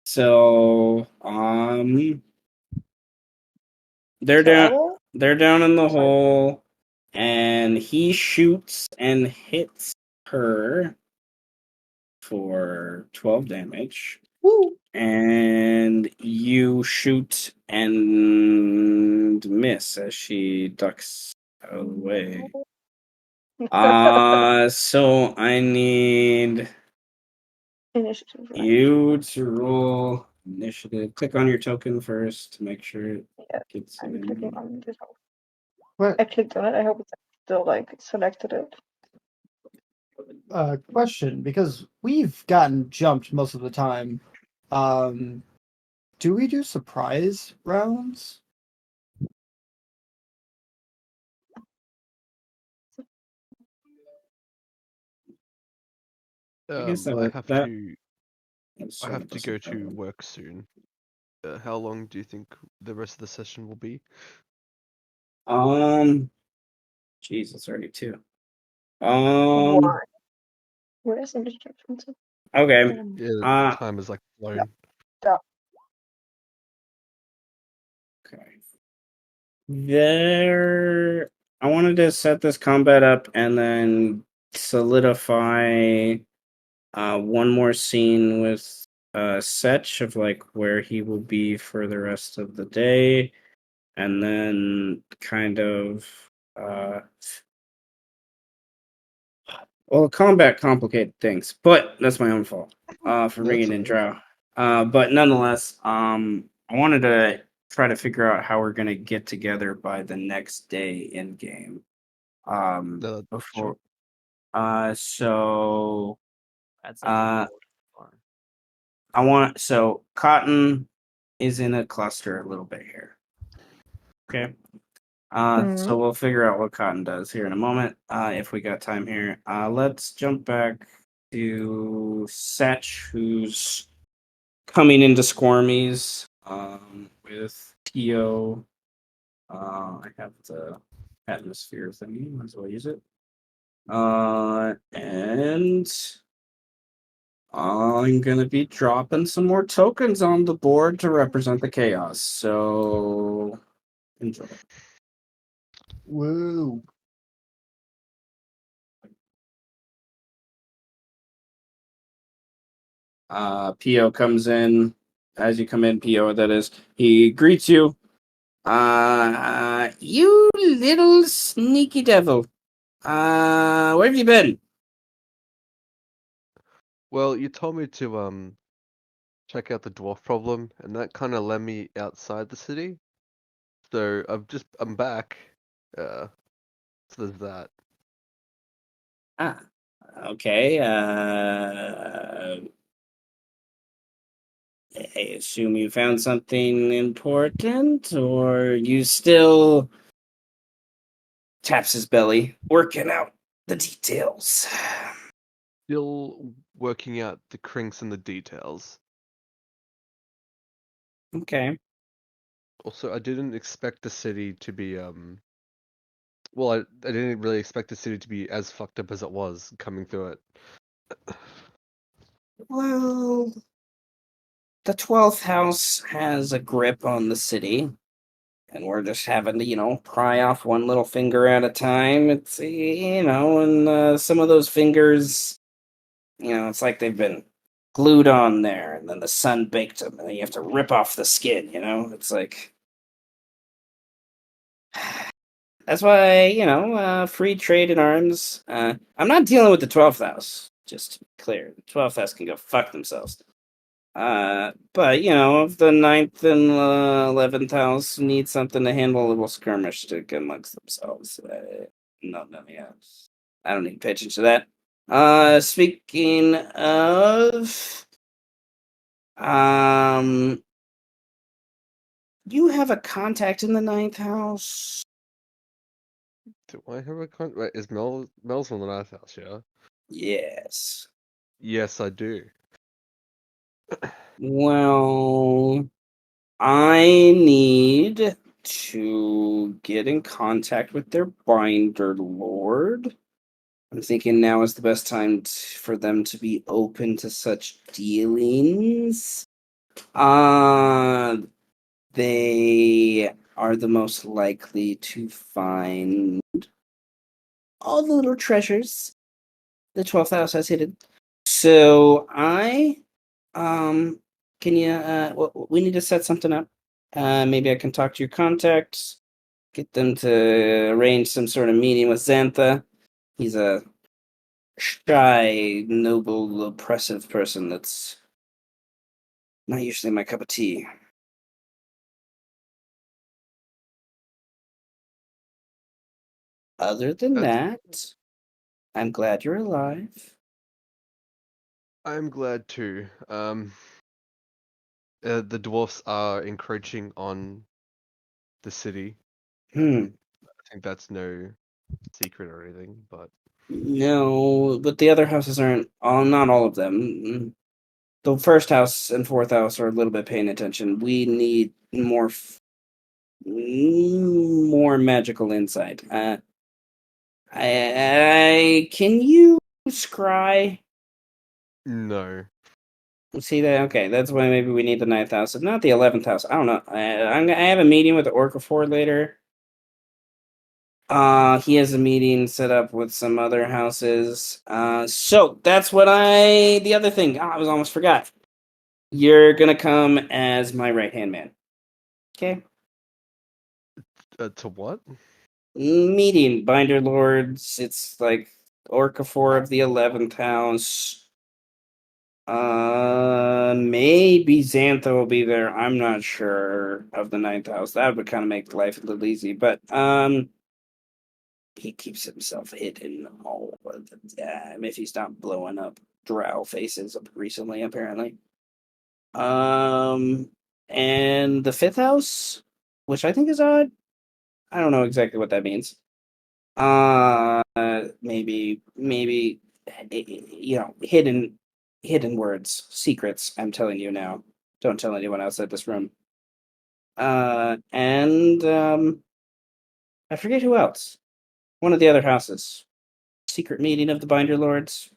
So, they're So I down. will. They're down in the Sorry. hole, and he shoots and hits her for 12 damage. Woo. And you shoot and miss as she ducks out of the way. So I need Initiative, right? you to roll initiative. Click on your token first to make sure it Yeah, gets I'm clicking in. on this. What I clicked on it. I hope it's still like selected it. question, because we've gotten jumped most of the time. Do we do surprise rounds? I guess that I would have that. to that's I sort have of to a go surprise. to work soon. How long do you think the rest of the session will be? Jeez, it's already 2. Why? Where is initiative? Okay. Yeah, the Uh, time is like Yeah. flown. okay. There, I wanted to set this combat up and then solidify one more scene with Setch of like where he will be for the rest of the day. and then kind of well, combat complicated things, but that's my own fault for That's bringing in alright. Drow. But nonetheless, I wanted to try to figure out how we're gonna get together by the next day in game. No, Before sure. so That's uh I want so Cotton is in a cluster a little bit here. Okay. So we'll figure out what Cotton does here in a moment. If we got time here. Let's jump back to Setch, who's coming into Squirmies with Tio. I have the atmosphere thingy, might as well use it. And I'm gonna be dropping some more tokens on the board to represent the chaos. So enjoy. Woo. Pio comes in. As you come in, Pio, that is, he greets you. You little sneaky devil. Where have you been? Well, you told me to check out the dwarf problem, and that kind of led me outside the city. So I'm back. So there's that. Ah, okay. I assume you found something important, or you still taps his belly, working out the details. Still working out the crinks and the details. Okay. Also, I didn't expect the city to be well, I didn't really expect the city to be as fucked up as it was coming through it. Well, the 12th house has a grip on the city, and we're just having to, pry off one little finger at a time. It's, and some of those fingers, it's like they've been glued on there, and then the sun baked them, and then you have to rip off the skin, It's like. That's why, free trade in arms. I'm not dealing with the 12th house, just to be clear. The 12th house can go fuck themselves. But if the ninth and 11th house need something to handle a little skirmish to get amongst themselves, no, yeah, I don't need to pay attention to that. Speaking of, um, you have a contact in the ninth house. Do I have a Wait, is Mel's from the ninth house? Yeah. Yes. Yes, I do. Well, I need to get in contact with their binder lord. I'm thinking now is the best time for them to be open to such dealings. Uh, they are the most likely to find all the little treasures the 12th house has hidden. So can you, we need to set something up. Maybe I can talk to your contacts, get them to arrange some sort of meeting with Xantha. He's a shy, noble, oppressive person that's not usually my cup of tea. Other than That's that, I'm glad you're alive. I'm glad too. The dwarfs are encroaching on the city. Hmm. I think that's no secret or anything, but No, but the other houses aren't. Not all of them. The first house and fourth house are a little bit paying attention. We need more magical insight. I can you scry? no. See that? Okay, that's why maybe we need the ninth house, if not the 11th house. I don't know. I have a meeting with the Orcafor later. He has a meeting set up with some other houses. So that's what the other thing. I was almost forgot. You're gonna come as my right hand man. Okay. To what? Meeting Binder Lords. It's like Orcafor of the 11th house. Maybe Xantha will be there. I'm not sure of the 9th house. That would kind of make life a little easy, but he keeps himself hidden all of the time if he's not blowing up drow faces recently, apparently. And the 5th house, which I think is odd. I don't know exactly what that means. Maybe, hidden words, secrets. I'm telling you now. Don't tell anyone outside this room. And I forget who else. One of the other houses. Secret meeting of the Binder Lords.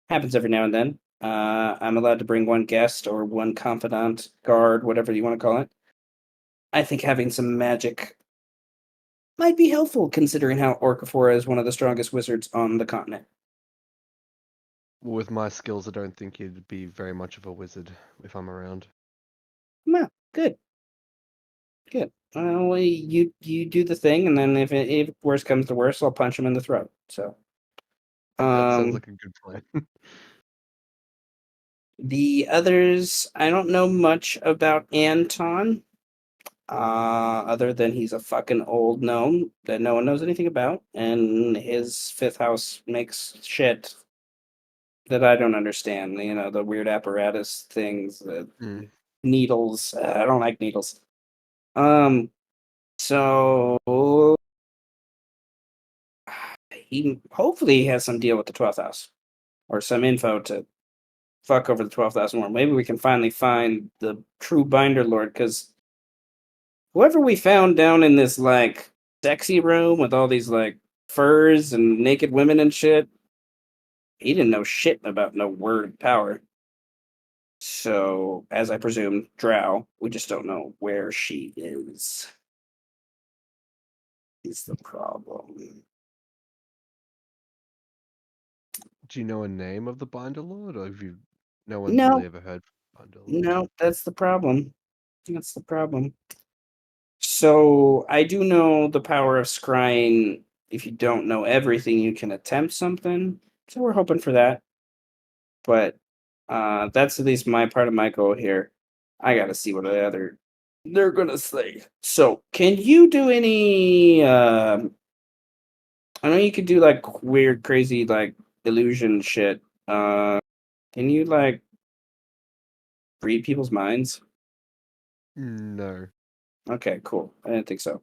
Happens every now and then. I'm allowed to bring one guest or one confidant, guard, whatever you want to call it. I think having some magic might be helpful, considering how Orcaphora is one of the strongest wizards on the continent. With my skills, I don't think you'd be very much of a wizard if I'm around. Well, good. Good. Well, you do the thing, and then if worse comes to worse, I'll punch him in the throat. So, That sounds like a good plan. the others, I don't know much about Anton, other than he's a fucking old gnome that no one knows anything about, and his 5th house makes shit that I don't understand. You know, the weird apparatus things, the Mm. needles. I don't like needles. So he hopefully has some deal with the 12th house or some info to fuck over the 12th house more. Maybe we can finally find the true Binder Lord, because whoever we found down in this like sexy room with all these like furs and naked women and shit, he didn't know shit about no word power. So, as I presume, Drow, we just don't know where she is. Is the problem. Do you know a name of the Binder Lord, or have you? No one's No, really ever heard of Binder Lord. no, that's the problem. That's the problem. So I do know the power of scrying. If you don't know everything, you can attempt something. So we're hoping for that. But that's at least my part of my goal here. I gotta see what they're gonna say. So can you do any I know you could do like weird, crazy like illusion shit. Can you like read people's minds? No. Okay, cool. I didn't think so.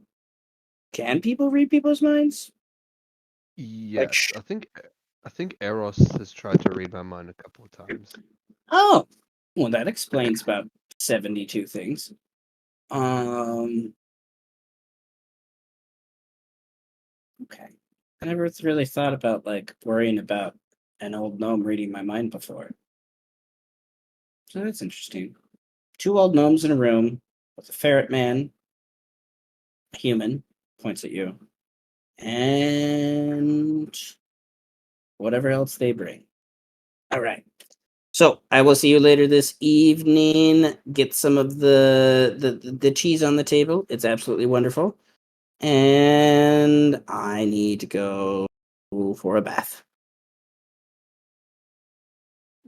Can people read people's minds? Like, Yes, I think Eros has tried to read my mind a couple of times. oh, well, that explains about 72 things. Okay. I never really thought about like worrying about an old gnome reading my mind before. So that's interesting. 2 old gnomes in a room with a ferret man, a human, points at you, and whatever else they bring. All right. So I will see you later this evening. Get some of the cheese on the table. It's absolutely wonderful. And I need to go for a bath.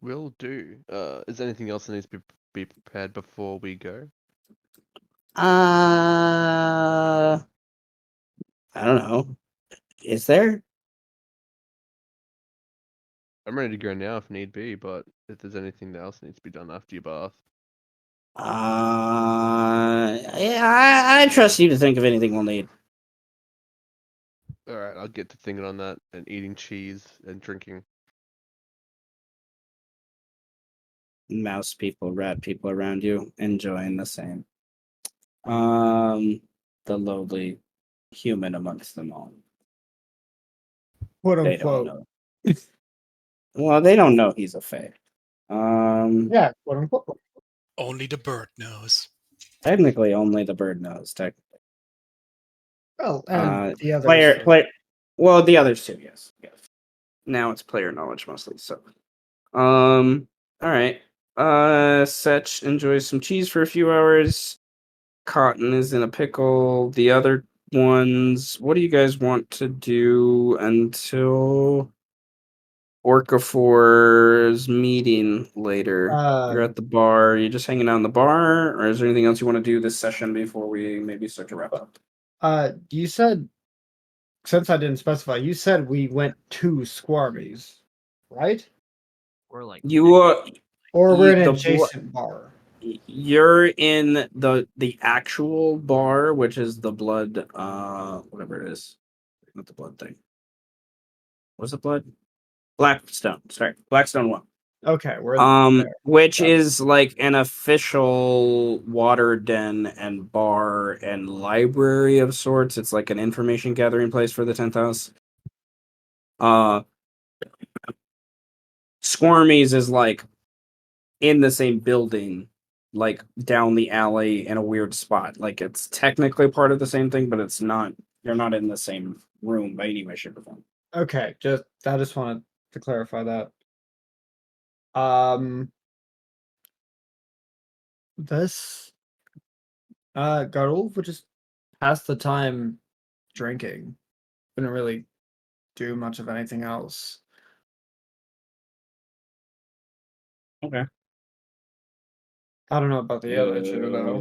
Will do. Is there anything else that needs to be prepared before we go? I don't know. Is there? I'm ready to go now if need be, but if there's anything else that needs to be done after your bath. Yeah, I trust you to think of anything we'll need. Alright, I'll get to thinking on that and eating cheese and drinking. Mouse people, rat people around you, enjoying the same. The lowly human amongst them all. Quote They don't unquote. know. Well, they don't know he's a fae. Yeah, quote unquote. Only the bird knows. Technically, only the bird knows. Well, and the others. Player. Well, the others too. Yes. Yes. Now it's player knowledge mostly. So, all right. Setch enjoys some cheese for a few hours. Cotton is in a pickle. The other ones. What do you guys want to do until Orcafor's meeting later? You're at the bar. You just hanging out in the bar, or is there anything else you want to do this session before we maybe start to wrap up? You said, since I didn't specify, you said we went to Squarmies, right? We're like You Or we're in an the adjacent bar. you're in the actual bar, which is the blood whatever it is. Not the blood thing. What's the blood? Blackstone. Sorry. Blackstone 1. Okay, we're there. Which Got it. is like an official water den and bar and library of sorts. It's like an information gathering place for the 10th house. Squirmies is like in the same building, like down the alley in a weird spot. Like it's technically part of the same thing, but it's not. You're not in the same room by any way, shape, or form. Okay, I just wanted to clarify that. This Garul would just pass the time drinking. Wouldn't really do much of anything else. Okay. I don't know about the other two though.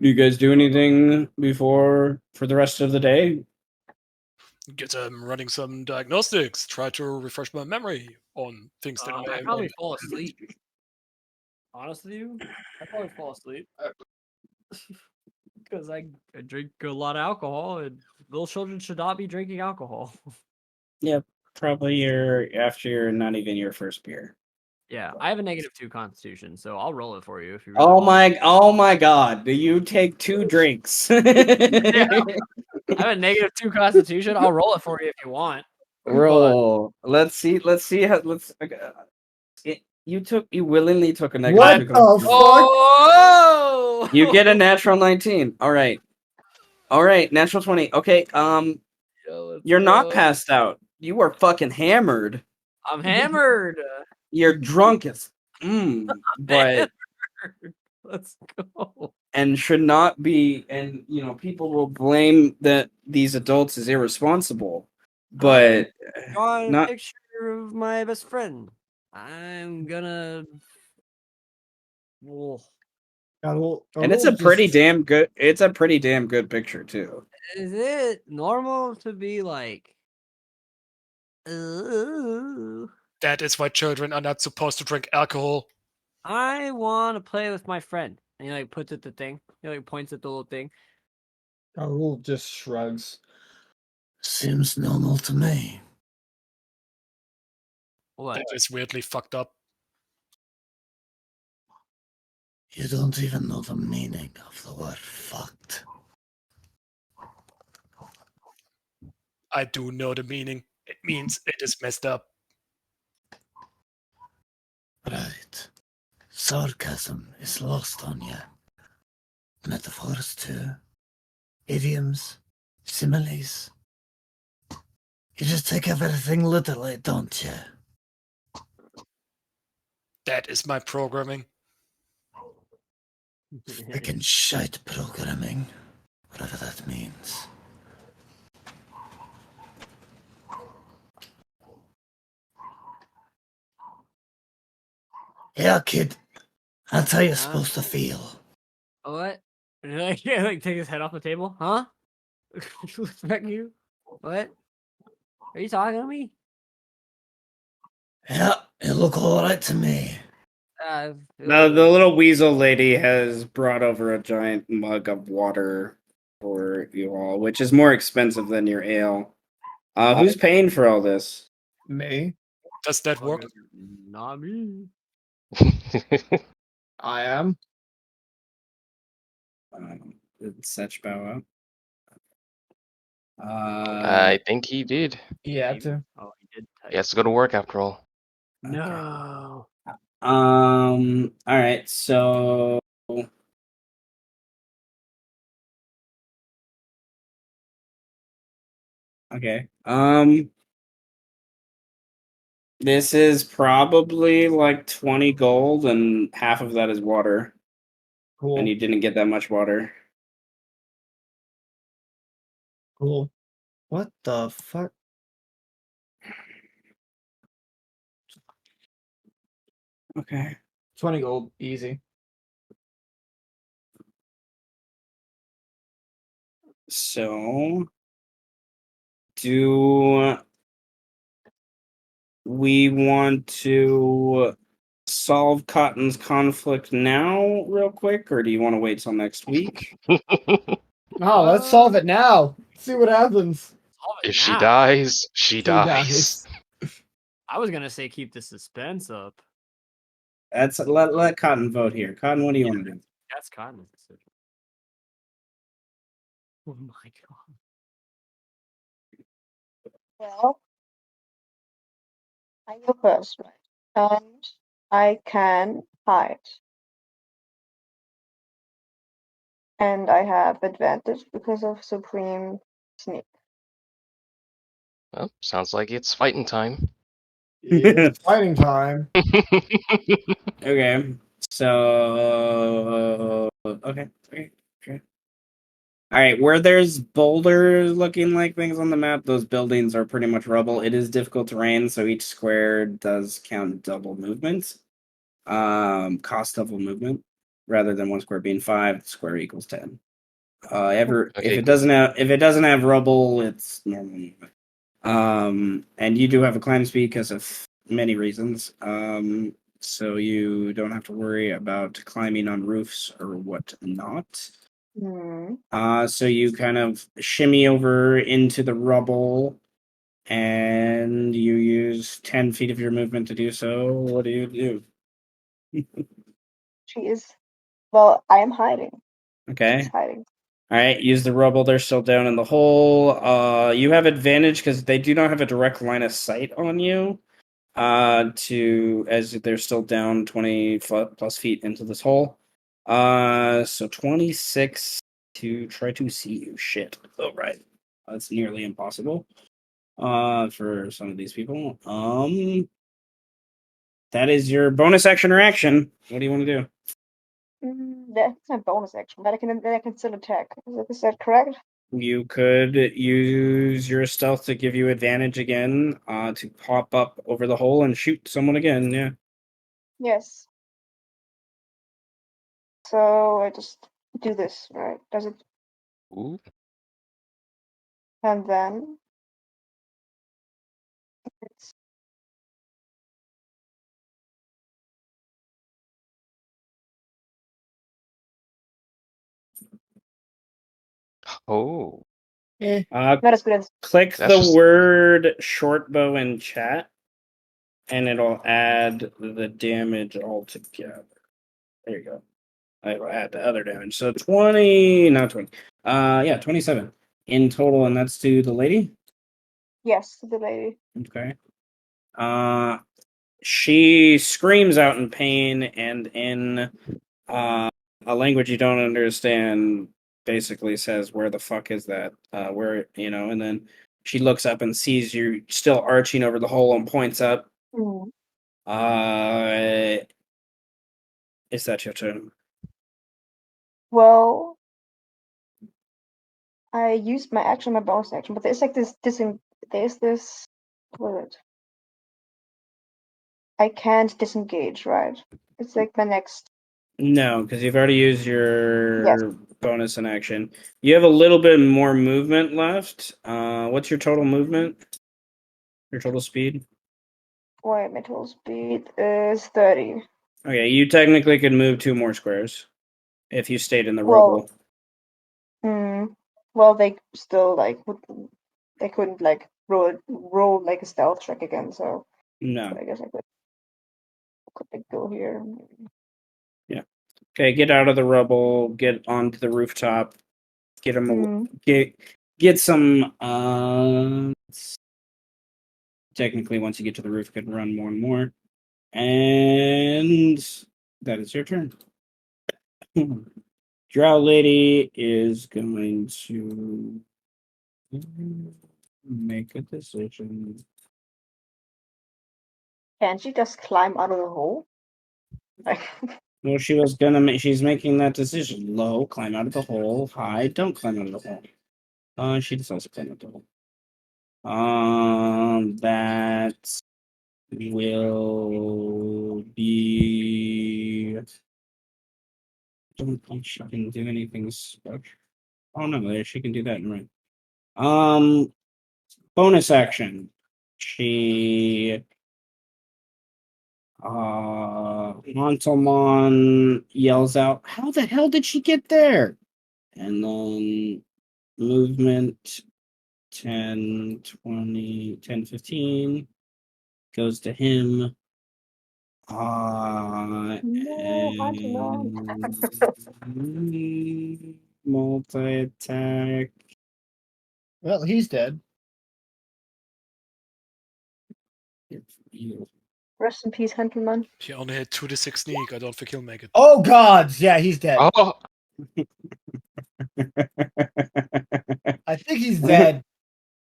Do you guys do anything before for the rest of the day? Get running some diagnostics. Try to refresh my memory on things that I may probably fall asleep. Honest with you, I probably fall asleep because I drink a lot of alcohol, and little children should not be drinking alcohol. Yeah, probably after your not even your first beer. Yeah, I have a -2 constitution, so I'll roll it for you if you really want. Oh my god, do you take 2 drinks? Yeah, I have a -2 constitution. I'll roll it for you if you want. Roll. Let's see how you willingly took a negative What 2 the constitution. fuck? Oh! You get a natural 19. All right, natural 20. Okay, you're not passed out. You are fucking hammered. I'm hammered. You're drunk as but Let's go. and should not be, and people will blame that these adults is irresponsible, but Drawing a not. picture of my best friend. I'm gonna. Well, And it's a pretty damn good. It's a pretty damn good picture too. is it normal to be like? Ooh, That is why children are not supposed to drink alcohol. I want to play with my friend, and he like puts at the thing. He like points at the little thing. Garul just shrugs. Seems normal to me. What? That is weirdly fucked up. You don't even know the meaning of the word fucked. I do know the meaning. It means it is messed up. Right. Sarcasm is lost on you. Metaphors too. Idioms. Similes. You just take everything literally, don't you? That is my programming. Frickin' shite programming. Whatever that means. Yeah, kid. That's how you're supposed to feel. What? Like, yeah, like take his head off the table, huh? Looks back at you. What? Are you talking to me? Yeah, you look alright to me. The little weasel lady has brought over a giant mug of water for you all, which is more expensive than your ale. Who's paying for all this? Me? Does that work? Not me. I am. Did Setch bow out? I think he did. Yeah, too. Oh, he did. He has to go to work after all. No. All right, so okay. This is probably like 20 gold, and half of that is water. Cool. and you didn't get that much water. Cool. What the fuck? Okay. 20 gold, easy. So, do we want to solve Cotton's conflict now, real quick, or do you want to wait till next week? Oh, let's solve it now. See what happens. Solve it If she now. dies, she She dies. I was gonna say keep the suspense up. That's let Cotton vote here. Cotton, what do you want to do? That's Cotton's decision. Oh my god. Well, I go first, right? And I can hide. And I have advantage because of Supreme Sneak. Well, sounds like it's fighting time. It's fighting time. Okay. So okay. All right, where there's boulders looking like things on the map, those buildings are pretty much rubble. It is difficult terrain, so each square does count double movement. Cost double movement. Rather than one square being 5, the square equals 10. If Okay, it doesn't have rubble, it's normal movement. And you do have a climb speed because of many reasons. So you don't have to worry about climbing on roofs or whatnot. Hmm. So you kind of shimmy over into the rubble, and you use 10 feet of your movement to do so. What do you do? She is. Well, I am hiding. Okay. She's hiding. All right, use the rubble. They're still down in the hole. You have advantage because they do not have a direct line of sight on you. As they're still down 20 plus feet into this hole. So 26 to try to see you. Shit. Oh, right. That's nearly impossible. For some of these people. That is your bonus action or action. What do you want to do? That's a bonus action, but I can still attack. Is that correct? You could use your stealth to give you advantage again, to pop up over the hole and shoot someone again. Yeah. Yes. So I just do this, right? Does it? Ooh. And then it's Oh, Eh. not as good as. Click That's the just- word short bow in chat, and it'll add the damage all together. There you go. I will add the other damage. So 20, not 20. Yeah, 27 in total, and that's to the lady. Yes, the lady. Okay. She screams out in pain and in a language you don't understand, basically says, "Where the fuck is that? Where, and then she looks up and sees you still arching over the hole and points up. Mm. Is that your turn? Well, I used my action, my bonus action, but there's like there's this. What is it? I can't disengage, right? It's like my next. No, because you've already used your Yes. bonus in action. You have a little bit more movement left. What's your total movement? Your total speed? Wait, my total speed is 30. Okay, you technically could move 2 more squares if you stayed in the Well, rubble. well, they still they couldn't like roll like a stealth check again, so No. I guess I could like go here. Yeah. Okay, get out of the rubble. Get onto the rooftop. Get them. Get some. Technically, once you get to the roof, you can run more and more. And that is your turn. Drow Lady is going to make a decision. Can she just climb out of the hole? Like, Well, she was gonna make. She's making that decision. Low, climb out of the hole. High, don't climb out of the hole. She decides to climb out the hole. That will be. Don't think she can do anything special. Oh no, she can do that in right. Bonus action. She Montalmon yells out, "How the hell did she get there?" And then movement 10, 20, 10, 15 goes to him. No, Montalmon. And multi attack. Well, he's dead. Rest in peace, Gentleman. He only had 2d6 sneak. I don't think he'll make it. Oh God, yeah, he's dead. Oh, I think he's dead.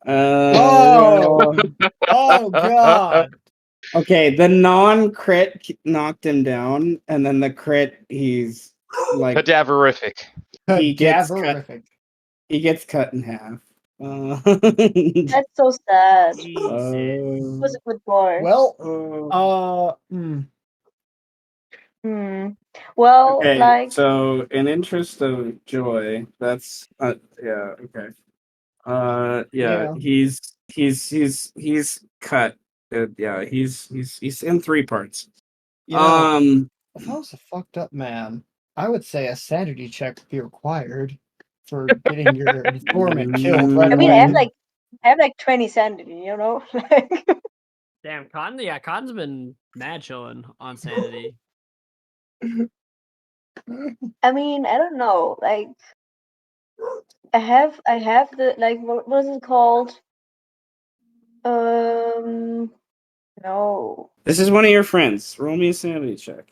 Oh, Oh God. okay. The non-crit knocked him down, and then the crit, he's like cadaverific. he gets cut. Cadaverific. He gets cut in half. That's so sad. He Jesus. was a good boy. Well, Well, okay. like, So, in interest of joy, that's yeah. Okay. Yeah. Yeah. He's cut. Yeah. He's in 3 parts. you know, if I was a fucked up man, I would say a sanity check would be required for getting your informant killed right I mean, away. I have like 20 sanity, you know? Like, Damn, Cotton. Yeah, Cotton's been mad chilling on sanity. I mean, I don't know. Like, I have the, like, what is it called? No. This is one of your friends. Roll me a sanity check.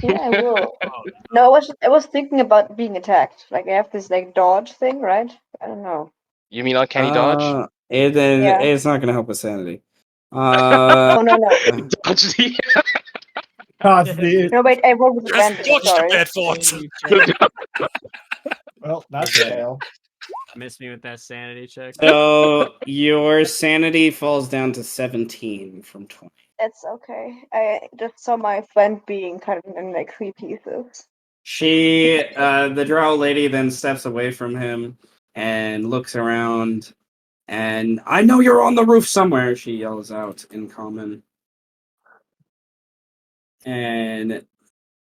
Yeah, I will. Oh, No, I was thinking about being attacked. Like, I have this, like, dodge thing, right? I don't know. You mean uncanny dodge? Yeah. It's not going to help with sanity. Oh, no. Dodge the God, dude. No, wait, I rolled with Just advantage, dodge the sorry. bad thoughts. sanity check. Well, that's Okay. fail. Miss me with that sanity check. So your sanity falls down to 17 from 20. That's okay. I just saw my friend being cut in like 3 pieces. The drow lady then steps away from him and looks around, and "I know you're on the roof somewhere," she yells out in common. And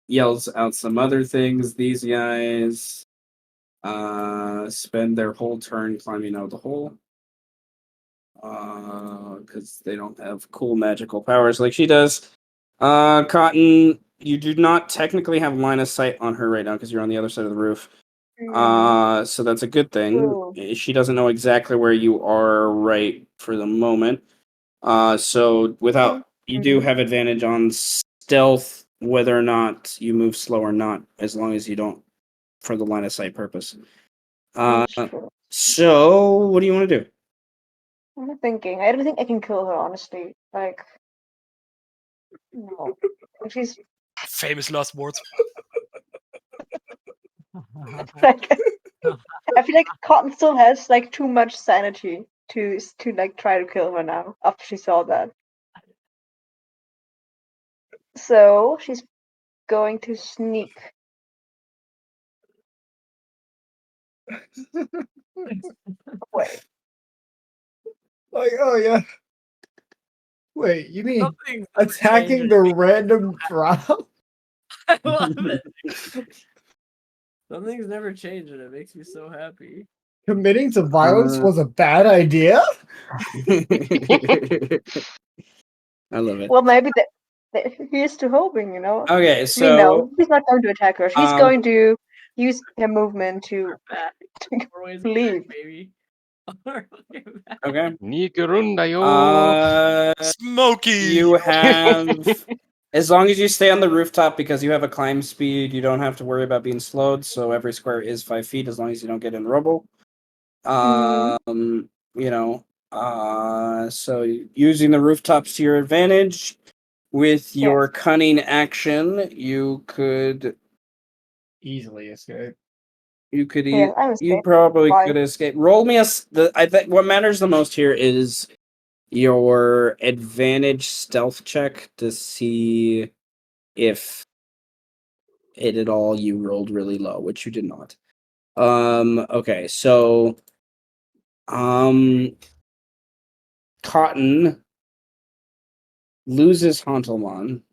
yells out some other things. These guys spend their whole turn climbing out of the hole. Because they don't have cool magical powers like she does. Cotton, you do not technically have line of sight on her right now because you're on the other side of the roof. So that's a good thing. Ooh. She doesn't know exactly where you are right for the moment. So without you do have advantage on stealth, whether or not you move slow or not, as long as you don't for the line of sight purpose. That's true. So what do you want to do? I'm thinking. I don't think I can kill her, honestly. Like, no. She's Famous last words. like, I feel like Cotton still has like too much sanity to like try to kill her now after she saw that. So she's going to sneak. Wait. Like, oh yeah. Wait, you mean Something's attacking changed. the random drow? I love it. Something's never changed, and it makes me so happy. Committing to violence was a bad idea? I love it. Well, maybe here's to hoping, you know. Okay, I so mean, no, he's not going to attack her. She's um, going to use her movement to We're always leave. back, baby. okay. Nigerundayo. Smoky. You have, as long as you stay on the rooftop, because you have a climb speed, you don't have to worry about being slowed. So every square is 5 feet, as long as you don't get in rubble. You know, so using the rooftops to your advantage, With your cunning action, you could Easily escape. you could Yeah, I'm you escaping. probably Why? could escape. Roll me I think what matters the most here is your advantage stealth check to see if it at all you rolled really low, which you did not. Okay, so Cotton loses Hantelman